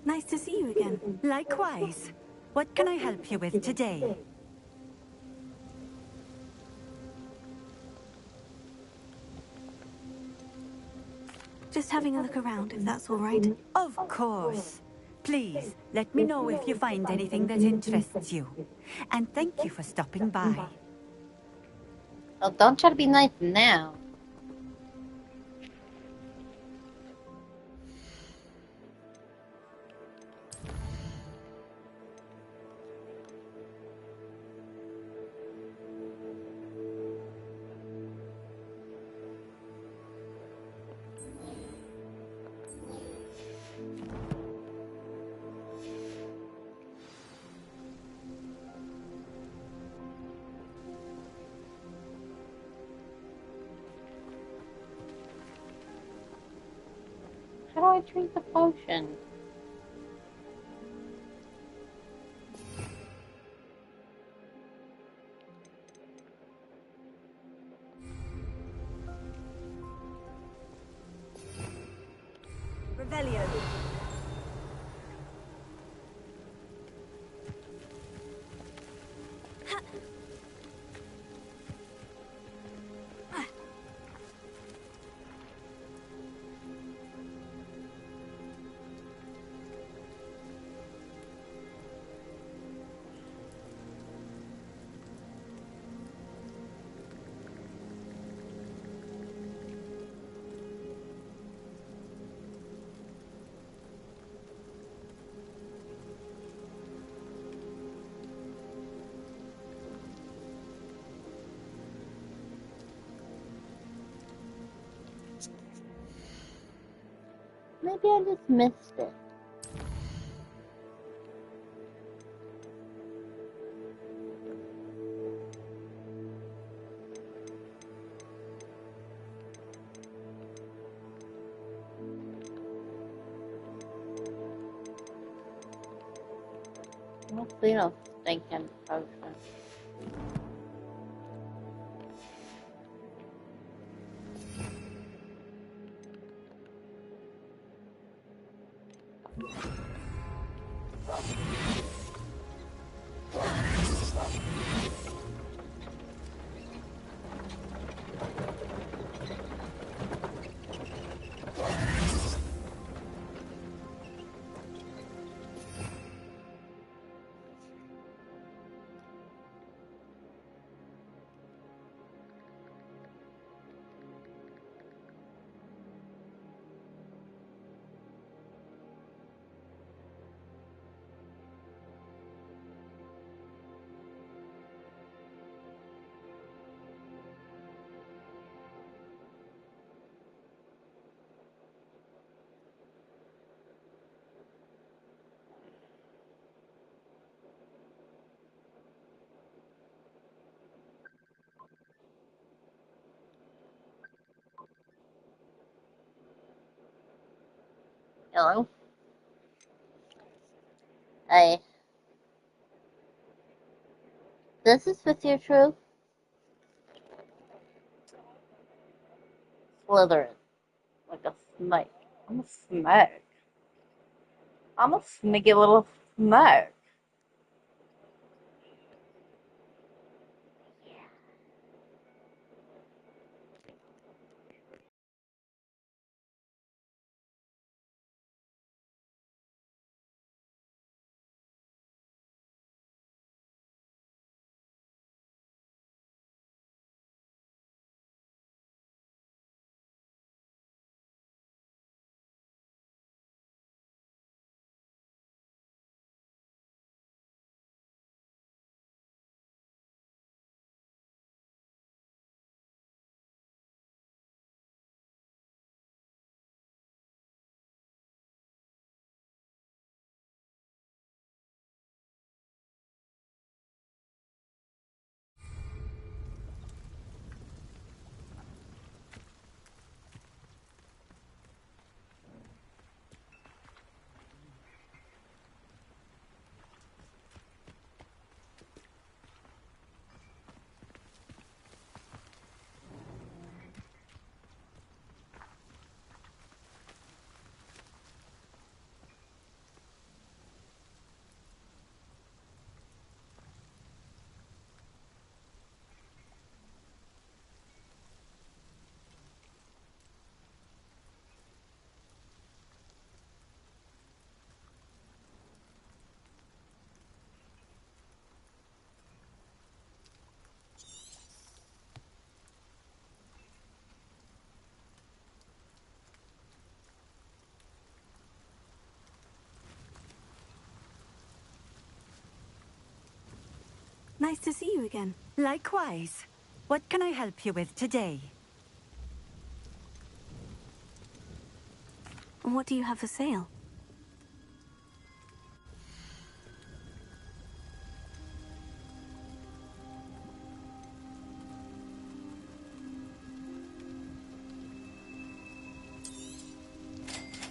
Nice to see you again. Likewise. What can I help you with today? Just having a look around, if that's all right. Of course. Please, let me know if you find anything that interests you. And thank you for stopping by. Oh, don't try to be nice now. How do I drink the potion? Revelio. Maybe I just missed it. Hopefully no stinking potion. Hello? Hey. This is with your truth? Slytherin. Like a snake. I'm a snake. I'm a sneaky little snake. Nice to see you again. Likewise. What can I help you with today? What do you have for sale?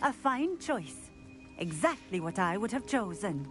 A fine choice. Exactly what I would have chosen.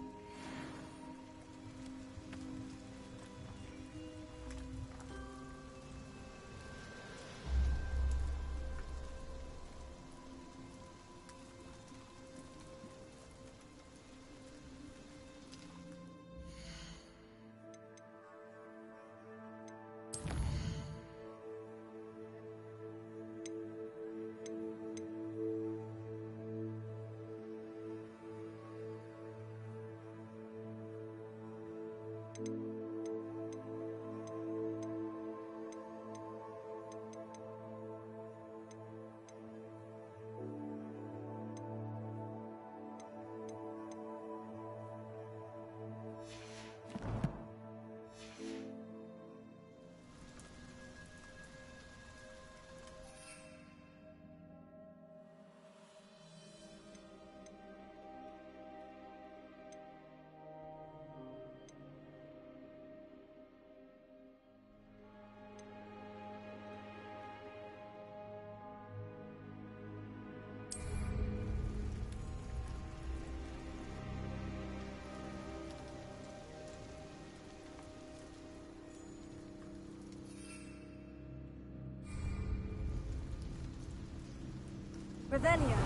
Revelio.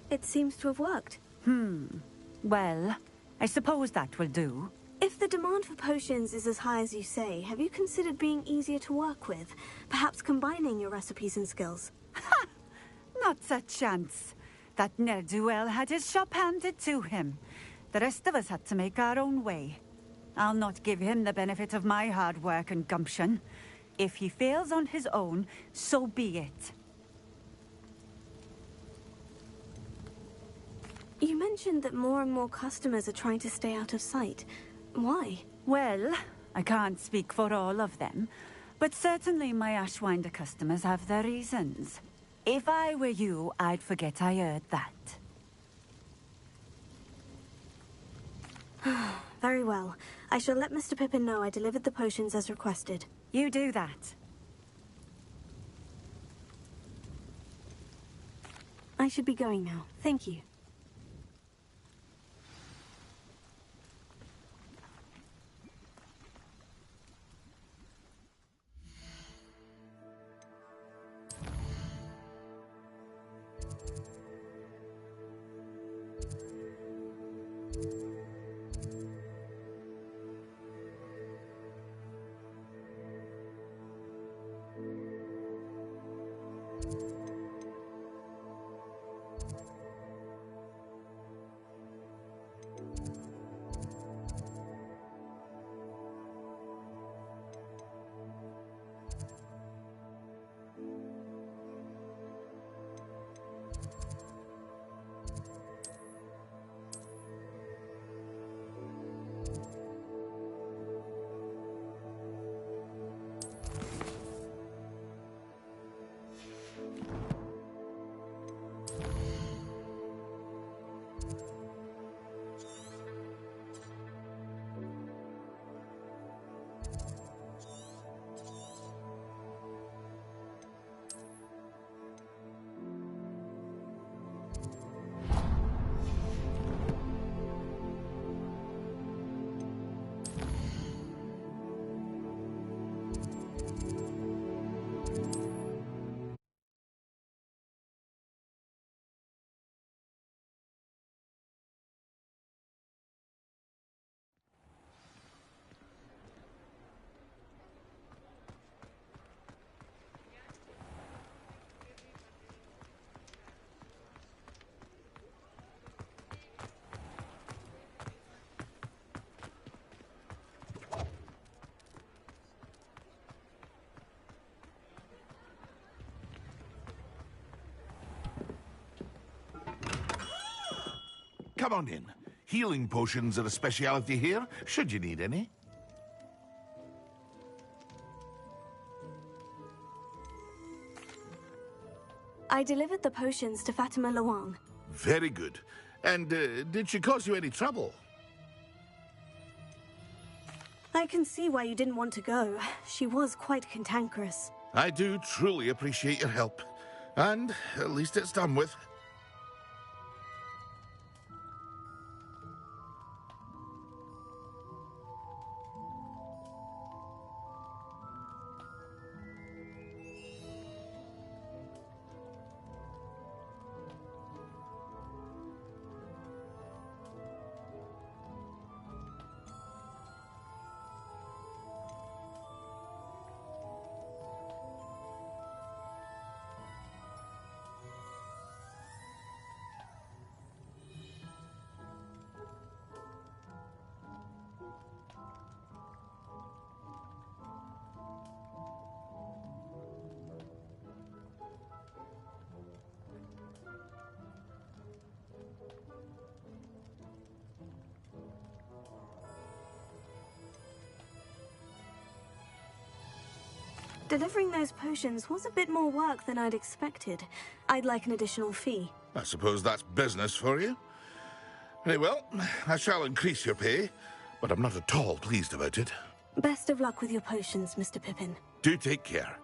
It seems to have worked. Well, I suppose that will do. If the demand for potions is as high as you say, have you considered being easier to work with? Perhaps combining your recipes and skills? Not a chance. That ne'er-do-well had his shop handed to him. The rest of us had to make our own way. I'll not give him the benefit of my hard work and gumption. If he fails on his own, so be it. You mentioned that more and more customers are trying to stay out of sight. Why? Well, I can't speak for all of them, but certainly my Ashwinder customers have their reasons. If I were you, I'd forget I heard that. Very well. I shall let Mr. Pippin know I delivered the potions as requested. You do that. I should be going now. Thank you. come on in. Healing potions are a speciality here, should you need any. I delivered the potions to Fatima Luang. Very good. And did she cause you any trouble? I can see why you didn't want to go. She was quite cantankerous. I do truly appreciate your help. And at least it's done with. Delivering those potions was a bit more work than I'd expected. I'd like an additional fee. I suppose that's business for you. Very well, I shall increase your pay, but I'm not at all pleased about it. Best of luck with your potions, Mr. Pippin. Do take care.